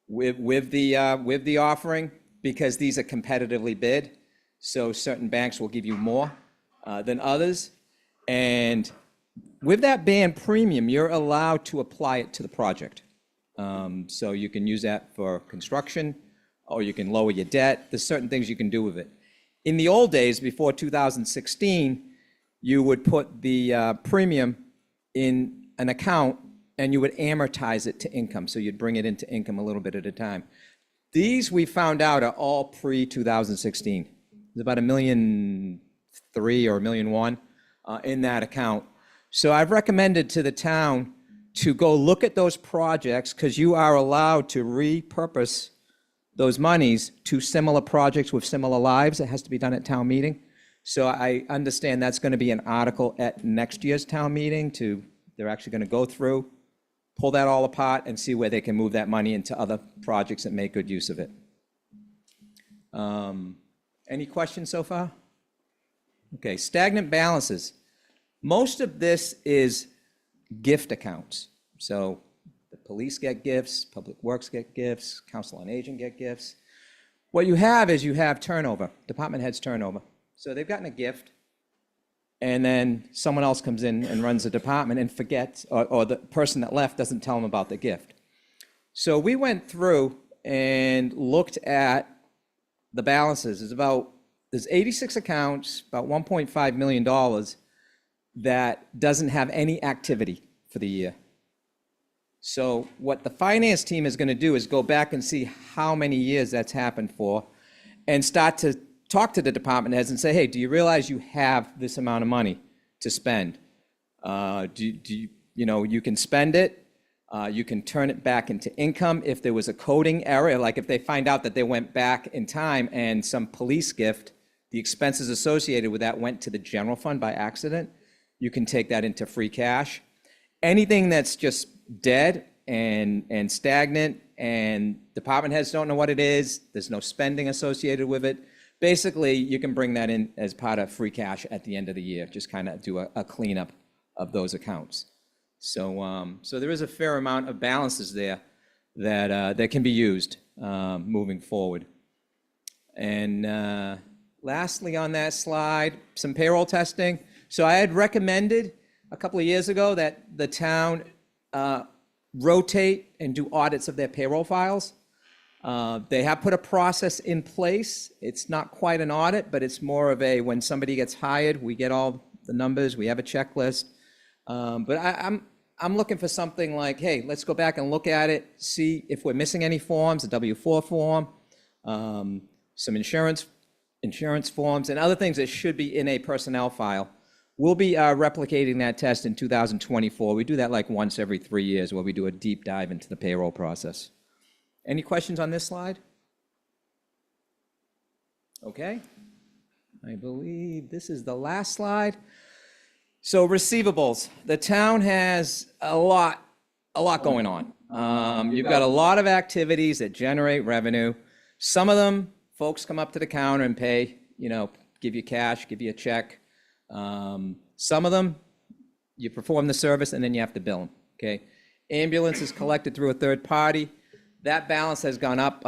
the offering because these are competitively bid. So certain banks will give you more than others. And with that band premium, you're allowed to apply it to the project. So you can use that for construction, or you can lower your debt. There's certain things you can do with it. In the old days, before 2016, you would put the premium in an account and you would amortize it to income. So you'd bring it into income a little bit at a time. These, we found out, are all pre-2016. There's about $1.3 million or $1.1 million in that account. So I've recommended to the town to go look at those projects because you are allowed to repurpose those monies to similar projects with similar lives. It has to be done at town meeting. So I understand that's going to be an article at next year's town meeting they're actually going to go through, pull that all apart and see where they can move that money into other projects that make good use of it. Any questions so far? Okay, stagnant balances. Most of this is gift accounts. So the police get gifts, Public Works get gifts, Council on Aging get gifts. What you have is you have turnover, department heads turnover. So they've gotten a gift, and then someone else comes in and runs the department and forgets, or the person that left doesn't tell them about the gift. So we went through and looked at the balances. There's 86 accounts, about $1.5 million that doesn't have any activity for the year. So what the finance team is going to do is go back and see how many years that's happened for and start to talk to the department heads and say, hey, do you realize you have this amount of money to spend? You can spend it. You can turn it back into income. If there was a coding error, like if they find out that they went back in time and some police gift, the expenses associated with that went to the general fund by accident, you can take that into free cash. Anything that's just dead and stagnant and department heads don't know what it is, there's no spending associated with it, basically you can bring that in as part of free cash at the end of the year, just kind of do a cleanup of those accounts. So there is a fair amount of balances there. that can be used moving forward. And lastly on that slide, some payroll testing. So I had recommended a couple of years ago that the town rotate and do audits of their payroll files. They have put a process in place. It's not quite an audit, but it's more of a, when somebody gets hired, we get all the numbers, we have a checklist. But I'm looking for something like, hey, let's go back and look at it, see if we're missing any forms, a W-4 form, some insurance forms, and other things that should be in a personnel file. We'll be replicating that test in 2024. We do that like once every 3 years where we do a deep dive into the payroll process. Any questions on this slide? Okay. I believe this is the last slide. So receivables, the town has a lot going on. You've got a lot of activities that generate revenue. Some of them, folks come up to the counter and pay, give you cash, give you a check. Some of them, you perform the service and then you have to bill them, okay? Ambulance is collected through a third party. That balance has gone up.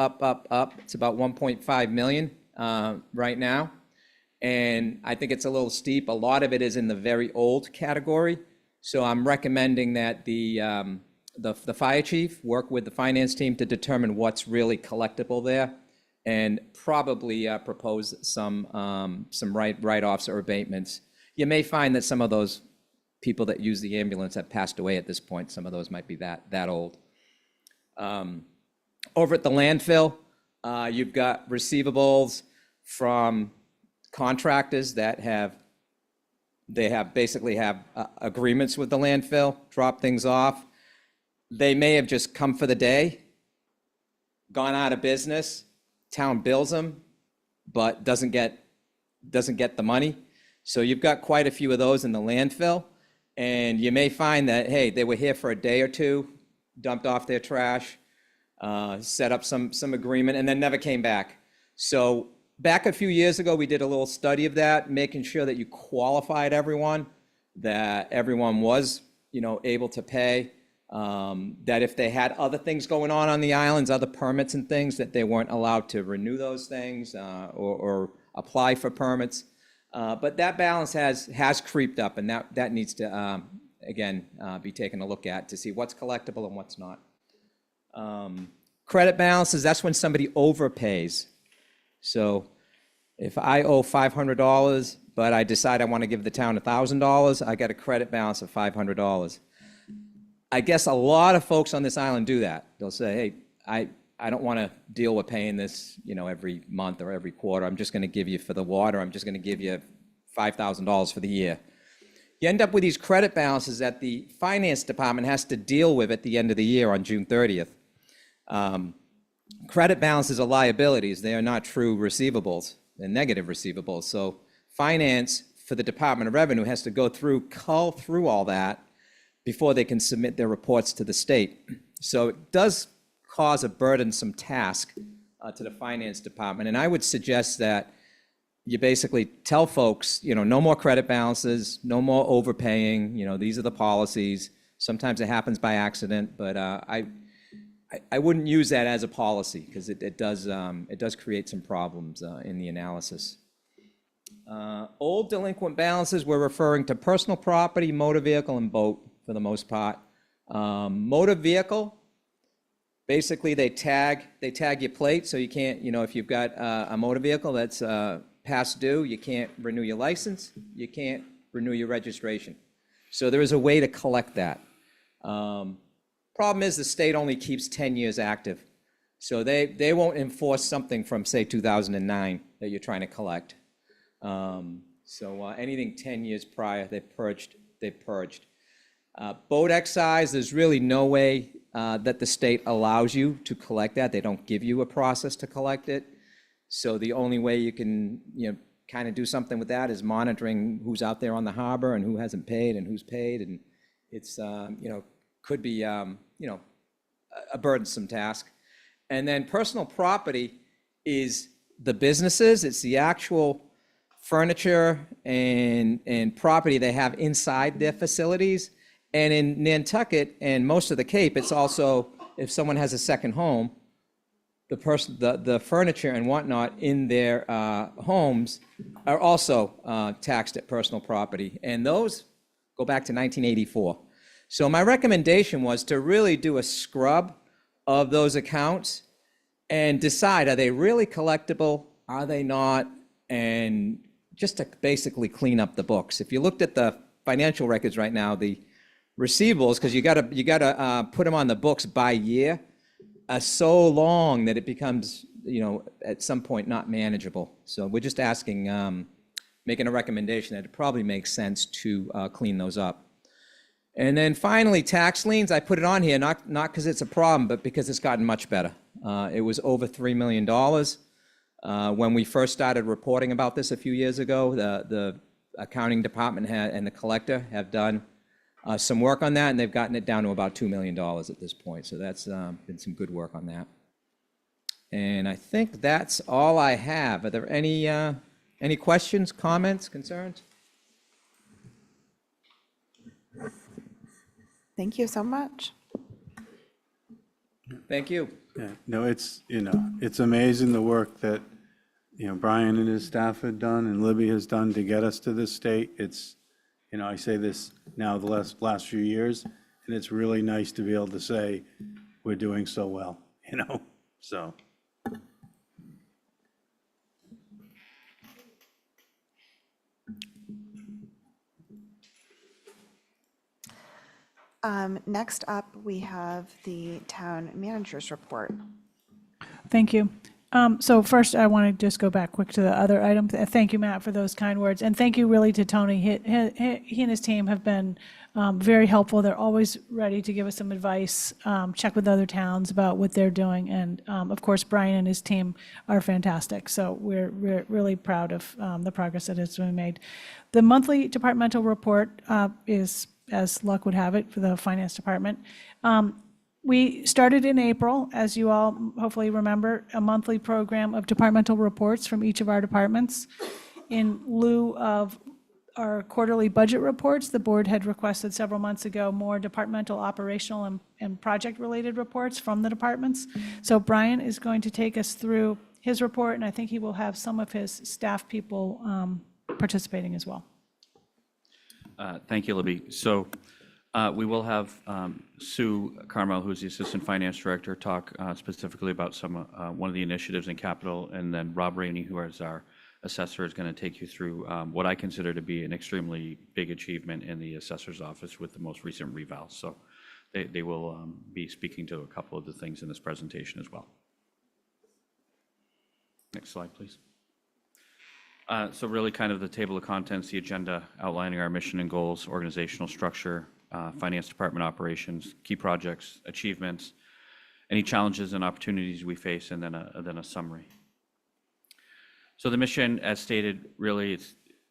It's about 1.5 million right now. And I think it's a little steep. A lot of it is in the very old category. So I'm recommending that the fire chief work with the finance team to determine what's really collectible there, and probably propose some write-offs or abatements. You may find that some of those people that use the ambulance have passed away at this point. Some of those might be that old. Over at the landfill, you've got receivables from contractors that basically have agreements with the landfill, drop things off. They may have just come for the day, gone out of business, town bills them, but doesn't get the money. So you've got quite a few of those in the landfill, and you may find that, hey, they were here for a day or two, dumped off their trash, set up some agreement, and then never came back. So back a few years ago, we did a little study of that, making sure that you qualified everyone, that everyone was, able to pay, that if they had other things going on the islands, other permits and things, that they weren't allowed to renew those things or apply for permits. But that balance has creeped up, and that needs to, again, be taken a look at to see what's collectible and what's not. Credit balances, that's when somebody overpays. So if I owe $500, but I decide I want to give the town $1,000, I get a credit balance of $500. I guess a lot of folks on this island do that. They'll say, hey, I don't want to deal with paying this, every month or every quarter. I'm just going to give you for the water. I'm just going to give you $5,000 for the year. You end up with these credit balances that the finance department has to deal with at the end of the year on June 30th. Credit balances are liabilities. They are not true receivables. They're negative receivables. So finance for the Department of Revenue has to cull through all that before they can submit their reports to the state. So it does cause a burdensome task to the finance department. And I would suggest that you basically tell folks, no more credit balances, no more overpaying, these are the policies. Sometimes it happens by accident, but I wouldn't use that as a policy because it does create some problems in the analysis. Old delinquent balances, we're referring to personal property, motor vehicle, and boat for the most part. Motor vehicle, basically they tag your plate, so you can't, if you've got a motor vehicle that's past due, you can't renew your license, you can't renew your registration. So there is a way to collect that. Problem is the state only keeps 10 years active. So they won't enforce something from, say, 2009 that you're trying to collect. So anything 10 years prior, they've purged. Boat excise, there's really no way that the state allows you to collect that. They don't give you a process to collect it. So the only way you can, kind of do something with that is monitoring who's out there on the harbor and who hasn't paid and who's paid. And it's, could be, a burdensome task. And then personal property is the businesses. It's the actual furniture and property they have inside their facilities. And in Nantucket and most of the Cape, it's also if someone has a second home, the furniture and whatnot in their homes are also taxed at personal property, and those go back to 1984. So my recommendation was to really do a scrub of those accounts and decide, are they really collectible? Are they not? And just to basically clean up the books. If you looked at the financial records right now, the receivables, because you gotta put them on the books by year, are so long that it becomes, at some point not manageable. So we're just asking, making a recommendation that it probably makes sense to clean those up. And then finally, tax liens, I put it on here, not because it's a problem, but because it's gotten much better. It was over $3 million. When we first started reporting about this a few years ago, the accounting department and the collector have done some work on that, and they've gotten it down to about $2 million at this point. So that's been some good work on that. And I think that's all I have. Are there any questions, comments, concerns? Thank you so much. Thank you. Yeah, no, it's amazing the work that, Brian and his staff had done and Libby has done to get us to this state. It's, I say this now the last few years, and it's really nice to be able to say we're doing so well, so. Next up, we have the town manager's report. Thank you. So first, I want to just go back quick to the other item. Thank you, Matt, for those kind words. And thank you really to Tony. He and his team have been very helpful. They're always ready to give us some advice, check with other towns about what they're doing. And of course, Brian and his team are fantastic. So we're really proud of the progress that has been made. The monthly departmental report is, as luck would have it, for the finance department. We started in April, as you all hopefully remember, a monthly program of departmental reports from each of our departments. In lieu of our quarterly budget reports, the board had requested several months ago more departmental operational and project-related reports from the departments. So Brian is going to take us through his report, and I think he will have some of his staff people participating as well. Thank you, Libby. So we will have Sue Carmel, who's the Assistant Finance Director, talk specifically about one of the initiatives in capital, and then Rob Rainey, who is our assessor, is going to take you through what I consider to be an extremely big achievement in the assessor's office with the most recent reval. So they will be speaking to a couple of the things in this presentation as well. Next slide, please. So really kind of the table of contents, the agenda outlining our mission and goals, organizational structure, finance department operations, key projects, achievements, any challenges and opportunities we face, and then a summary. So the mission, as stated, really,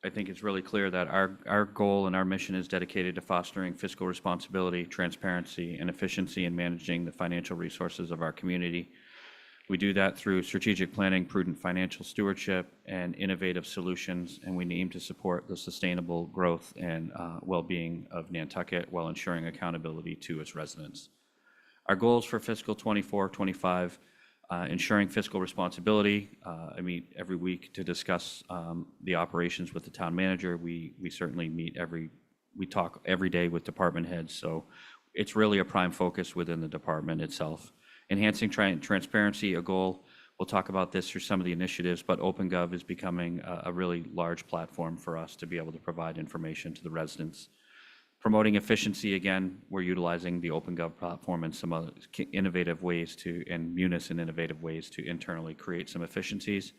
I think it's really clear that our goal and our mission is dedicated to fostering fiscal responsibility, transparency, and efficiency in managing the financial resources of our community. We do that through strategic planning, prudent financial stewardship, and innovative solutions, and we aim to support the sustainable growth and well-being of Nantucket while ensuring accountability to its residents. Our goals for fiscal 24-25, ensuring fiscal responsibility. I meet every week to discuss the operations with the town manager. We certainly we talk every day with department heads, so it's really a prime focus within the department itself. Enhancing transparency, a goal. We'll talk about this through some of the initiatives, but OpenGov is becoming a really large platform for us to be able to provide information to the residents. Promoting efficiency, again, we're utilizing the OpenGov platform and some other innovative ways and Munis in innovative ways to internally create some efficiencies.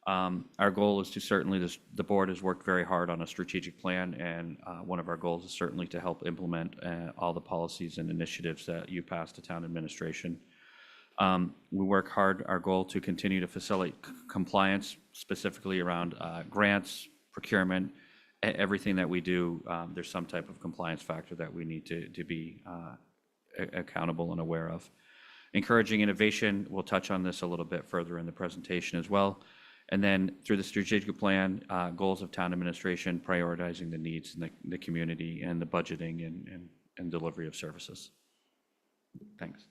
Our goal is to certainly, the board has worked very hard on a strategic plan, and one of our goals is certainly to help implement all the policies and initiatives that you pass to town administration. We work hard, our goal to continue to facilitate compliance, specifically around grants, procurement, everything that we do. There's some type of compliance factor that we need to be accountable and aware of. Encouraging innovation, we'll touch on this a little bit further in the presentation as well. And then through the strategic plan, goals of town administration, prioritizing the needs in the community and the budgeting and delivery of services. Thanks.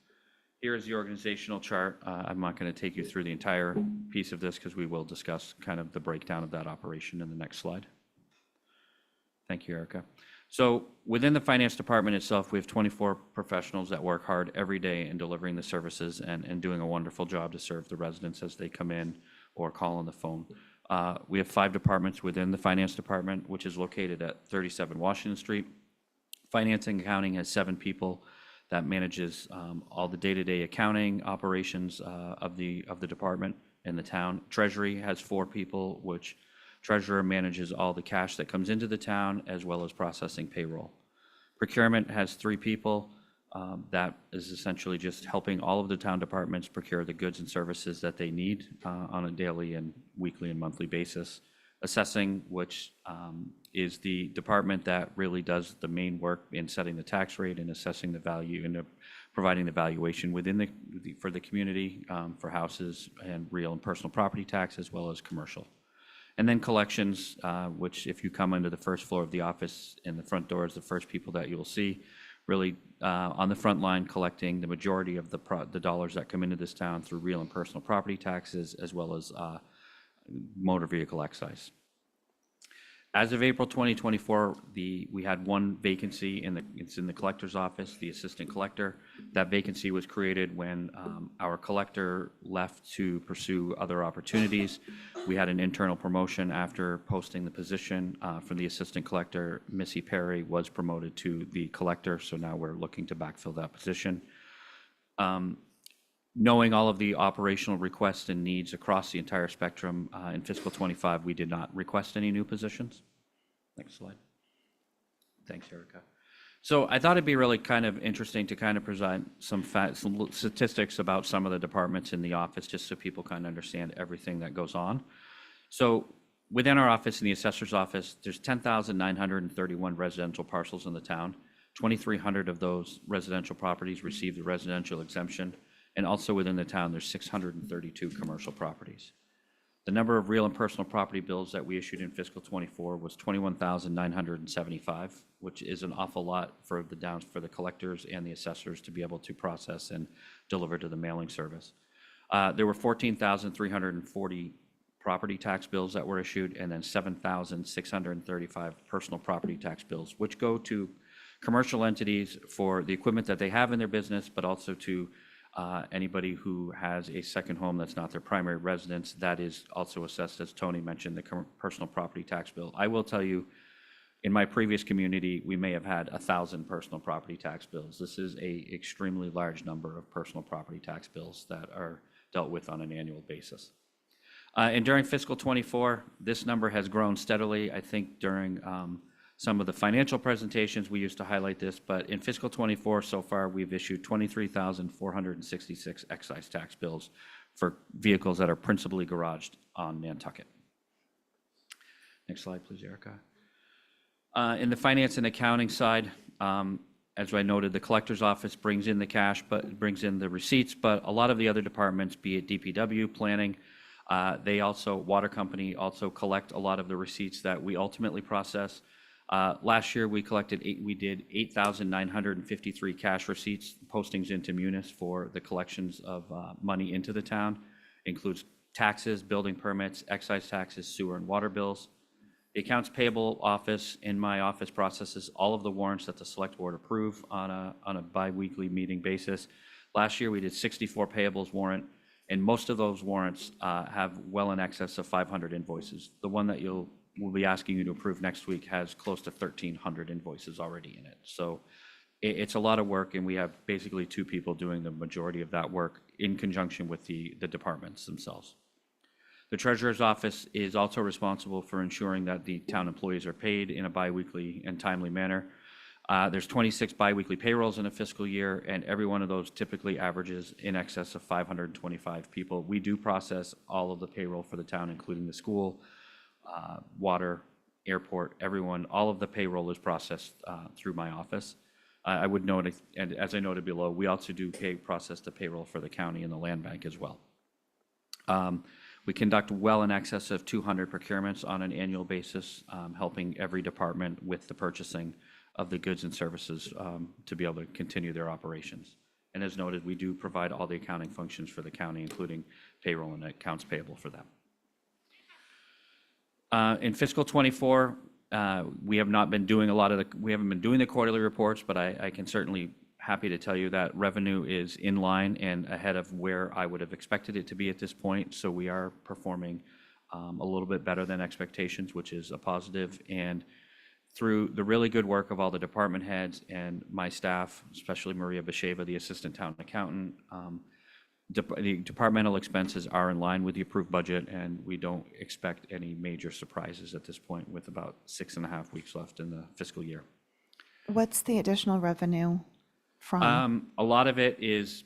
Here is the organizational chart. I'm not going to take you through the entire piece of this because we will discuss kind of the breakdown of that operation in the next slide. Thank you, Erica. So within the finance department itself, we have 24 professionals that work hard every day in delivering the services and doing a wonderful job to serve the residents as they come in or call on the phone. We have 5 departments within the finance department, which is located at 37 Washington Street. Finance and accounting has 7 people that manages all the day-to-day accounting operations of the department in the town. Treasury has 4 people, which treasurer manages all the cash that comes into the town as well as processing payroll. Procurement has 3 people. That is essentially just helping all of the town departments procure the goods and services that they need on a daily and weekly and monthly basis. Assessing, which is the department that really does the main work in setting the tax rate and assessing the value and providing the valuation within for the community for houses and real and personal property tax as well as commercial. And then collections, which if you come into the first floor of the office and the front door is the first people that you'll see, really on the front line collecting the majority of the dollars that come into this town through real and personal property taxes as well as motor vehicle excise. As of April 2024, we had 1 vacancy it's in the collector's office, the assistant collector. That vacancy was created when our collector left to pursue other opportunities. We had an internal promotion after posting the position for the assistant collector. Missy Perry was promoted to the collector, so now we're looking to backfill that position. Knowing all of the operational requests and needs across the entire spectrum, in fiscal 25, we did not request any new positions. Next slide. Thanks, Erica. So I thought it'd be really kind of interesting to kind of present some statistics about some of the departments in the office, just so people kind of understand everything that goes on. So within our office, in the assessor's office, there's 10,931 residential parcels in the town. 2,300 of those residential properties receive the residential exemption. And also within the town, there's 632 commercial properties. The number of real and personal property bills that we issued in fiscal 24 was 21,975, which is an awful lot for the collectors and the assessors to be able to process and deliver to the mailing service. There were 14,340 property tax bills that were issued, and then 7,635 personal property tax bills, which go to commercial entities for the equipment that they have in their business, but also to anybody who has a second home that's not their primary residence. That is also assessed, as Tony mentioned, the personal property tax bill. I will tell you, in my previous community, we may have had 1,000 personal property tax bills. This is an extremely large number of personal property tax bills that are dealt with on an annual basis. And during fiscal 24, this number has grown steadily. I think during some of the financial presentations, we used to highlight this, but in fiscal 24 so far, we've issued 23,466 excise tax bills for vehicles that are principally garaged on Nantucket. Next slide, please, Erica. In the finance and accounting side, as I noted, the collector's office brings in the cash, but brings in the receipts, but a lot of the other departments, be it DPW, planning, water company also collect a lot of the receipts that we ultimately process. Last year, we did 8,953 cash receipts, postings into Munis for the collections of money into the town. Includes taxes, building permits, excise taxes, sewer and water bills. The accounts payable office in my office processes all of the warrants that the select board approve on a bi-weekly meeting basis. Last year, we did 64 payables warrant, and most of those warrants have well in excess of 500 invoices. The one that we'll be asking you to approve next week has close to 1,300 invoices already in it. So it's a lot of work, and we have basically 2 people doing the majority of that work in conjunction with the departments themselves. The treasurer's office is also responsible for ensuring that the town employees are paid in a biweekly and timely manner. There's 26 biweekly payrolls in a fiscal year, and every one of those typically averages in excess of 525 people. We do process all of the payroll for the town, including the school, water, airport, everyone. All of the payroll is processed through my office. I would note, and as I noted below, we also do process the payroll for the county and the land bank as well. We conduct well in excess of 200 procurements on an annual basis, helping every department with the purchasing of the goods and services to be able to continue their operations. And as noted, we do provide all the accounting functions for the county, including payroll and accounts payable for them. In fiscal '24, we haven't been doing the quarterly reports, but I can certainly happy to tell you that revenue is in line and ahead of where I would have expected it to be at this point. So we are performing a little bit better than expectations, which is a positive. And through the really good work of all the department heads and my staff, especially Maria Basheva, the assistant town accountant, the departmental expenses are in line with the approved budget, and we don't expect any major surprises at this point with about 6.5 weeks left in the fiscal year. What's the additional revenue from? A lot of it is,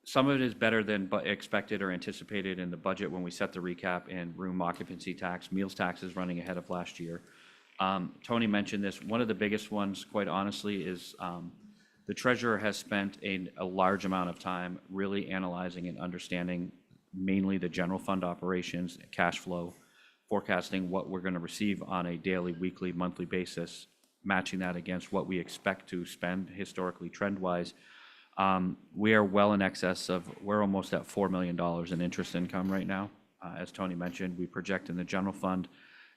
some of it is better than expected or anticipated in the budget when we set the recap, and room occupancy tax, meals tax is running ahead of last year. Tony mentioned this. One of the biggest ones, quite honestly, is the treasurer has spent a large amount of time really analyzing and understanding mainly the general fund operations, cash flow, forecasting what we're going to receive on a daily, weekly, monthly basis, matching that against what we expect to spend historically trend-wise. We are well in excess of, we're almost at $4 million in interest income right now. As Tony mentioned, we project in the general fund,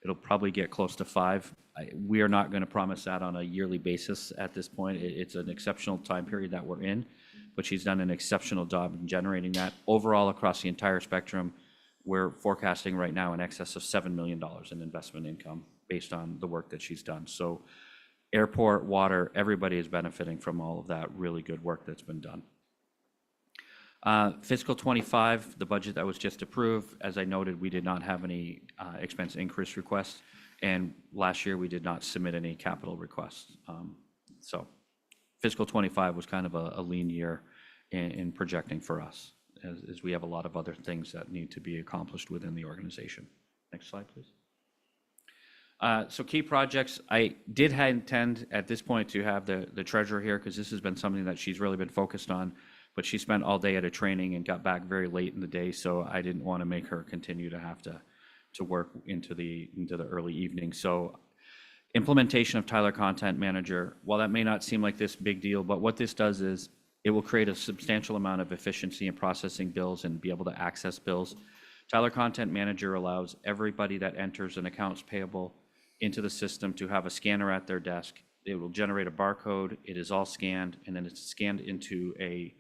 it'll probably get close to 5. We are not going to promise that on a yearly basis at this point. It's an exceptional time period that we're in, but she's done an exceptional job in generating that. Overall, across the entire spectrum, we're forecasting right now in excess of $7 million in investment income based on the work that she's done. So airport, water, everybody is benefiting from all of that really good work that's been done. Fiscal '25, the budget that was just approved, as I noted, we did not have any expense increase requests, and last year we did not submit any capital requests. So fiscal '25 was kind of a lean year in projecting for us, as we have a lot of other things that need to be accomplished within the organization. Next slide, please. So key projects, I did intend at this point to have the treasurer here, because this has been something that she's really been focused on, but she spent all day at a training and got back very late in the day, so I didn't want to make her continue to have to work into the early evening. So implementation of Tyler Content Manager, while that may not seem like this big deal, but what this does is it will create a substantial amount of efficiency in processing bills and be able to access bills. Tyler Content Manager allows everybody that enters an accounts payable into the system to have a scanner at their desk. It will generate a barcode, it is all scanned, and then it's scanned into a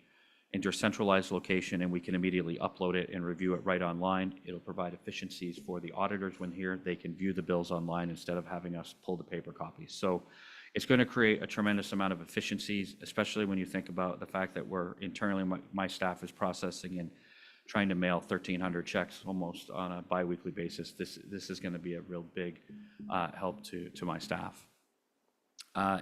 centralized location, and we can immediately upload it and review it right online. It'll provide efficiencies for the auditors when here. They can view the bills online instead of having us pull the paper copies. So it's going to create a tremendous amount of efficiencies, especially when you think about the fact that we're internally, my staff is processing and trying to mail 1,300 checks almost on a biweekly basis. This is going to be a real big help to my staff.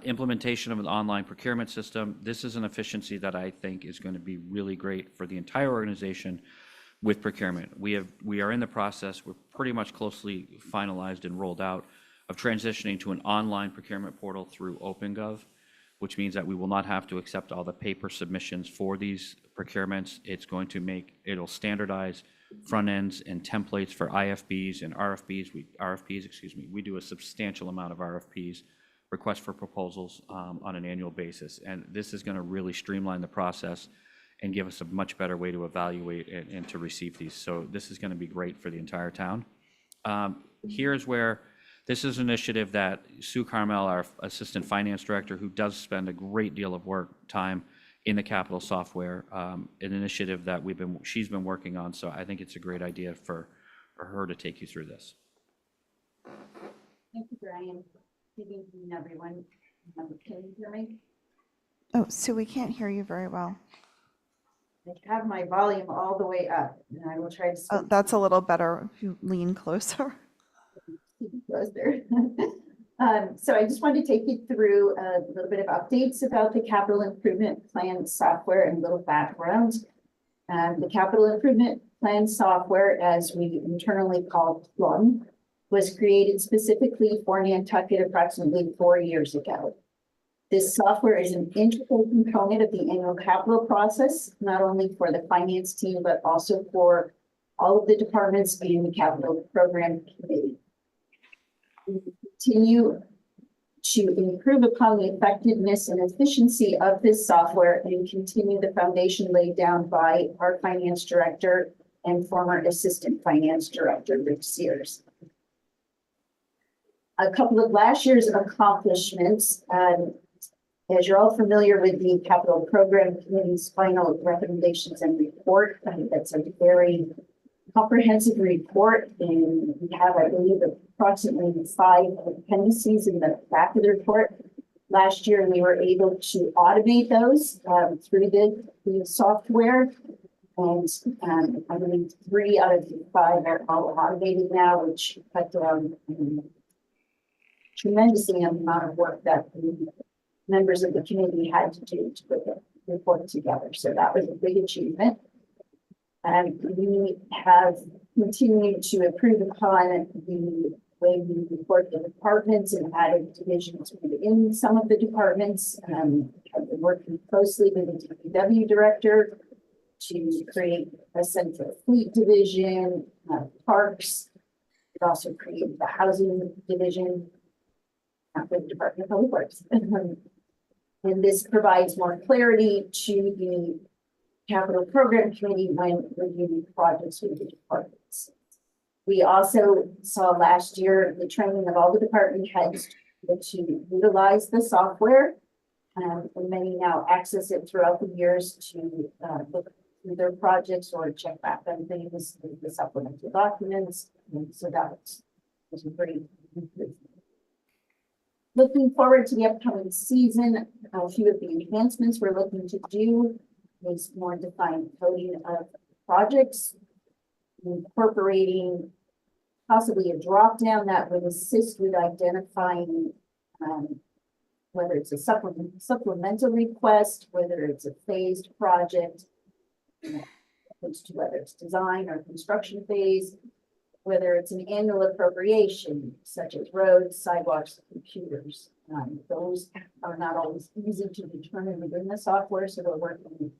Implementation of an online procurement system. This is an efficiency that I think is going to be really great for the entire organization with procurement. We are in the process, we're pretty much closely finalized and rolled out, of transitioning to an online procurement portal through OpenGov, which means that we will not have to accept all the paper submissions for these procurements. It'll standardize front ends and templates for IFBs and RFPs. We do a substantial amount of RFPs, requests for proposals, on an annual basis. And this is going to really streamline the process and give us a much better way to evaluate and to receive these. So this is going to be great for the entire town. Here's where this is an initiative that Sue Carmel, our Assistant Finance Director, who does spend a great deal of time in the capital software, an initiative that she's been working on. So I think it's a great idea for her to take you through this. Thank you, Brian. Good evening, everyone. Can you hear me? Oh, Sue, we can't hear you very well. I have my volume all the way up, and I will try to Oh, speak that's a little better if you lean closer. closer. So I just wanted to take you through a little bit of updates about the capital improvement plan software and a little background. The capital improvement plan software, as we internally call PLUM, was created specifically for Nantucket approximately 4 years ago. This software is an integral component of the annual capital process, not only for the finance team, but also for all of the departments in the capital program committee. We continue to improve upon the effectiveness and efficiency of this software and continue the foundation laid down by our finance director and former assistant finance director, Rich Sears. A couple of last year's accomplishments. As you're all familiar with the Capital Program Committee's final recommendations and report, I think that's a very comprehensive report, and we have, I believe, approximately 5 appendices in the back of the report. Last year, we were able to automate those through the software, and I believe 3 out of the 5 are all automated now, which cut down tremendously on the amount of work that the members of the committee had to do to put the report together. So that was a big achievement. And we have continued to improve upon the way we report the departments and added divisions within some of the departments. I've been working closely with the DPW director to create a central fleet division, parks. It also created the housing division for the Department of Public Works. And this provides more clarity to the Capital Program Committee when reviewing projects with the departments. We also saw last year the training of all the department heads to utilize the software. And many now access it throughout the years to look through their projects or check back on things, the supplemental documents. And so that was a great improvement. Looking forward to the upcoming season, a few of the enhancements we're looking to do is more defined coding of projects, incorporating possibly a drop down that would assist with identifying whether it's a supplemental request, whether it's a phased project, as to whether it's design or construction phase, whether it's an annual appropriation, such as roads, sidewalks, computers. Those are not always easy to determine within the software, so we're working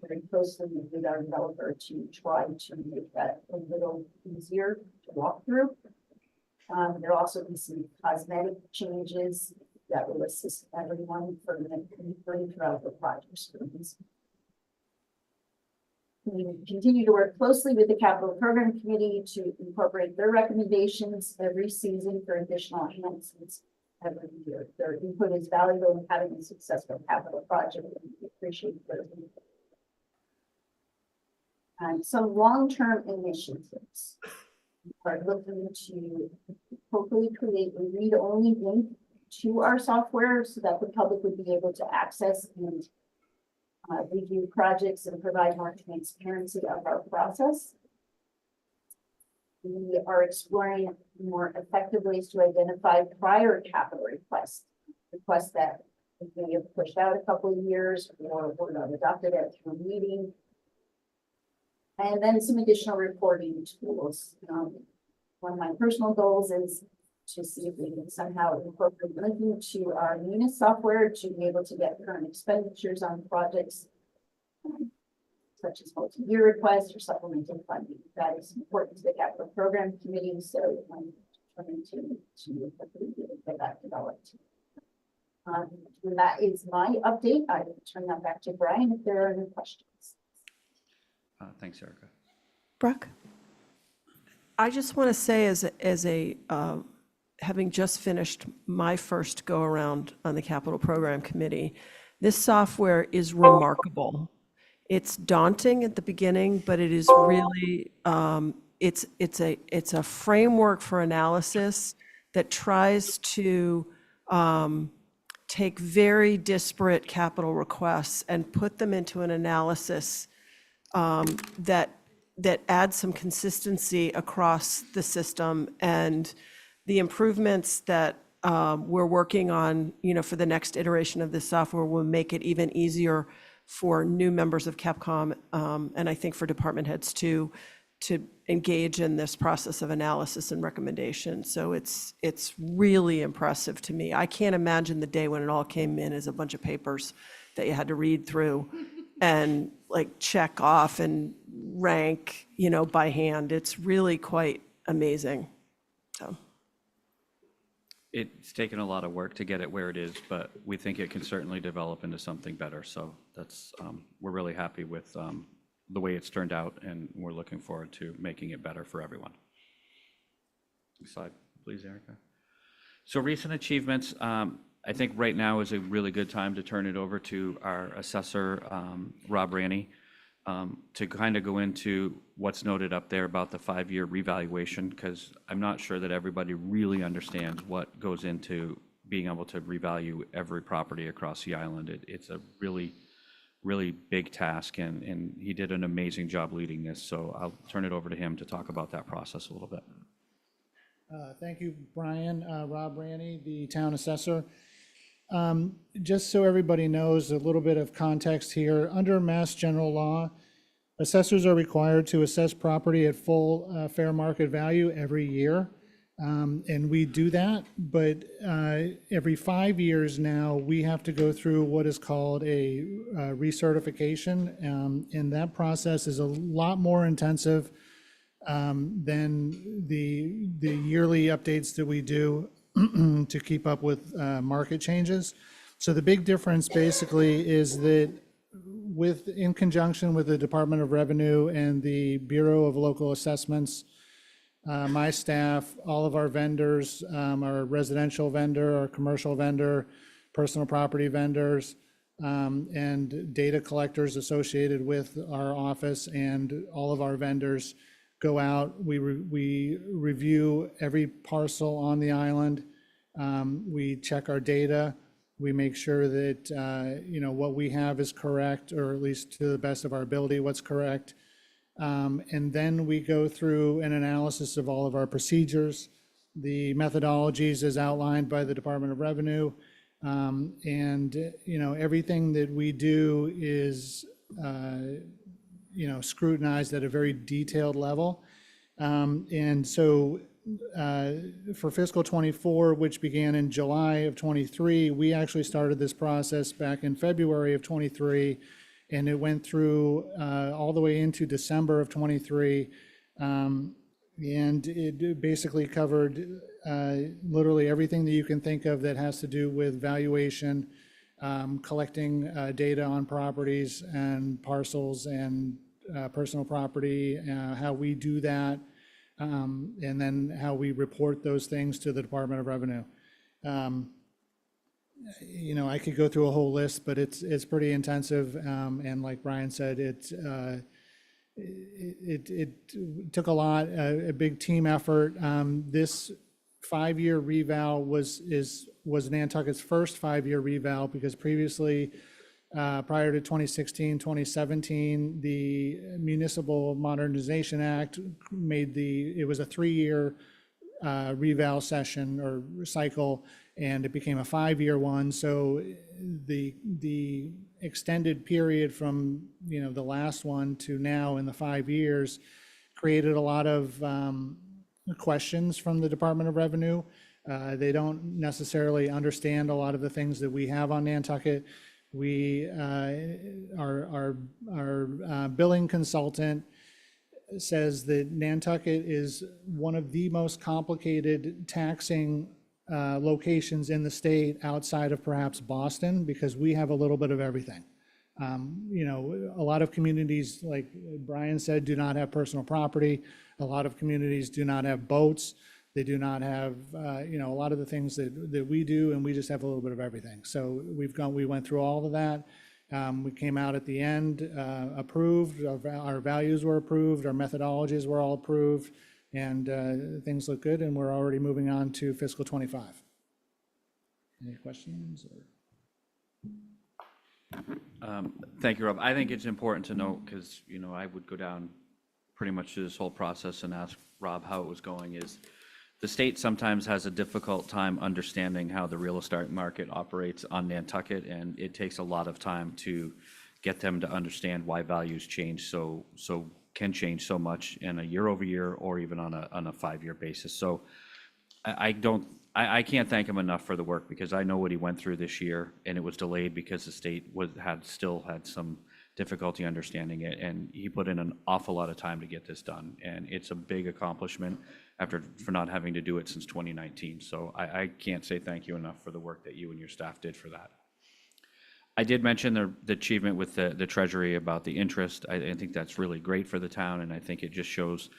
very closely with our developer to try to make that a little easier to walk through. There'll also be some cosmetic changes that will assist everyone throughout the project. We continue to work closely with the Capital Program Committee to incorporate their recommendations every season for additional enhancements every year. Their input is valuable in having a successful capital project, and we appreciate their input. And some long-term initiatives are looking to hopefully create a read-only link to our software so that the public would be able to access and review projects and provide more transparency of our process. We are exploring more effective ways to identify prior capital requests that may have pushed out a couple of years or were not adopted at town meeting. And then some additional reporting tools. One of my personal goals is to see if we can somehow incorporate linking to our Munis software to be able to get current expenditures on projects such as multi-year requests or supplemental funding. That is important to the Capital Program Committee, so I'm trying to hopefully get that developed. And that is my update. I will turn that back to Brian if there are any questions. Thanks, Erica. Brooke? I just want to say having just finished my first go around on the Capital Program Committee, this software is remarkable. It's daunting at the beginning, but it is really, it's a framework for analysis that tries to take very disparate capital requests and put them into an analysis that adds some consistency across the system, and the improvements that we're working on, for the next iteration of this software will make it even easier for new members of CAPCOM, and I think for department heads to engage in this process of analysis and recommendation. So it's really impressive to me. I can't imagine the day when it all came in as a bunch of papers that you had to read through and check off and rank, by hand. It's really quite amazing. So it's taken a lot of work to get it where it is, but we think it can certainly develop into something better. So that's, we're really happy with the way it's turned out, and we're looking forward to making it better for everyone. Next slide, please, Erica. So recent achievements, I think right now is a really good time to turn it over to our assessor, Rob Ranney, to kind of go into what's noted up there about the 5-year revaluation, because I'm not sure that everybody really understands what goes into being able to revalue every property across the island. It's a really, really big task, and he did an amazing job leading this. So I'll turn it over to him to talk about that process a little bit. Thank you, Brian. Rob Ranney, the town assessor. Just so everybody knows a little bit of context here, under Mass General Law, assessors are required to assess property at full fair market value every year. And we do that, but every 5 years now, we have to go through what is called a recertification. And that process is a lot more intensive than the yearly updates that we do to keep up with market changes. So the big difference basically is that in conjunction with the Department of Revenue and the Bureau of Local Assessments, my staff, all of our vendors, our residential vendor, our commercial vendor, personal property vendors, and data collectors associated with our office, and all of our vendors go out. We review every parcel on the island. We check our data. We make sure that what we have is correct, or at least to the best of our ability, what's correct. And then we go through an analysis of all of our procedures, the methodologies as outlined by the Department of Revenue, and everything that we do is scrutinized at a very detailed level. And so for fiscal 24, which began in July of 23, we actually started this process back in February of 23, and it went through all the way into December of 23. And it basically covered literally everything that you can think of that has to do with valuation, collecting data on properties and parcels and personal property, how we do that, and then how we report those things to the Department of Revenue. I could go through a whole list, but it's pretty intensive. And like Brian said, it took a lot, a big team effort. This 5-year reval was Nantucket's first 5-year reval, because previously, prior to 2016, 2017, the Municipal Modernization Act it was a 3-year reval session or cycle, and it became a 5-year one. So the extended period from the last one to now in the 5 years created a lot of questions from the Department of Revenue. They don't necessarily understand a lot of the things that we have on Nantucket. Our billing consultant says that Nantucket is one of the most complicated taxing locations in the state, outside of perhaps Boston, because we have a little bit of everything. A lot of communities, like Brian said, do not have personal property. A lot of communities do not have boats. They do not have, a lot of the things that we do, and we just have a little bit of everything. So we went through all of that. We came out at the end, approved, our values were approved, our methodologies were all approved, and things look good, and we're already moving on to fiscal 25. Any questions? Thank you, Rob. I think it's important to note, because, I would go down pretty much through this whole process and ask Rob how it was going, is the state sometimes has a difficult time understanding how the real estate market operates on Nantucket, and it takes a lot of time to get them to understand why values can change so much in a year-over-year or even on a 5-year basis. So I can't thank him enough for the work, because I know what he went through this year, and it was delayed because the state still had some difficulty understanding it, and he put in an awful lot of time to get this done, and it's a big accomplishment for not having to do it since 2019. So I can't say thank you enough for the work that you and your staff did for that. I did mention the achievement with the Treasury about the interest. I think that's really great for the town, and I think it just shows,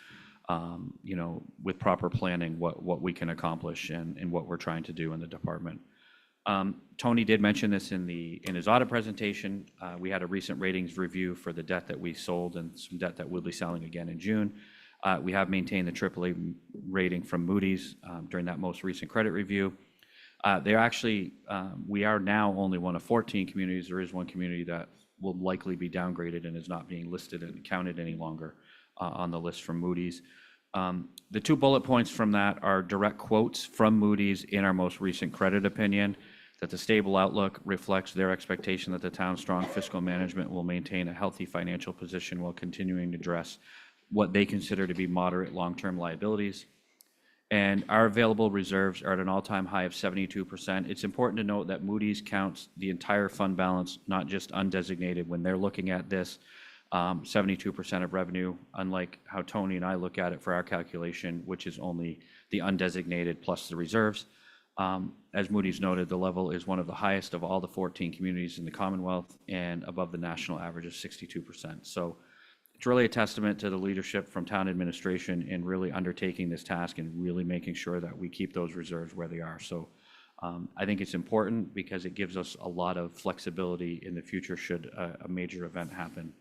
you know, with proper planning, what we can accomplish and what we're trying to do in the department. Tony did mention this in his audit presentation. We had a recent ratings review for the debt that we sold and some debt that we'll be selling again in June. We have maintained the AAA rating from Moody's during that most recent credit review. They're actually, we are now only one of 14 communities. There is one community that will likely be downgraded and is not being listed and counted any longer on the list from Moody's. The 2 bullet points from that are direct quotes from Moody's in our most recent credit opinion, that the stable outlook reflects their expectation that the town's strong fiscal management will maintain a healthy financial position while continuing to address what they consider to be moderate long-term liabilities. And our available reserves are at an all-time high of 72%. It's important to note that Moody's counts the entire fund balance, not just undesignated. When they're looking at this, 72% of revenue, unlike how Tony and I look at it for our calculation, which is only the undesignated plus the reserves. As Moody's noted, the level is one of the highest of all the 14 communities in the Commonwealth and above the national average of 62%. So it's really a testament to the leadership from town administration in really undertaking this task and really making sure that we keep those reserves where they are. So I think it's important because it gives us a lot of flexibility in the future should a major event happen.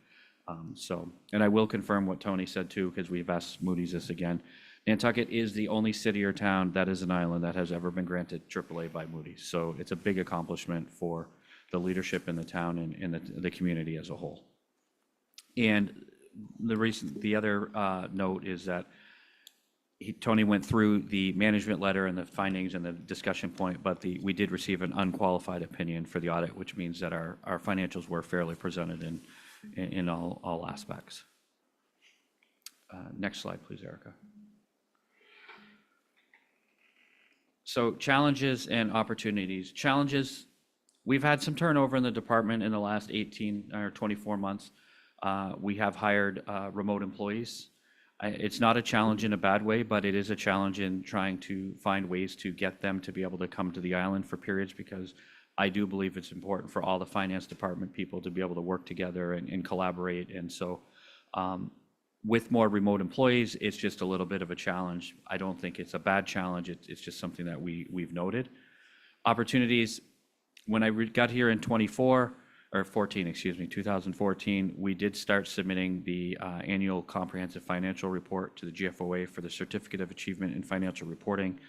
And I will confirm what Tony said too, because we've asked Moody's this again. Nantucket is the only city or town that is an island that has ever been granted AAA by Moody's. So it's a big accomplishment for the leadership in the town and in the community as a whole. And the other note is that Tony went through the management letter and the findings and the discussion point, but we did receive an unqualified opinion for the audit, which means that our financials were fairly presented in all aspects. Next slide, please, Erica. So challenges and opportunities. Challenges, we've had some turnover in the department in the last 18 or 24 months. We have hired remote employees. It's not a challenge in a bad way, but it is a challenge in trying to find ways to get them to be able to come to the island for periods, because I do believe it's important for all the finance department people to be able to work together and collaborate. And so with more remote employees, it's just a little bit of a challenge. I don't think it's a bad challenge. It's just something that we've noted. Opportunities, when I got here in 2014, we did start submitting the annual comprehensive financial report to the GFOA for the Certificate of Achievement in Financial Reporting.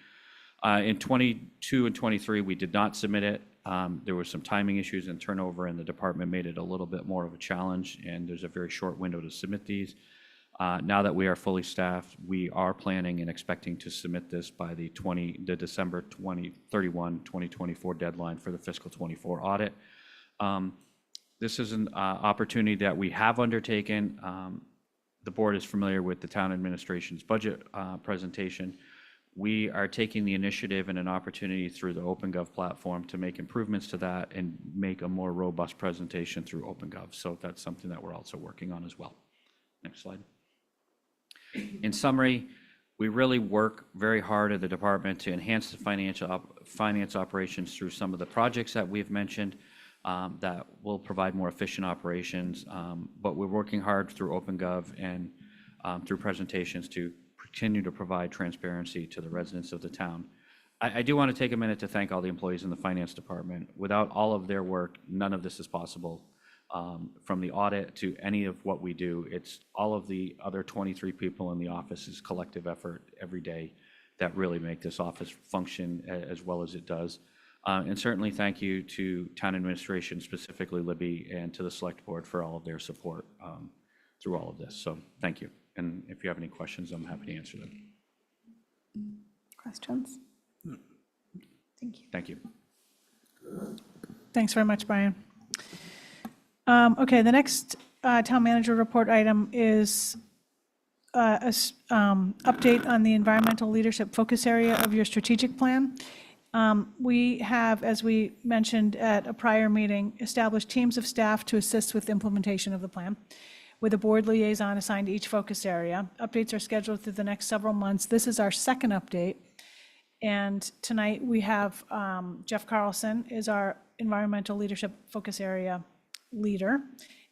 In 22 and 23, we did not submit it. There were some timing issues and turnover, and the department made it a little bit more of a challenge, and there's a very short window to submit these. Now that we are fully staffed, we are planning and expecting to submit this by the December 31, 2024 deadline for the fiscal 24 audit. This is an opportunity that we have undertaken. The board is familiar with the town administration's budget presentation. We are taking the initiative and an opportunity through the OpenGov platform to make improvements to that and make a more robust presentation through OpenGov. So that's something that we're also working on as well. Next slide. In summary, we really work very hard at the department to enhance the finance operations through some of the projects that we've mentioned that will provide more efficient operations. But we're working hard through OpenGov and through presentations to continue to provide transparency to the residents of the town. I do want to take a minute to thank all the employees in the finance department. Without all of their work, none of this is possible. From the audit to any of what we do, it's all of the other 23 people in the office's collective effort every day that really make this office function as well as it does. And certainly thank you to town administration, specifically Libby, and to the select board for all of their support through all of this. So thank you. And if you have any questions, I'm happy to answer them. Questions? Thank you. Thank you. Thanks very much, Brian. Okay, the next town manager report item is update on the environmental leadership focus area of your strategic plan. We have, as we mentioned at a prior meeting, established teams of staff to assist with implementation of the plan, with a board liaison assigned to each focus area. Updates are scheduled through the next several months. This is our second update. And tonight we have Jeff Carlson is our environmental leadership focus area leader,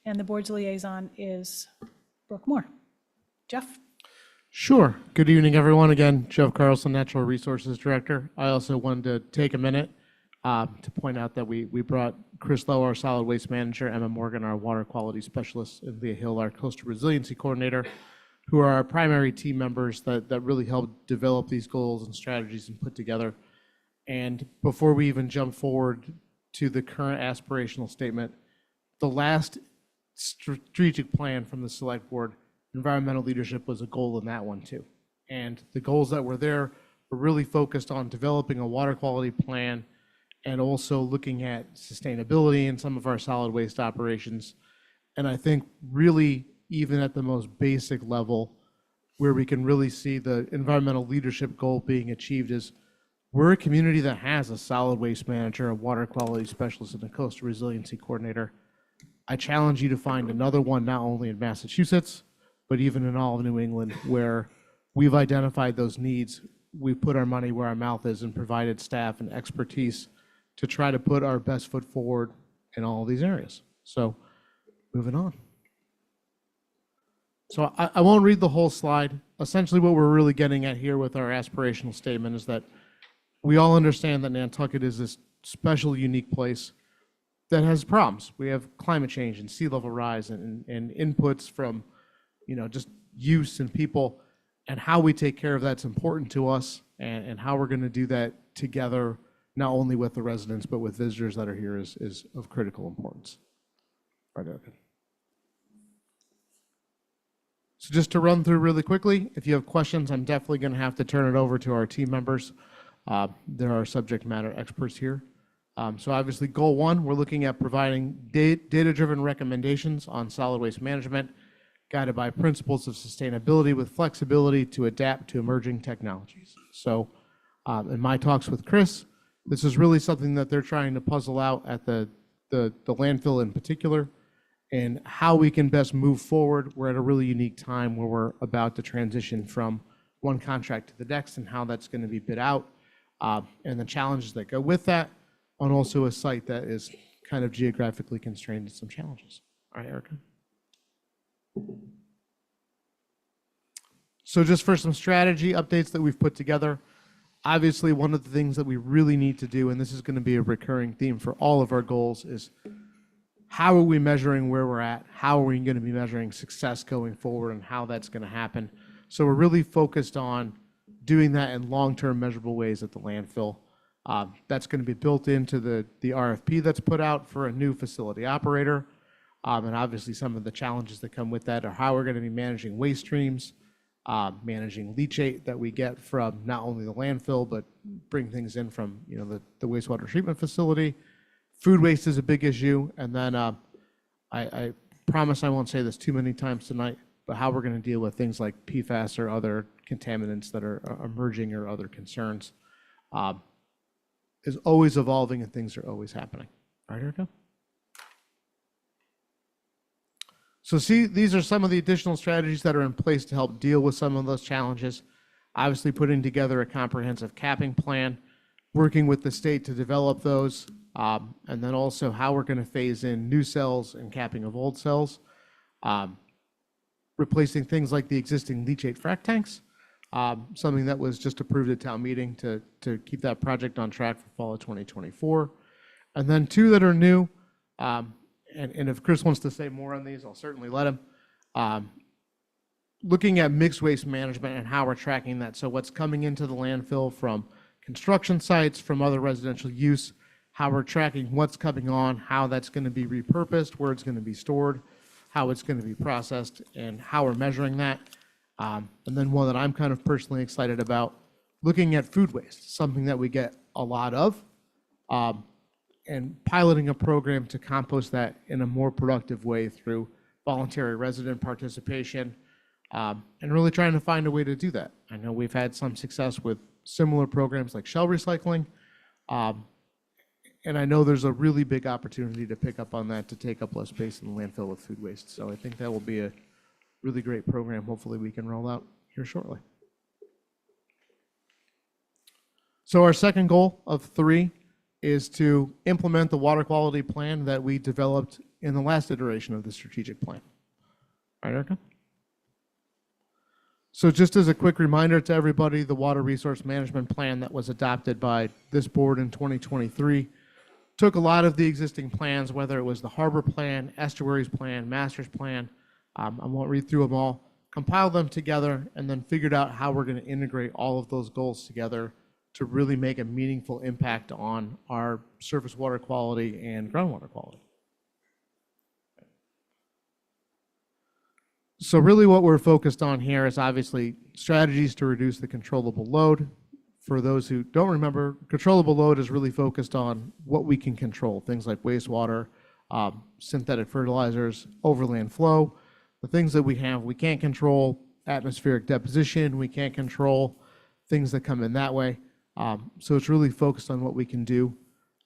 and the board's liaison is Brooke Moore. Jeff? Sure. Good evening, everyone. Again, Jeff Carlson, Natural Resources Director. I also wanted to take a minute to point out that we brought Chris Lowe, our Solid Waste Manager, Emma Morgan, our Water Quality Specialist, and Leah Hill, our Coastal Resiliency Coordinator, who are our primary team members that really helped develop these goals and strategies and put together. And before we even jump forward to the current aspirational statement, the last strategic plan from the Select Board, environmental leadership was a goal in that one too. And the goals that were there were really focused on developing a water quality plan and also looking at sustainability in some of our solid waste operations. And I think really, even at the most basic level, where we can really see the environmental leadership goal being achieved is we're a community that has a solid waste manager, a water quality specialist, and a coastal resiliency coordinator. I challenge you to find another one, not only in Massachusetts, but even in all of New England, where we've identified those needs. We put our money where our mouth is and provided staff and expertise to try to put our best foot forward in all of these areas. So moving on. So I won't read the whole slide. Essentially what we're really getting at here with our aspirational statement is that we all understand that Nantucket is this special, unique place that has problems. We have climate change and sea level rise and inputs from, just use and people, and how we take care of that's important to us, and how we're going to do that together, not only with the residents, but with visitors that are here is of critical importance. Right, okay. So just to run through really quickly, if you have questions, I'm definitely going to have to turn it over to our team members. There are subject matter experts here. So obviously, goal one, we're looking at providing data-driven recommendations on solid waste management, guided by principles of sustainability with flexibility to adapt to emerging technologies. So in my talks with Chris, this is really something that they're trying to puzzle out at the landfill in particular, and how we can best move forward. We're at a really unique time where we're about to transition from one contract to the next, and how that's going to be bid out, and the challenges that go with that, on also a site that is kind of geographically constrained to some challenges. All right, Erica. So just for some strategy updates that we've put together, obviously one of the things that we really need to do, and this is going to be a recurring theme for all of our goals, is how are we measuring where we're at? How are we going to be measuring success going forward, and how that's going to happen? So we're really focused on doing that in long-term measurable ways at the landfill. That's going to be built into the RFP that's put out for a new facility operator. And obviously some of the challenges that come with that are how we're going to be managing waste streams, managing leachate that we get from not only the landfill, but bring things in from the wastewater treatment facility. Food waste is a big issue. And then I promise I won't say this too many times tonight, but how we're going to deal with things like PFAS or other contaminants that are emerging, or other concerns, is always evolving, and things are always happening. All right, Erica? So see, these are some of the additional strategies that are in place to help deal with some of those challenges. Obviously, putting together a comprehensive capping plan, working with the state to develop those, and then also how we're going to phase in new cells and capping of old cells, replacing things like the existing leachate frac tanks, something that was just approved at town meeting to keep that project on track for fall of 2024. And then two that are new, and if Chris wants to say more on these, I'll certainly let him. Looking at mixed waste management and how we're tracking that. So what's coming into the landfill from construction sites, from other residential use, how we're tracking what's coming on, how that's going to be repurposed, where it's going to be stored, how it's going to be processed, and how we're measuring that. And then one that I'm kind of personally excited about, looking at food waste, something that we get a lot of, and piloting a program to compost that in a more productive way through voluntary resident participation, and really trying to find a way to do that. I know we've had some success with similar programs like shell recycling, And I know there's a really big opportunity to pick up on that, to take up less space in the landfill with food waste. So I think that will be a really great program. Hopefully we can roll out here shortly. So our second goal of 3 is to implement the water quality plan that we developed in the last iteration of the strategic plan. All right, Erica? So just as a quick reminder to everybody, the water resource management plan that was adopted by this board in 2023 took a lot of the existing plans, whether it was the harbor plan, estuaries plan, master's plan, I won't read through them all, compiled them together, and then figured out how we're going to integrate all of those goals together to really make a meaningful impact on our surface water quality and groundwater quality. So really what we're focused on here is obviously strategies to reduce the controllable load. For those who don't remember, controllable load is really focused on what we can control, things like wastewater, synthetic fertilizers, overland flow. The things that we can't control, atmospheric deposition, we can't control things that come in that way. So it's really focused on what we can do.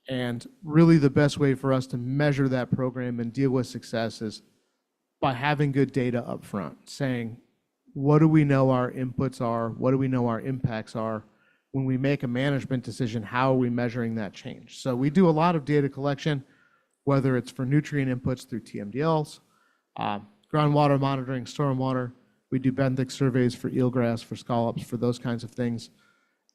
And really the best way for us to measure that program and deal with success is by having good data up front, saying, what do we know our inputs are? What do we know our impacts are? When we make a management decision, how are we measuring that change? So we do a lot of data collection, whether it's for nutrient inputs through TMDLs, groundwater monitoring, stormwater. We do benthic surveys for eelgrass, for scallops, for those kinds of things.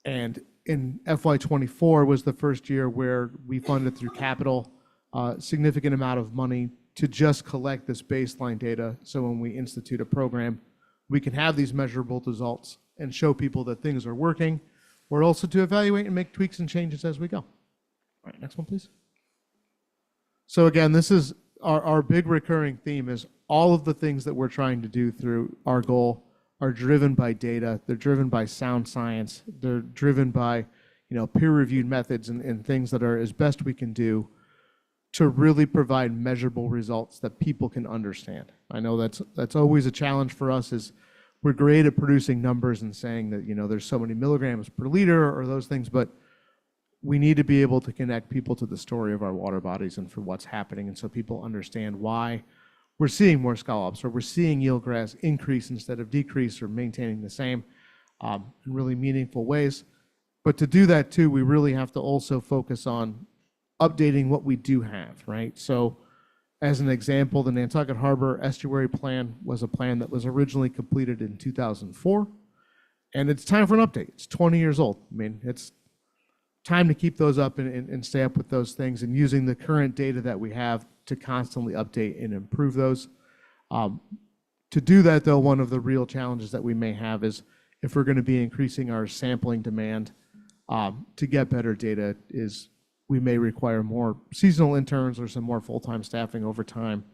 And in FY24 was the first year where we funded through capital a significant amount of money to just collect this baseline data. So when we institute a program, we can have these measurable results and show people that things are working, or also to evaluate and make tweaks and changes as we go. All right, next one, please. So again, this is our big recurring theme is all of the things that we're trying to do through our goal are driven by data. They're driven by sound science. They're driven by, peer-reviewed methods and things that are as best we can do to really provide measurable results that people can understand. I know that's always a challenge for us is we're great at producing numbers and saying that, there's so many milligrams per liter or those things, but we need to be able to connect people to the story of our water bodies and for what's happening. And so people understand why we're seeing more scallops or we're seeing eelgrass increase instead of decrease or maintaining the same in really meaningful ways. But to do that too, we really have to also focus on updating what we do have, right? So as an example, the Nantucket Harbor Estuary Plan was a plan that was originally completed in 2004, and it's time for an update. It's 20 years old. I mean, it's time to keep those up and stay up with those things and using the current data that we have to constantly update and improve those. To do that, though, one of the real challenges that we may have is if we're going to be increasing our sampling demand to get better data is we may require more seasonal interns or some more full-time staffing over time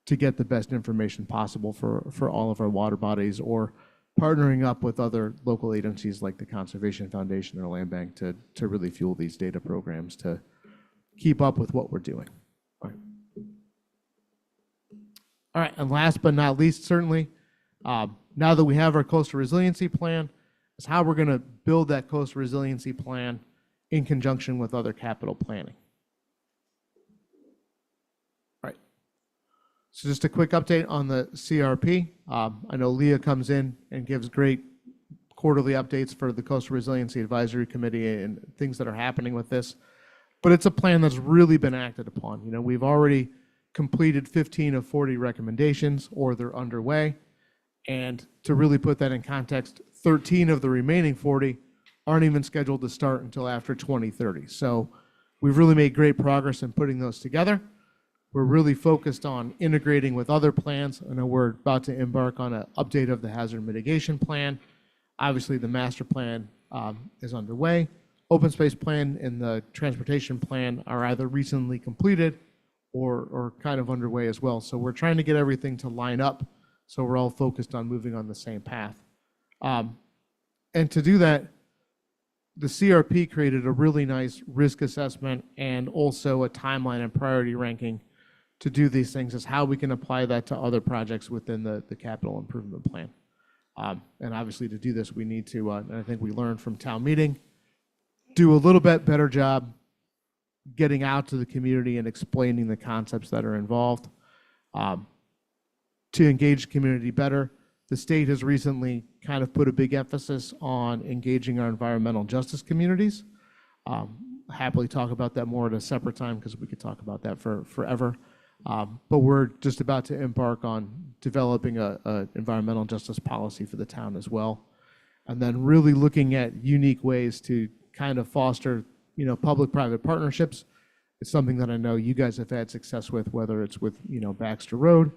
to get the best information possible for all of our water bodies, or partnering up with other local agencies like the Conservation Foundation or Land Bank to really fuel these data programs to keep up with what we're doing. All right, and last but not least, certainly, now that we have our coastal resiliency plan, is how we're going to build that coastal resiliency plan in conjunction with other capital planning. Right. So just a quick update on the CRP. I know Leah comes in and gives great quarterly updates for the Coastal Resiliency Advisory Committee and things that are happening with this. But it's a plan that's really been acted upon. We've already completed 15 of 40 recommendations, or they're underway. And to really put that in context, 13 of the remaining 40 aren't even scheduled to start until after 2030. So we've really made great progress in putting those together. We're really focused on integrating with other plans. I know we're about to embark on an update of the hazard mitigation plan. Obviously, the master plan is underway. Open space plan and the transportation plan are either recently completed or kind of underway as well. So we're trying to get everything to line up so we're all focused on moving on the same path. And to do that, the CRP created a really nice risk assessment and also a timeline and priority ranking to do these things, is how we can apply that to other projects within the capital improvement plan. And obviously to do this, we need to, and I think we learned from town meeting, do a little bit better job getting out to the community and explaining the concepts that are involved. To engage the community better, the state has recently kind of put a big emphasis on engaging our environmental justice communities. Happily talk about that more at a separate time because we could talk about that for forever. But we're just about to embark on developing a environmental justice policy for the town as well. And then really looking at unique ways to kind of foster, public-private partnerships. It's something that I know you guys have had success with, whether it's with, Baxter Road,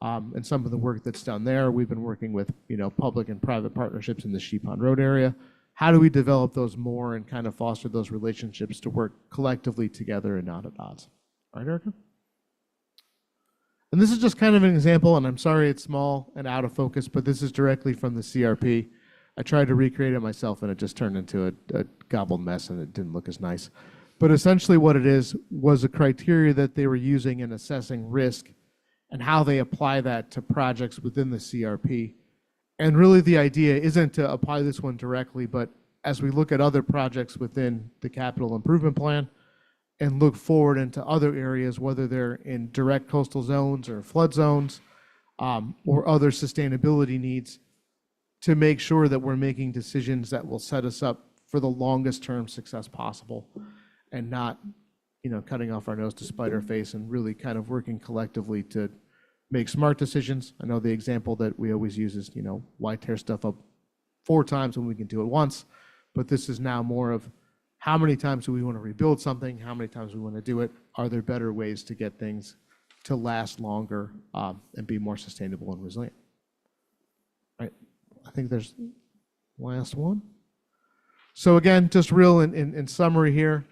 and some of the work that's done there. We've been working with, public and private partnerships in the Sheep Pond Road area. How do we develop those more and kind of foster those relationships to work collectively together and not at odds? All right, Erica? And this is just kind of an example, and I'm sorry it's small and out of focus, but this is directly from the CRP. I tried to recreate it myself, and it just turned into a gobbled mess, and it didn't look as nice. But essentially what it is was a criteria that they were using in assessing risk and how they apply that to projects within the CRP. And really the idea isn't to apply this one directly, but as we look at other projects within the capital improvement plan and look forward into other areas, whether they're in direct coastal zones or flood zones, or other sustainability needs, to make sure that we're making decisions that will set us up for the longest term success possible and not, cutting off our nose to spite our face, and really kind of working collectively to make smart decisions. I know the example that we always use is, why tear stuff up 4 times when we can do it once? But this is now more of how many times do we want to rebuild something? How many times we want to do it? Are there better ways to get things to last longer, and be more sustainable and resilient? Right. I think there's last one. So again, just real in summary here,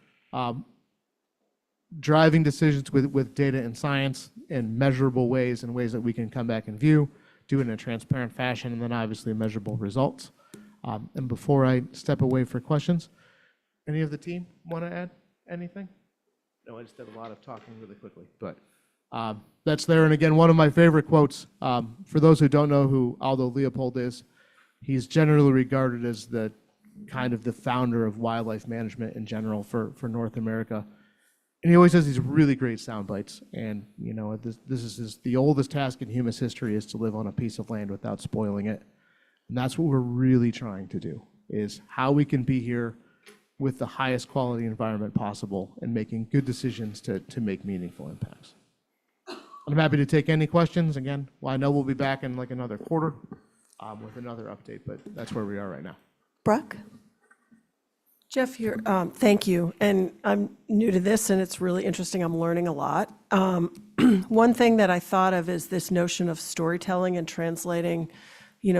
driving decisions with data and science in measurable ways and ways that we can come back and view, do it in a transparent fashion, and then obviously measurable results. And before I step away for questions, any of the team want to add anything? No, I just did a lot of talking really quickly, but that's there. And again, one of my favorite quotes, for those who don't know who Aldo Leopold is, he's generally regarded as the kind of the founder of wildlife management in general for North America. And he always has these really great sound bites. And, this is the oldest task in human history, is to live on a piece of land without spoiling it. And that's what we're really trying to do, is how we can be here with the highest quality environment possible and making good decisions to make meaningful impacts. I'm happy to take any questions. Again, well, I know we'll be back in like another quarter with another update, but that's where we are right now. Brooke? Jeff, thank you. And I'm new to this, and it's really interesting. I'm learning a lot. One thing that I thought of is this notion of storytelling and translating,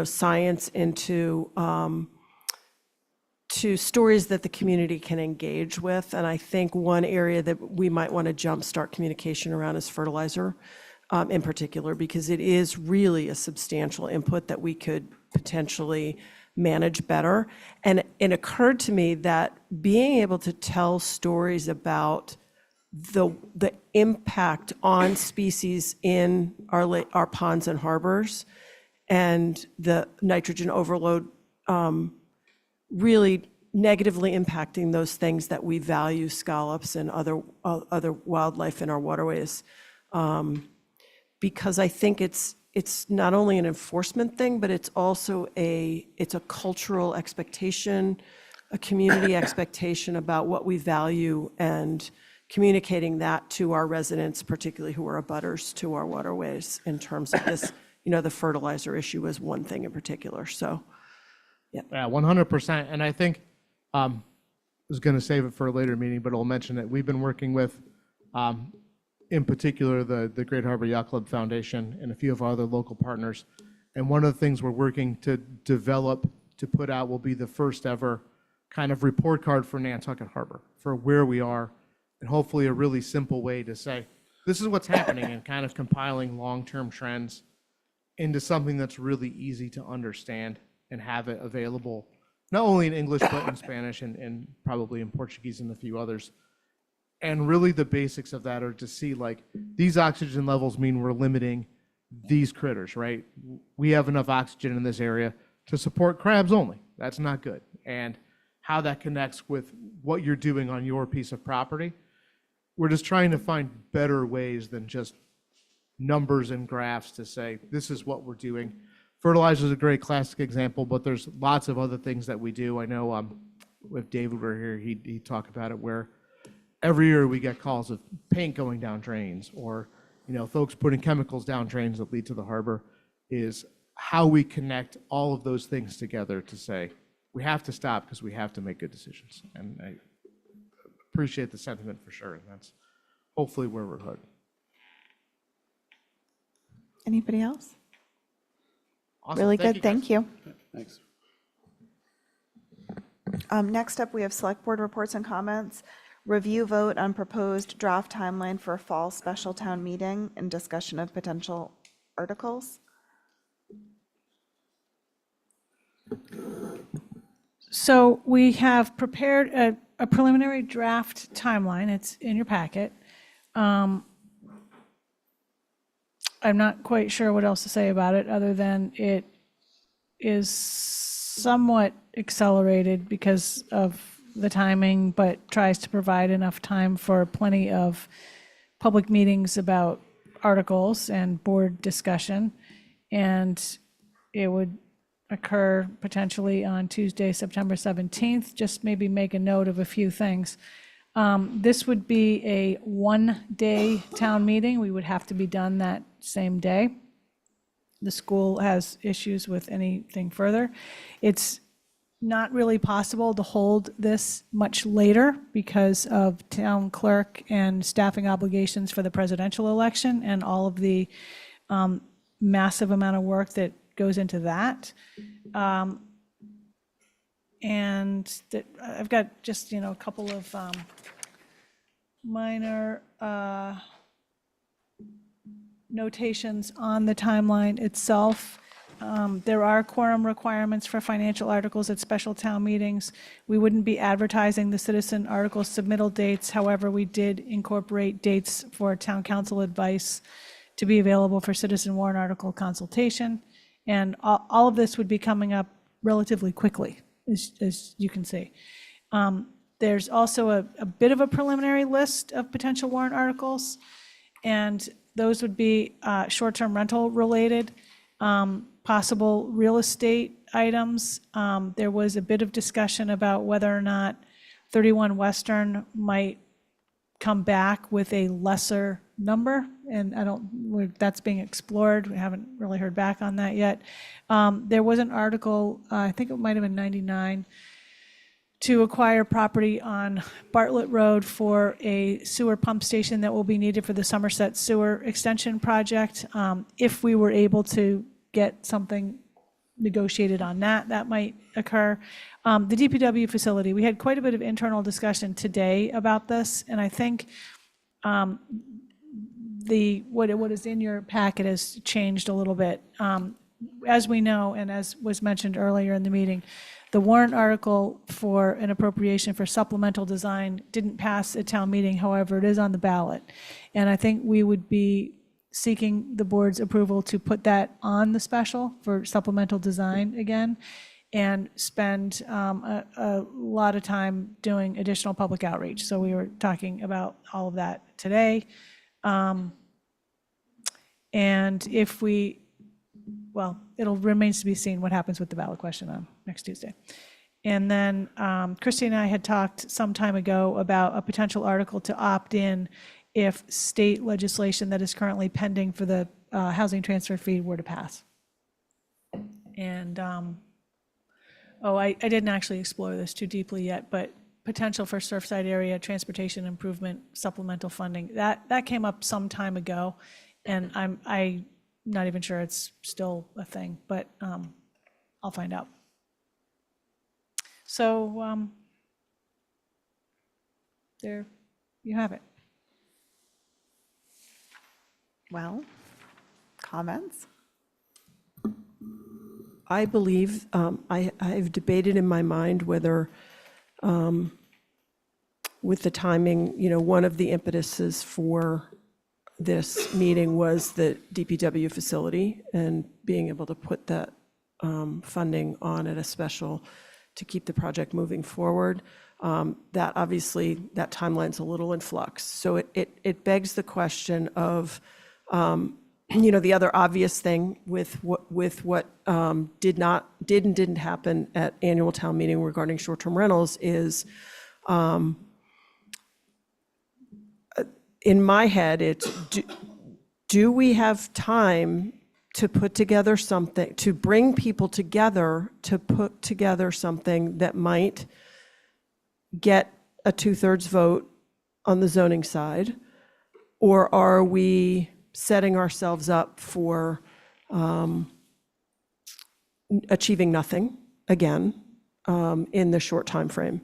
science into to stories that the community can engage with. And I think one area that we might want to jumpstart communication around is fertilizer, in particular, because it is really a substantial input that we could potentially manage better. And it occurred to me that being able to tell stories about the impact on species in our ponds and harbors and the nitrogen overload really negatively impacting those things that we value, scallops and other wildlife in our waterways. Because I think it's not only an enforcement thing, but it's also a cultural expectation, a community expectation about what we value, and communicating that to our residents, particularly who are abutters to our waterways, in terms of this, the fertilizer issue is one thing in particular. So, yeah. Yeah, 100%. And I think I was going to save it for a later meeting, but I'll mention it. We've been working with, in particular, the Great Harbor Yacht Club Foundation and a few of our other local partners. And one of the things we're working to develop, to put out, will be the first ever kind of report card for Nantucket Harbor, for where we are, and hopefully a really simple way to say, this is what's happening, and kind of compiling long-term trends into something that's really easy to understand and have it available, not only in English, but in Spanish and probably in Portuguese and a few others. And really the basics of that are to see, like, these oxygen levels mean we're limiting these critters, right? We have enough oxygen in this area to support crabs only. That's not good. And how that connects with what you're doing on your piece of property. We're just trying to find better ways than just numbers and graphs to say, this is what we're doing. Fertilizer is a great classic example, but there's lots of other things that we do. I know if David were here, he'd talk about it, where every year we get calls of paint going down drains, or folks putting chemicals down drains that lead to the harbor. Is how we connect all of those things together to say, we have to stop because we have to make good decisions. And I appreciate the sentiment for sure, and that's hopefully where we're headed. Anybody else? Awesome. Really Thank good, thank you. Thanks. Next up, we have select board reports and comments. Review vote on proposed draft timeline for fall special town meeting and discussion of potential articles. So we have prepared a preliminary draft timeline. It's in your packet. I'm not quite sure what else to say about it, other than it is somewhat accelerated because of the timing, but tries to provide enough time for plenty of public meetings about articles and board discussion. And it would occur potentially on Tuesday, September 17th. Just maybe make a note of a few things. This would be a one-day town meeting. We would have to be done that same day. The school has issues with anything further. It's not really possible to hold this much later because of town clerk and staffing obligations for the presidential election and all of the massive amount of work that goes into that. And that I've got just, a couple of minor notations on the timeline itself. There are quorum requirements for financial articles at special town meetings. We wouldn't be advertising the citizen article submittal dates. However, we did incorporate dates for town council advice to be available for citizen warrant article consultation. And all of this would be coming up relatively quickly, as you can see. There's also a bit of a preliminary list of potential warrant articles, and those would be short-term rental related, possible real estate items. There was a bit of discussion about whether or not 31 Western might come back with a lesser number, and that's being explored. We haven't really heard back on that yet. There was an article, I think it might have been 99, to acquire property on Bartlett Road for a sewer pump station that will be needed for the Somerset Sewer Extension Project. If we were able to get something negotiated on that, that might occur. The DPW facility, we had quite a bit of internal discussion today about this, and I think what is in your packet has changed a little bit. As we know, and as was mentioned earlier in the meeting, the warrant article for an appropriation for supplemental design didn't pass at town meeting. However, it is on the ballot. And I think we would be seeking the board's approval to put that on the special for supplemental design again, and spend a lot of time doing additional public outreach. So we were talking about all of that today. And if it'll remains to be seen what happens with the ballot question on next Tuesday. And then Christy and I had talked some time ago about a potential article to opt in if state legislation that is currently pending for the housing transfer fee were to pass. And, I didn't actually explore this too deeply yet, but potential for Surfside area transportation improvement supplemental funding, that came up some time ago, and I'm not even sure it's still a thing, but I'll find out. So there you have it. Well, comments? I believe, I've debated in my mind whether, with the timing, one of the impetuses for this meeting was the DPW facility and being able to put that funding on at a special to keep the project moving forward. That obviously, that timeline's a little in flux. So it begs the question of, the other obvious thing with what didn't happen at annual town meeting regarding short-term rentals is, in my head, it's do we have time to put together something, to bring people together, to put together something that might get a 2/3 vote on the zoning side? Or are we setting ourselves up for achieving nothing again in the short time frame?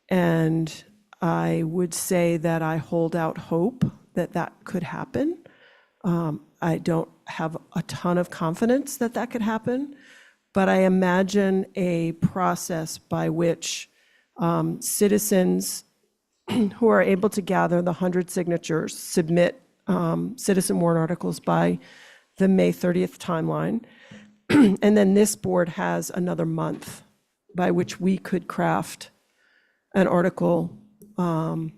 And I would say that I hold out hope that that could happen. I don't have a ton of confidence that that could happen, but I imagine a process by which citizens who are able to gather the 100 signatures submit citizen warrant articles by the May 30th timeline. And then this board has another month by which we could craft an article and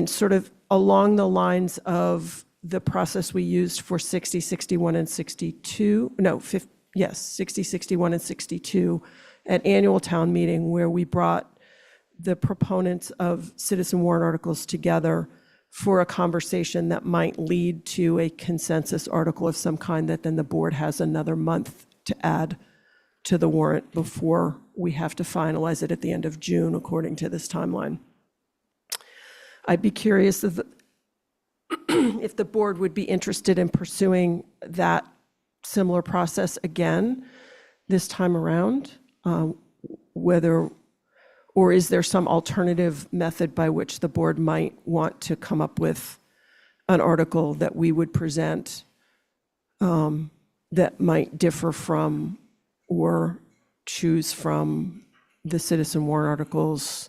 sort of along the lines of the process we used for 60, 61, and 62, 60, 61, and 62 at annual town meeting, where we brought the proponents of citizen warrant articles together for a conversation that might lead to a consensus article of some kind that then the board has another month to add to the warrant before we have to finalize it at the end of June, according to this timeline. I'd be curious if the board would be interested in pursuing that similar process again this time around, or is there some alternative method by which the board might want to come up with an article that we would present that might differ from or choose from the citizen warrant articles?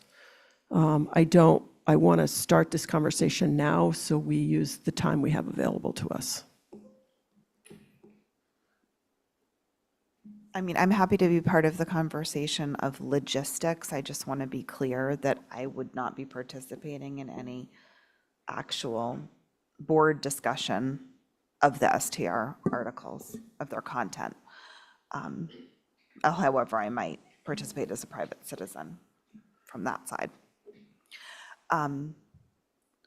I want to start this conversation now, so we use the time we have available to us. I mean, I'm happy to be part of the conversation of logistics. I just want to be clear that I would not be participating in any actual board discussion of the STR articles, of their content. However, I might participate as a private citizen from that side.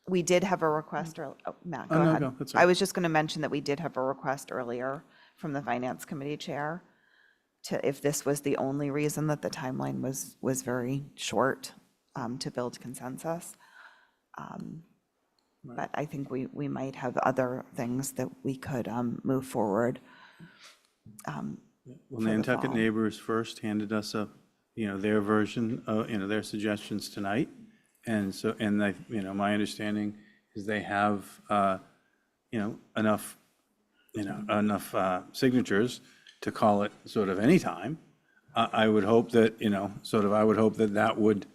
We did have a request, Matt, go ahead. That's all right. I was just going to mention that we did have a request earlier from the Finance Committee Chair if this was the only reason that the timeline was very short, to build consensus. But I think we might have other things that we could move forward. Well, Nantucket Neighbors first handed us their version of, their suggestions tonight. And so, my understanding is they have, enough signatures to call it sort of any time. I would hope that, I would hope that that would,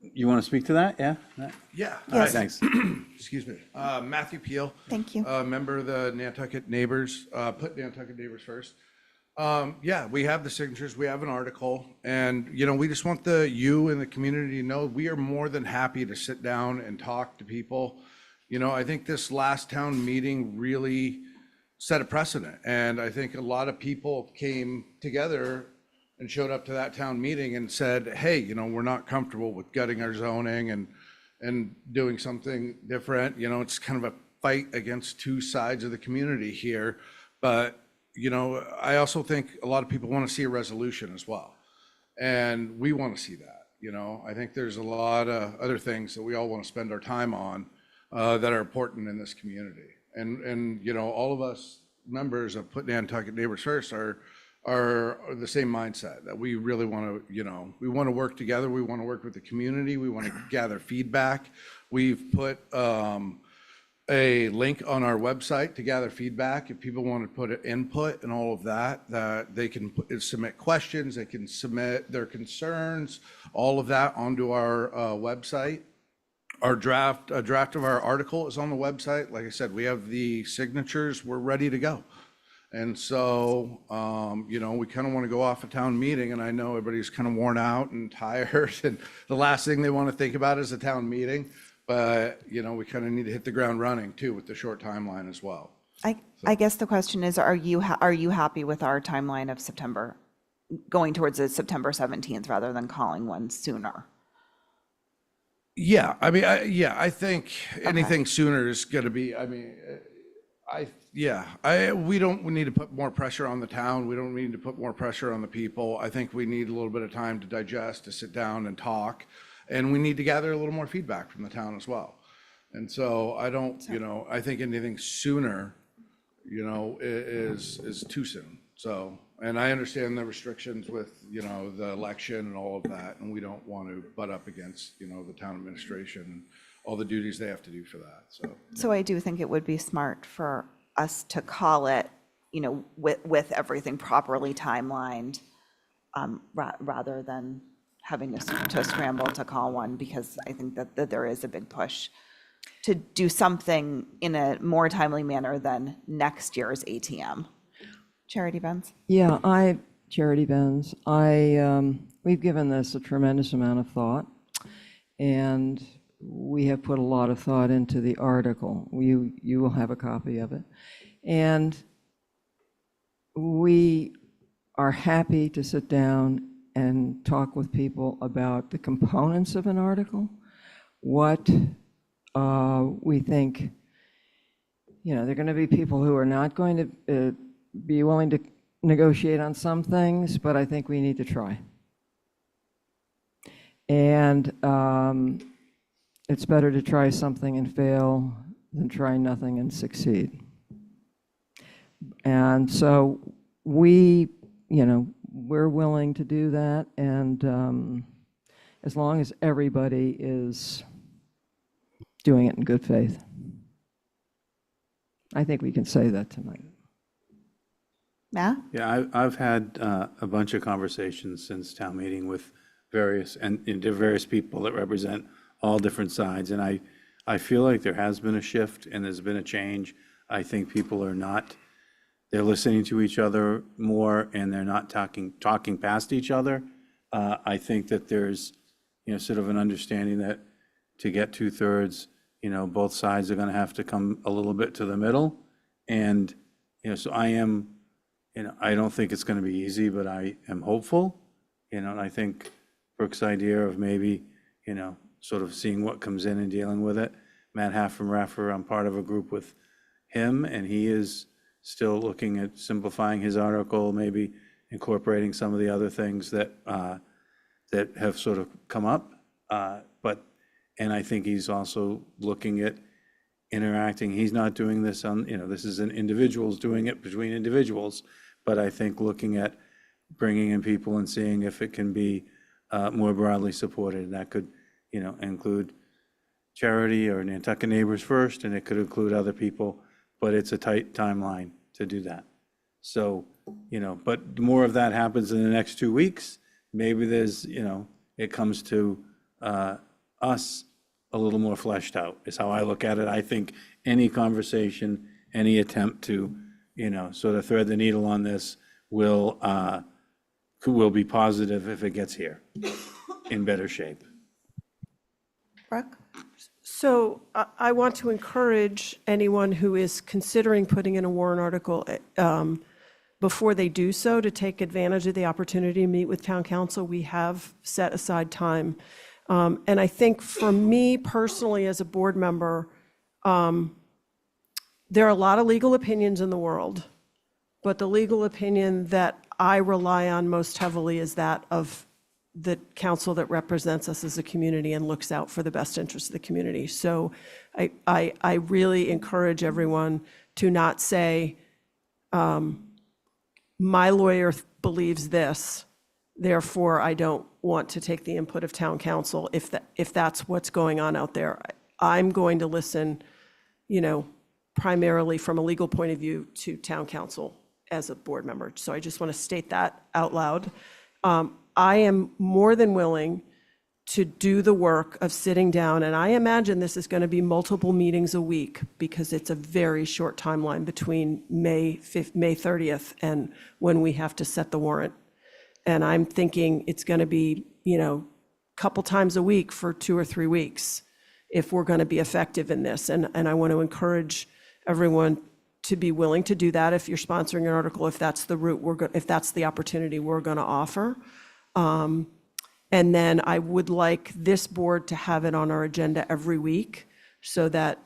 you want to speak to that? Yeah? Yeah. Yes. Thanks. Excuse me. Matthew Peel. Thank you. Member of the Nantucket Neighbors, put Nantucket Neighbors first. Yeah, we have the signatures, we have an article, and, we just want you and the community to know we are more than happy to sit down and talk to people. I think this last town meeting really set a precedent, and I think a lot of people came together and showed up to that town meeting and said, hey, we're not comfortable with gutting our zoning and doing something different. It's kind of a fight against two sides of the community here. But, I also think a lot of people want to see a resolution as well. And we want to see that. I think there's a lot of other things that we all want to spend our time on that are important in this community. And all of us members of Put Nantucket Neighbors First are the same mindset, that we really want to, we want to work together. We want to work with the community. We want to gather feedback. We've put a link on our website to gather feedback. If people want to put input and all of that they can submit questions, they can submit their concerns, all of that onto our website. A draft of our article is on the website. Like I said, we have the signatures. We're ready to go. And so, you know, we kind of want to go off a town meeting, and I know everybody's kind of worn out and tired, and the last thing they want to think about is a town meeting. But, you know, we kind of need to hit the ground running too with the short timeline as well. I guess the question is, are you happy with our timeline of September, going towards the September 17th rather than calling one sooner? Yeah, I mean, I think anything sooner is going to be, I mean, we need to put more pressure on the town. We don't need to put more pressure on the people. I think we need a little bit of time to digest, to sit down and talk, and we need to gather a little more feedback from the town as well. And so I don't, you know, I think anything sooner, you know, is too soon. So, and I understand the restrictions with, you know, the election and all of that, and we don't want to butt up against, you know, the town administration and all the duties they have to do for that, so. So I do think it would be smart for us to call it, you know, with everything properly timelined, rather than having to scramble to call one, because I think that there is a big push to do something in a more timely manner than next year's ATM. Charity Benz? Yeah, Charity Benz. We've given this a tremendous amount of thought, and we have put a lot of thought into the article. You will have a copy of it. And we are happy to sit down and talk with people about the components of an article, what we think, you know, there are going to be people who are not going to be willing to negotiate on some things, but I think we need to try. And it's better to try something and fail than try nothing and succeed. And so we, you know, we're willing to do that, and as long as everybody is doing it in good faith. I think we can say that tonight. Matt? Yeah, I've had a bunch of conversations since town meeting with various people that represent all different sides, and I feel like there has been a shift and there's been a change. I think people are not, they're listening to each other more, and they're not talking past each other. I think that there's, you know, sort of an understanding that to get 2/3, you know, both sides are going to have to come a little bit to the middle. And, you know, so I am, you know, I don't think it's going to be easy, but I am hopeful, you know, and I think Brooke's idea of maybe, you know, sort of seeing what comes in and dealing with it. Matt Haffenraffer, I'm part of a group with him, and he is still looking at simplifying his article, maybe incorporating some of the other things that that have sort of come up. And I think he's also looking at interacting. He's not doing this on, you know, this is an individuals doing it between individuals, but I think looking at bringing in people and seeing if it can be more broadly supported. That could, you know, include charity or Nantucket Neighbors First, and it could include other people, but it's a tight timeline to do that. So, you know, but more of that happens in the next 2 weeks. Maybe there's, you know, it comes to us a little more fleshed out, is how I look at it. I think any conversation, any attempt to, you know, sort of thread the needle on this will be positive if it gets here in better shape. Brooke? So I want to encourage anyone who is considering putting in a warrant article before they do so to take advantage of the opportunity to meet with town council. We have set aside time. And I think for me personally as a board member, there are a lot of legal opinions in the world, but the legal opinion that I rely on most heavily is that of the council that represents us as a community and looks out for the best interests of the community. So I really encourage everyone to not say, my lawyer believes this, therefore I don't want to take the input of town council if that's what's going on out there. I'm going to listen, you know, primarily from a legal point of view to town council as a board member. So I just want to state that out loud. I am more than willing to do the work of sitting down, and I imagine this is going to be multiple meetings a week because it's a very short timeline between May 30th and when we have to set the warrant. And I'm thinking it's going to be, a couple times a week for 2 or 3 weeks if we're going to be effective in this. And I want to encourage everyone to be willing to do that if you're sponsoring an article, if that's the route if that's the opportunity we're going to offer. And then I would like this board to have it on our agenda every week so that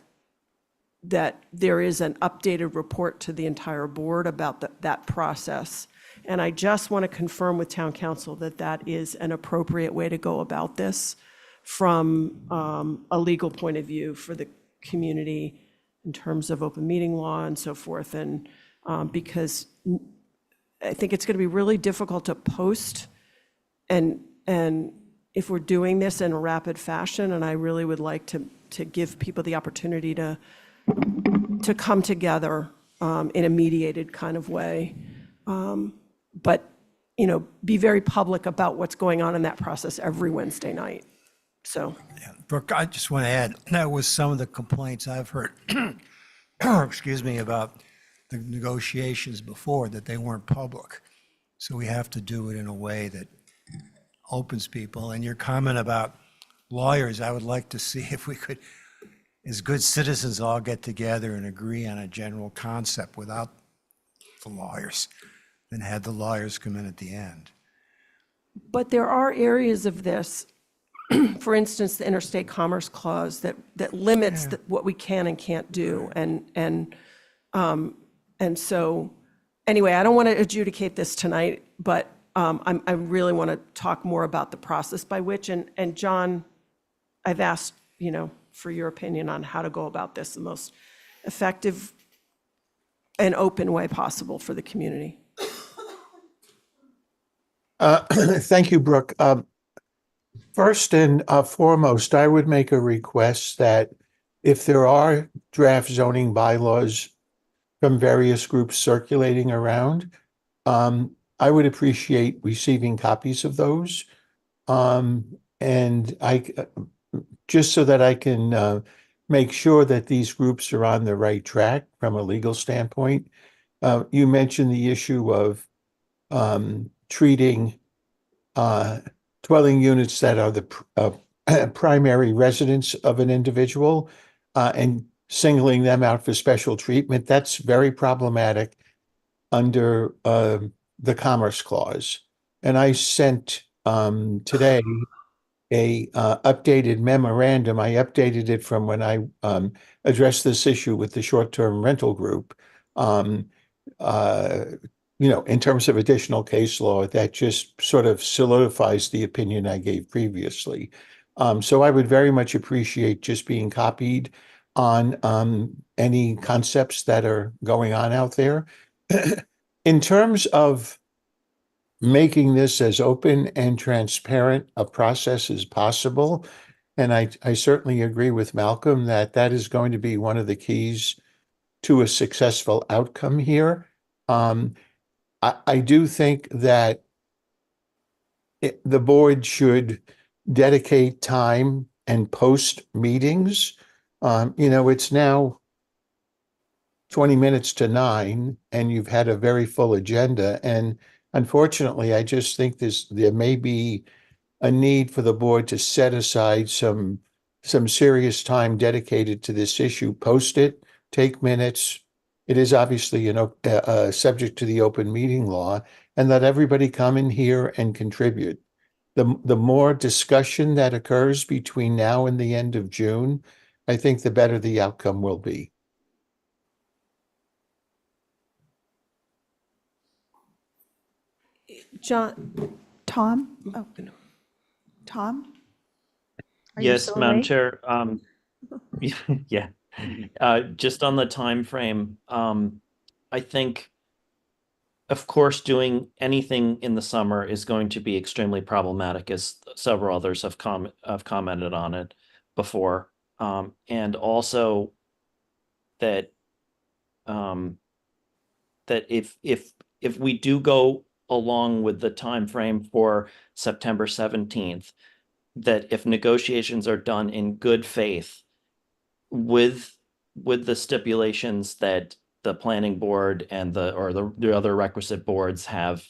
there is an updated report to the entire board about that process. And I just want to confirm with town council that that is an appropriate way to go about this from a legal point of view for the community in terms of open meeting law and so forth. And because I think it's going to be really difficult to post and if we're doing this in a rapid fashion, and I really would like to give people the opportunity to come together in a mediated kind of way. But, be very public about what's going on in that process every Wednesday night. So. Yeah. Brooke, I just want to add, that was some of the complaints I've heard, excuse me, about the negotiations before, that they weren't public. So we have to do it in a way that opens people. And your comment about lawyers, I would like to see if we could, as good citizens, all get together and agree on a general concept without the lawyers, then have the lawyers come in at the end. But there are areas of this, for instance, the interstate commerce clause that limits what we can and can't do. And so, anyway, I don't want to adjudicate this tonight, but I really want to talk more about the process by which, and John, I've asked, for your opinion on how to go about this the most effective and open way possible for the community. Thank you, Brooke. First and foremost, I would make a request that if there are draft zoning bylaws from various groups circulating around, I would appreciate receiving copies of those. And just so that I can make sure that these groups are on the right track from a legal standpoint. You mentioned the issue of treating dwelling units that are the primary residence of an individual and singling them out for special treatment. That's very problematic under the Commerce Clause. And I sent today a updated memorandum. I updated it from when I addressed this issue with the short-term rental group. In terms of additional case law, that just sort of solidifies the opinion I gave previously. So I would very much appreciate just being copied on any concepts that are going on out there. In terms of making this as open and transparent a process as possible, and I certainly agree with Malcolm that that is going to be one of the keys to a successful outcome here. I do think that the board should dedicate time and post meetings. It's now 20 minutes to 9 and you've had a very full agenda. And unfortunately, I just think there may be a need for the board to set aside some serious time dedicated to this issue, post it, take minutes. It is obviously, subject to the open meeting law, and let everybody come in here and contribute. The more discussion that occurs between now and the end of June, I think the better the outcome will be. John, Tom? Oh, Tom? Are you Yes, still Madam awake? Chair. Yeah. Just on the time frame, I think, of course, doing anything in the summer is going to be extremely problematic, as several others have commented on it before, and also that that if we do go along with the time frame for September 17th, that if negotiations are done in good faith with the stipulations that the planning board and the other requisite boards have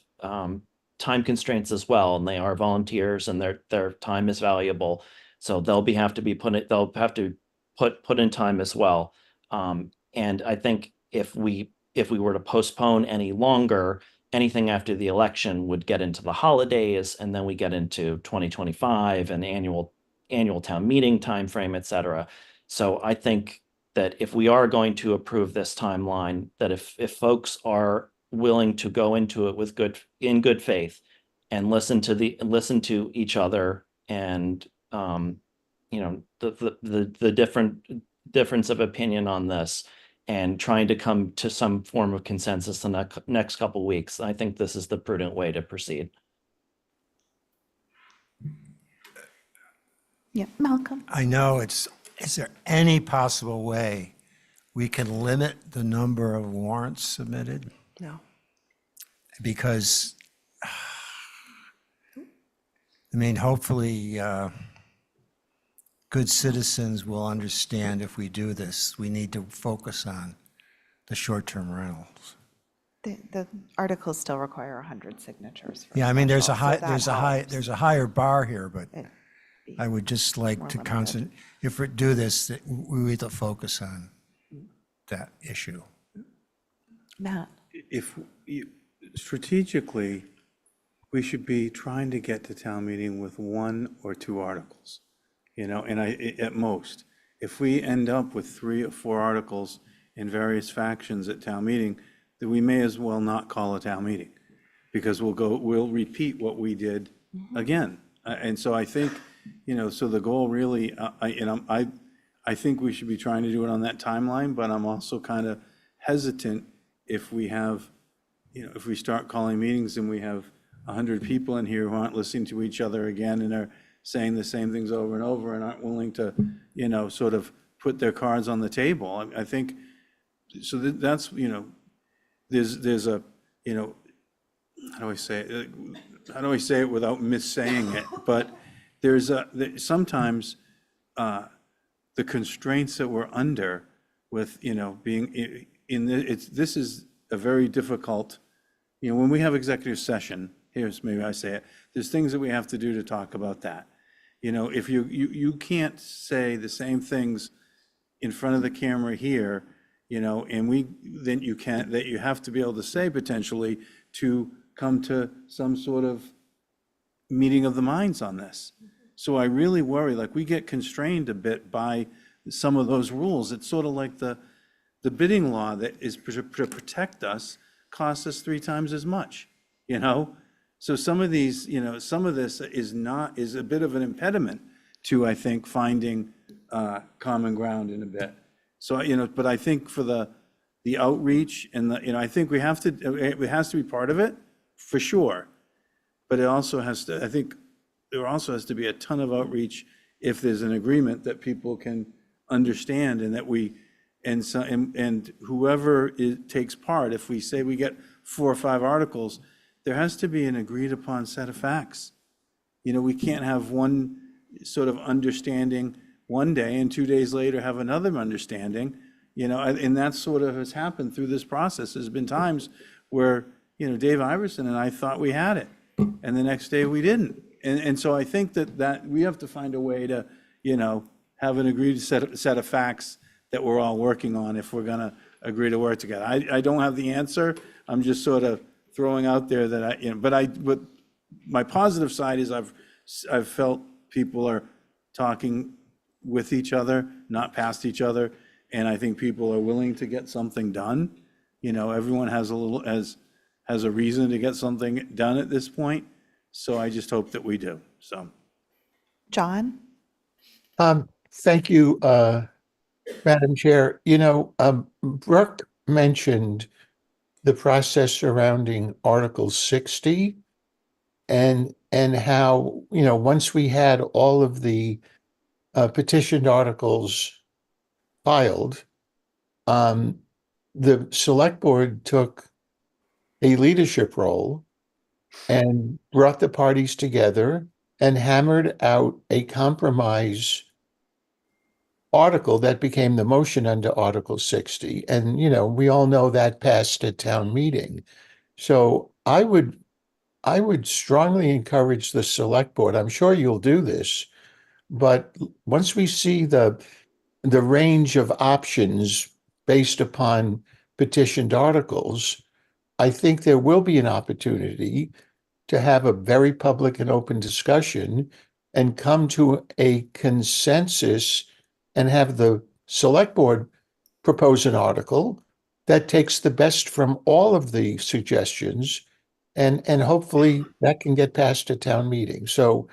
time constraints as well, and they are volunteers and their time is valuable. So they'll have to put in time as well. And I think if we were to postpone any longer, anything after the election would get into the holidays, and then we get into 2025 and annual town meeting timeframe, et cetera. So I think that if we are going to approve this timeline, that if folks are willing to go into it in good faith and listen to each other, and the difference of opinion on this, and trying to come to some form of consensus in the next couple of weeks, I think this is the prudent way to proceed. Yeah, Malcolm. I know is there any possible way we can limit the number of warrants submitted? No. Because, I mean, hopefully, good citizens will understand if we do this, we need to focus on the short-term rentals. The articles still require 100 signatures. Yeah, I mean, there's a special, so high, that there's a higher bar here, but helps. I would just like more to limited. concentrate, if we do this, that we need to focus on that issue. Matt, Strategically, we should be trying to get to town meeting with 1 or 2 articles, and at most. If we end up with 3 or 4 articles in various factions at town meeting, then we may as well not call a town meeting, because we'll repeat what we did again. And so I think, so the goal really, I think we should be trying to do it on that timeline, but I'm also kind of hesitant if we have, if we start calling meetings and we have 100 people in here who aren't listening to each other again and are saying the same things over and over and aren't willing to, sort of put their cards on the table. I think, so that's, there's a, how do I say it? How do I say it without missaying it? But sometimes the constraints that we're under with, being this is a very difficult, when we have executive session, maybe I say it, there's things that we have to do to talk about that. If you can't say the same things in front of the camera here, and then you have to be able to say potentially to come to some sort of meeting of the minds on this. So I really worry, like, we get constrained a bit by some of those rules. It's sort of like the bidding law that is to protect us costs us 3 times as much, So some of these, some of this is a bit of an impediment to, I think, finding common ground in a bit. So, but I think for the outreach and I think it has to be part of it, for sure. But it also has to, I think there also has to be a ton of outreach if there's an agreement that people can understand, and that and whoever takes part, if we say we get 4 or 5 articles, there has to be an agreed upon set of facts. We can't have one sort of understanding one day and 2 days later have another understanding, and that sort of has happened through this process. There's been times where, Dave Iverson and I thought we had it, and the next day we didn't. And so I think that we have to find a way to, have an agreed set of facts that we're all working on if we're gonna agree to work together. I don't have the answer. I'm just sort of throwing out there that but my positive side is I've felt people are talking with each other, not past each other, and I think people are willing to get something done. Everyone has a reason to get something done at this point, so I just hope that we do, so. John? Thank you, Madam Chair. Brooke mentioned the process surrounding Article 60 and how, once we had all of the petitioned articles filed, the select board took a leadership role and brought the parties together and hammered out a compromise article that became the motion under Article 60. And, we all know that passed at town meeting. So I would strongly encourage the select board, I'm sure you'll do this, but once we see the range of options based upon petitioned articles, I think there will be an opportunity to have a very public and open discussion and come to a consensus and have the select board propose an article that takes the best from all of the suggestions, and hopefully that can get passed at town meeting. So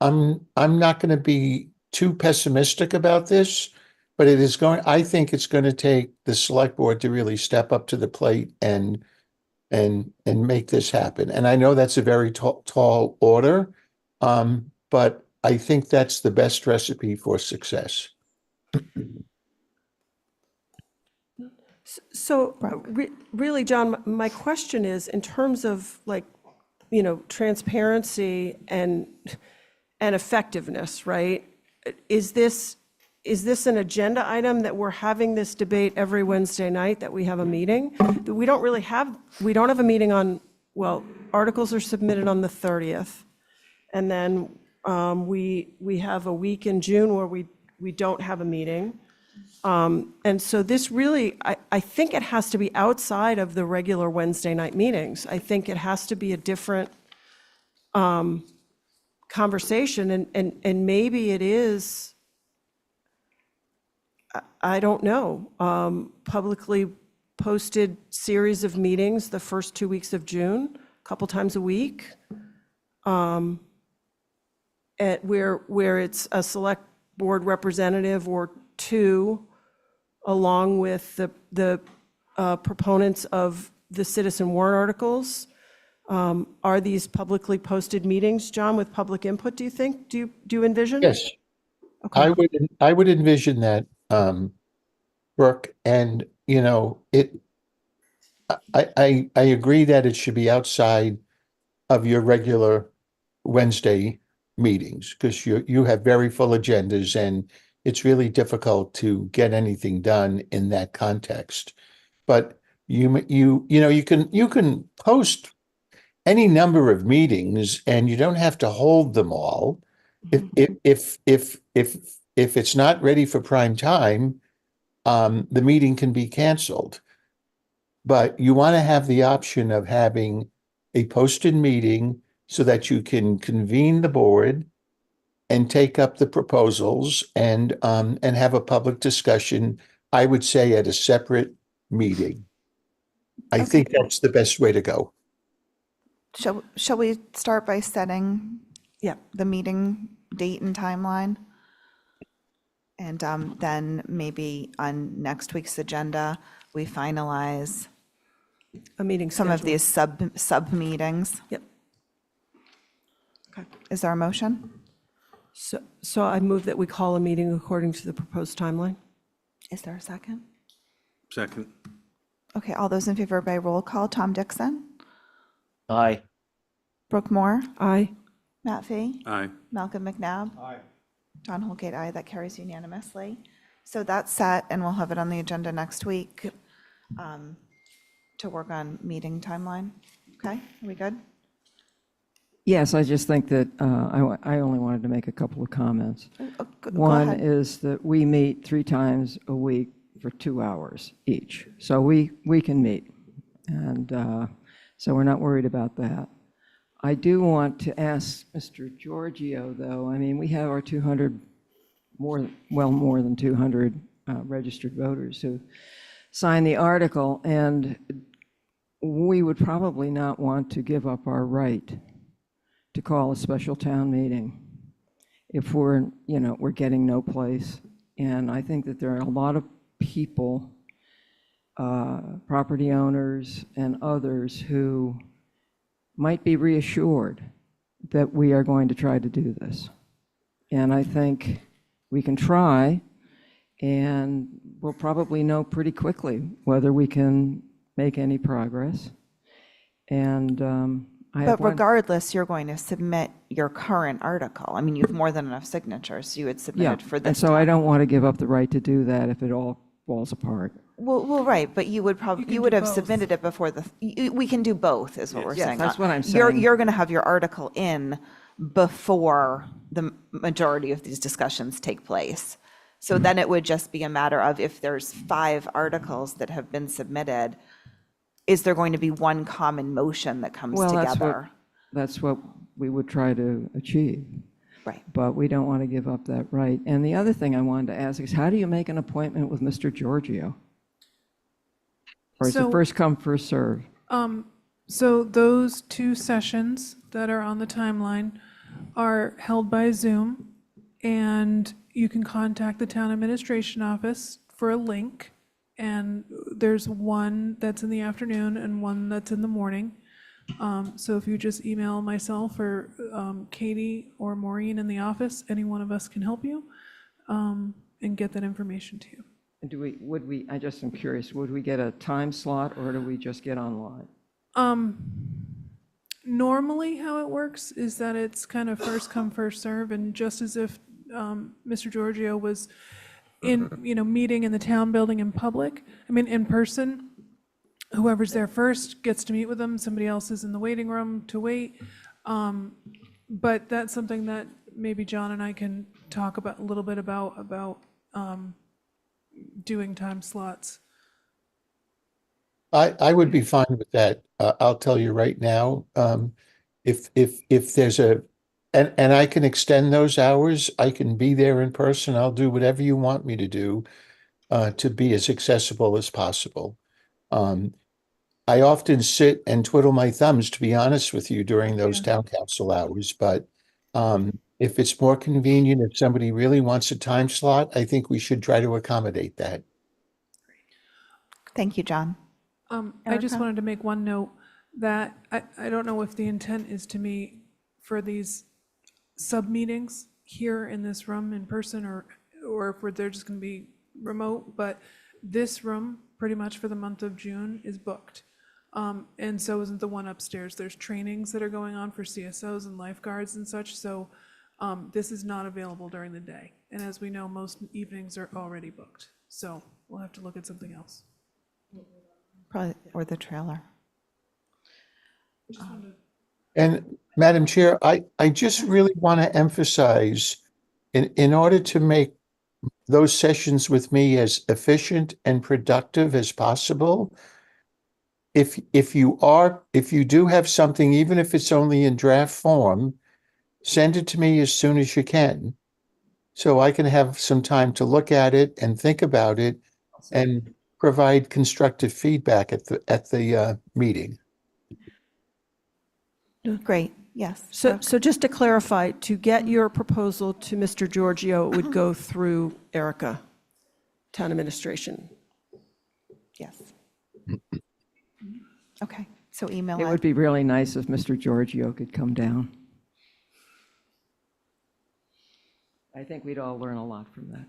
I'm not going to be too pessimistic about this, but I think it's going to take the select board to really step up to the plate and make this happen. And I know that's a very tall order, but I think that's the best recipe for success. So really, John, my question is, in terms of transparency and effectiveness, right? Is this an agenda item that we're having this debate every Wednesday night, that we have a meeting? We don't have a meeting on, articles are submitted on the 30th. And then we have a week in June where we don't have a meeting. And so this really, I think it has to be outside of the regular Wednesday night meetings. I think it has to be a different conversation, and maybe it is, I don't know, publicly posted series of meetings the first 2 weeks of June, a couple times a week, where it's a select board representative or two, along with the proponents of the citizen warrant articles. Are these publicly posted meetings, John, with public input, do you think? Do you envision? Yes. Okay. I would envision that, Brooke, and I agree that it should be outside of your regular Wednesday meetings, because you have very full agendas and it's really difficult to get anything done in that context. But you can post any number of meetings and you don't have to hold them all. If it's not ready for prime time, the meeting can be canceled. But you want to have the option of having a posted meeting so that you can convene the board and take up the proposals and have a public discussion, I would say at a separate meeting. I think that's the best way to go. Shall we start by setting the meeting date and timeline? And then maybe on next week's agenda, we finalize A meeting some of schedule. these sub meetings. Yep. Okay. Is there a motion? So I move that we call a meeting according to the proposed timeline. Is there a second? Second. Okay, all those in favor by roll call, Tom Dixon, Aye. Brooke Moore, Aye. Matt Fee, Aye. Malcolm McNabb. Aye. John Holgate, aye. That carries unanimously. So that's set, and we'll have it on the agenda next week to work on meeting timeline. Okay, are we good? Yes, I just think that I only wanted to make a couple of comments. Go One ahead. is that we meet 3 times a week for 2 hours each. So we can meet. And so we're not worried about that. I do want to ask Mr. Giorgio, though, I mean, we have our 200, more than 200 registered voters who signed the article, and we would probably not want to give up our right to call a special town meeting if we're getting no place. And I think that there are a lot of people, property owners and others, who might be reassured that we are going to try to do this. And I think we can try, and we'll probably know pretty quickly whether we can make any progress. And I But have one. regardless, you're going to submit your current article. I mean, you have more than enough signatures, so you would submit Yeah, it for and this so I time. don't want to give up the right to do that if it all falls apart. Well, right, but you would can you would do have both. submitted it before we can do both, is what we're Yes, saying. that's what I'm You're, saying. you're going to have your article in before the majority of these discussions take place. So then it would just be a matter of if there's 5 articles that have been submitted, is there going to be one common motion that comes Well, together? that's what we would try to achieve. Right. But we don't want to give up that right. And the other thing I wanted to ask is, how do you make an appointment with Mr. Giorgio? Or is it So- first come, first serve? So those 2 sessions that are on the timeline are held by Zoom, and you can contact the town administration office for a link. And there's one that's in the afternoon and one that's in the morning. So if you just email myself or Katie or Maureen in the office, any one of us can help you and get that information to you. And would we, I just am curious, would we get a time slot or do we just get online? Normally, how it works is that it's kind of first come, first serve, and just as if Mr. Giorgio was meeting in the town building in public, I mean, in person, whoever's there first gets to meet with them, somebody else is in the waiting room to wait. But that's something that maybe John and I can talk about a little bit about doing time slots. I would be fine with that. I'll tell you right now, if there's and I can extend those hours, I can be there in person. I'll do whatever you want me to do to be as accessible as possible. I often sit and twiddle my thumbs, to be honest with you, during those town council hours, but if it's more convenient, if somebody really wants a time slot, I think we should try to accommodate that. Thank you, John. I just Erica? wanted to make one note that I don't know if the intent is to meet for these sub-meetings here in this room in person or if they're just going to be remote, but this room, pretty much for the month of June, is booked. And so isn't the one upstairs. There's trainings that are going on for CSOs and lifeguards and such, so this is not available during the day. And as we know, most evenings are already booked, so we'll have to look at something else. Probably, or the trailer. And Madam Chair, I just really want to emphasize, in order to make those sessions with me as efficient and productive as possible, if you do have something, even if it's only in draft form, send it to me as soon as you can, so I can have some time to look at it and think about it and provide constructive feedback at the meeting. Great, yes. So just to clarify, to get your proposal to Mr. Giorgio, it would go through Erica, Town Administration. Yes. Okay, so email It would be really nice if Mr. Giorgio could come down. I think we'd all learn a lot from that.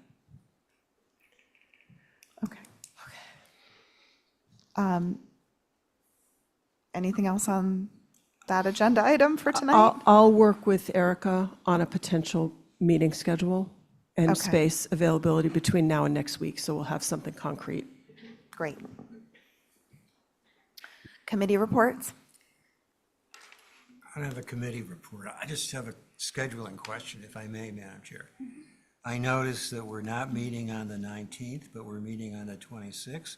Okay. Anything else on that agenda item for tonight? I'll work with Erica on a potential meeting schedule and Okay. space availability between now and next week, so we'll have something concrete. Great. Committee reports? I don't have a committee report. I just have a scheduling question, if I may, Madam Chair. I noticed that we're not meeting on the 19th, but we're meeting on the 26th.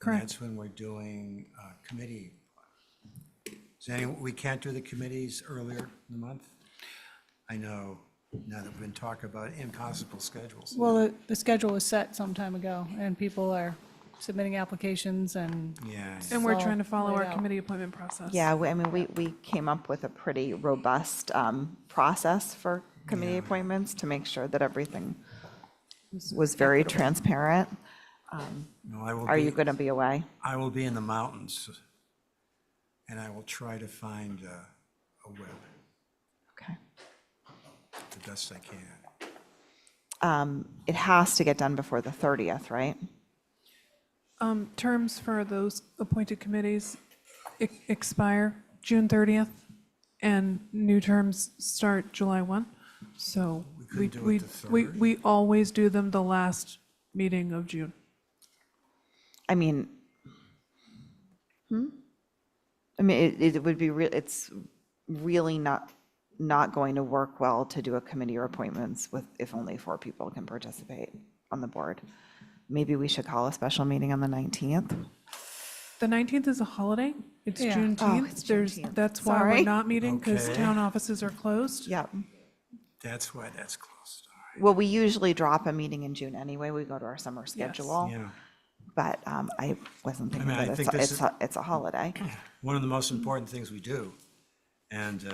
Correct. That's when we're doing committee. We can't do the committees earlier in the month? I know now that we've been talking about impossible schedules. Well, the schedule was set some time ago, and people are submitting applications and Yeah. And we're So, trying to follow laid our out. committee appointment process. Yeah, we came up with a pretty robust process for committee appointments to make sure that everything was very transparent. No, I will Are you be- going to be away? I will be in the mountains, and I will try to find a web Okay. the best I can. It has to get done before the 30th, right? Terms for those appointed committees expire June 30th. and new terms start July 1. So we, couldn't do it we, the we, third? we always do them the last meeting of June. I mean, I mean, it would be it's really not going to work well to do a committee or appointments with, if only 4 people can participate on the board. Maybe we should call a special meeting on the 19th. The 19th is a holiday. It's Yeah. Juneteenth. Oh, it's There's, Juneteenth. that's why Sorry. we're not meeting, because Okay. town offices are closed. Yeah. That's why that's closed. Well, we usually drop a meeting in June anyway. We go to our summer schedule. Yeah. But I wasn't thinking I that think this is- it's a holiday. One of the most important things we do. And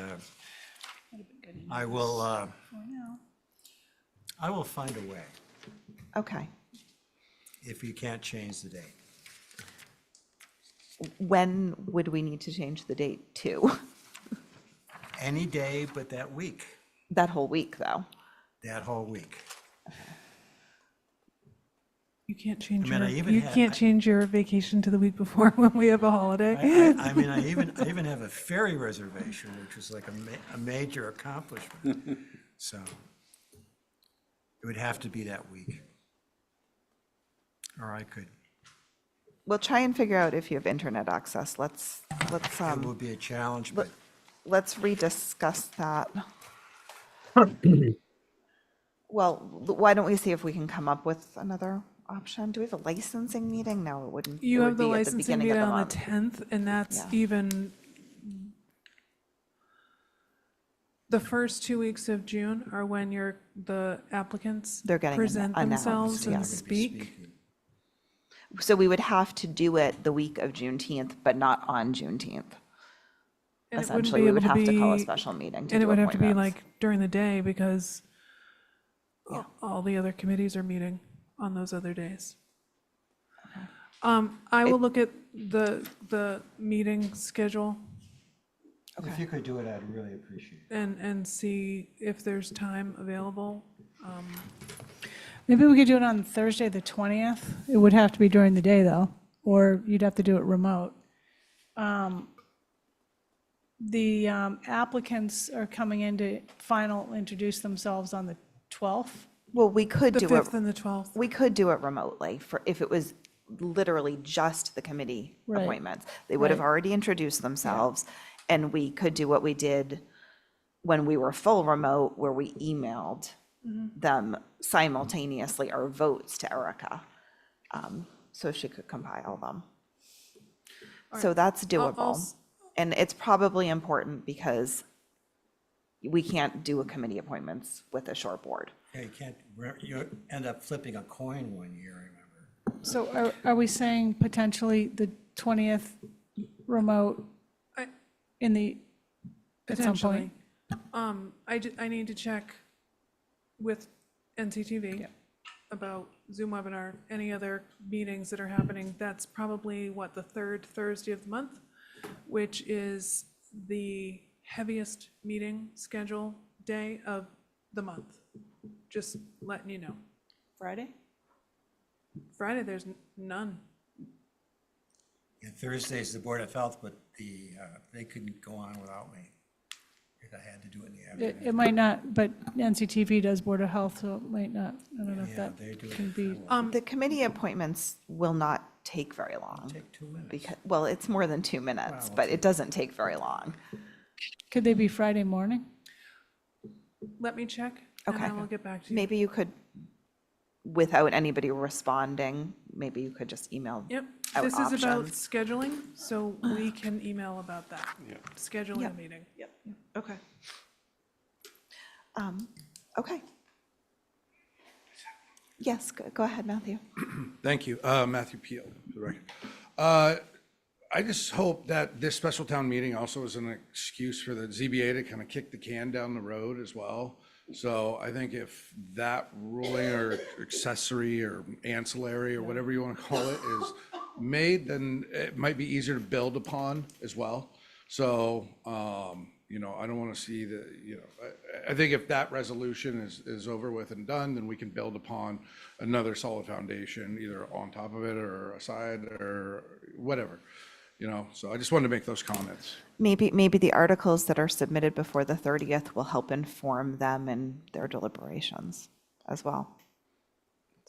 I will find a way Okay. if you can't change the date. When would we need to change the date to? Any day but that week, That whole week, though. that whole week. You can't change I mean, I your, even you had- can't change your vacation to the week before when we have a holiday. I mean, I even have a ferry reservation, which was like a major accomplishment. So it would have to be that week. Or I could, We'll try and figure out if you have internet access. it would be a challenge, but Let's rediscuss that. Well, why don't we see if we can come up with another option? Do we have a licensing meeting? No, it wouldn't. You it have would the be at licensing beginning meeting of on the month. 10th, and that's Yeah. even the first 2 weeks of June are when the applicants They're getting present announced, themselves yeah. and speak. So we would have to do it the week of Juneteenth, but not on Juneteenth. And it wouldn't Essentially, be we able would to have to call a be- special meeting to And it do would have to be appointments. like during the day, because all the other committees are meeting on those other days. I will look at the meeting schedule if you could do it, I'd really appreciate it. and see if there's time available. Maybe we could do it on Thursday, the 20th. It would have to be during the day, though, or you'd have to do it remote. The applicants are coming in to introduce themselves on the 12th. Well, we could The do 5th it, and the 12th. we could do it remotely for, if it was literally just the committee Right. appointments. They would have Right. already introduced themselves, and we could do what we did when we were full remote, where we emailed them simultaneously our votes to Erica, so she could compile them. So that's doable. And it's probably important because we can't do a committee appointments with a short board. Yeah, you end up flipping a coin one year, I remember. So are we saying potentially the 20th remote I- at some point? Potentially. I need to check with NCTV about Zoom webinar, any other meetings that are happening. That's probably, the third Thursday of the month, which is the heaviest meeting schedule day of the month. Just letting you know. Friday? Friday, there's none. Yeah, Thursday's the Board of Health, but they couldn't go on without me. If I had to do it in the afternoon. It might not, but NCTV does Board of Health, so it might not, I don't know if Yeah, that they do it can be. The committee appointments will not take very long. Take 2 minutes. Because, well, it's more than 2 minutes, Wow, but it doesn't take very long. Could they be Friday morning? Let me check, and Okay. I will get back to you. Maybe you could, without anybody responding, maybe you could just email Yep, out this is about options. scheduling, so we can email about that. Scheduling a Yep. meeting. Okay. Okay. Yes, go ahead, Matthew. Thank you. Matthew Peel, for the record. I just hope that this special town meeting also is an excuse for the ZBA to kind of kick the can down the road as well. So I think if that ruling or accessory or ancillary or whatever you want to call it is made, then it might be easier to build upon as well. So, I don't want to see I think if that resolution is over with and done, then we can build upon another solid foundation, either on top of it or aside or whatever. so I just wanted to make those comments. Maybe the articles that are submitted before the 30th will help inform them in their deliberations as well.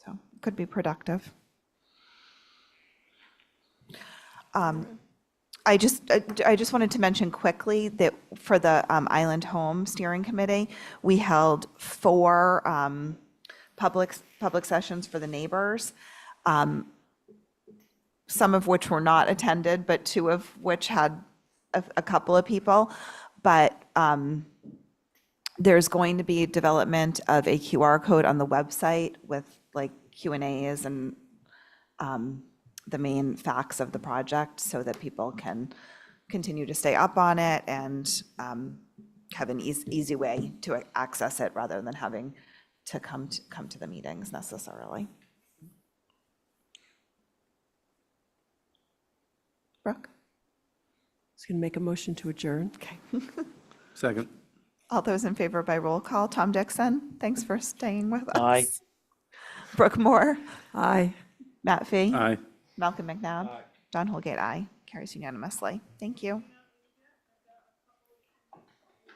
So it could be productive. I just wanted to mention quickly that for the Island Home Steering Committee, we held 4 public sessions for the neighbors, some of which were not attended, but 2 of which had a couple of people. But there's going to be development of a QR code on the website with like Q&As and the main facts of the project so that people can continue to stay up on it and have an easy way to access it rather than having to come to the meetings necessarily. Brooke? I was going to make a motion to adjourn. Okay. Second. All those in favor by roll call. Tom Dixon, thanks for staying with us. Aye. Brooke Moore, Aye. Matt Fee. Aye. Malcolm McNabb. John Holgate, aye. Carries unanimously. Thank you.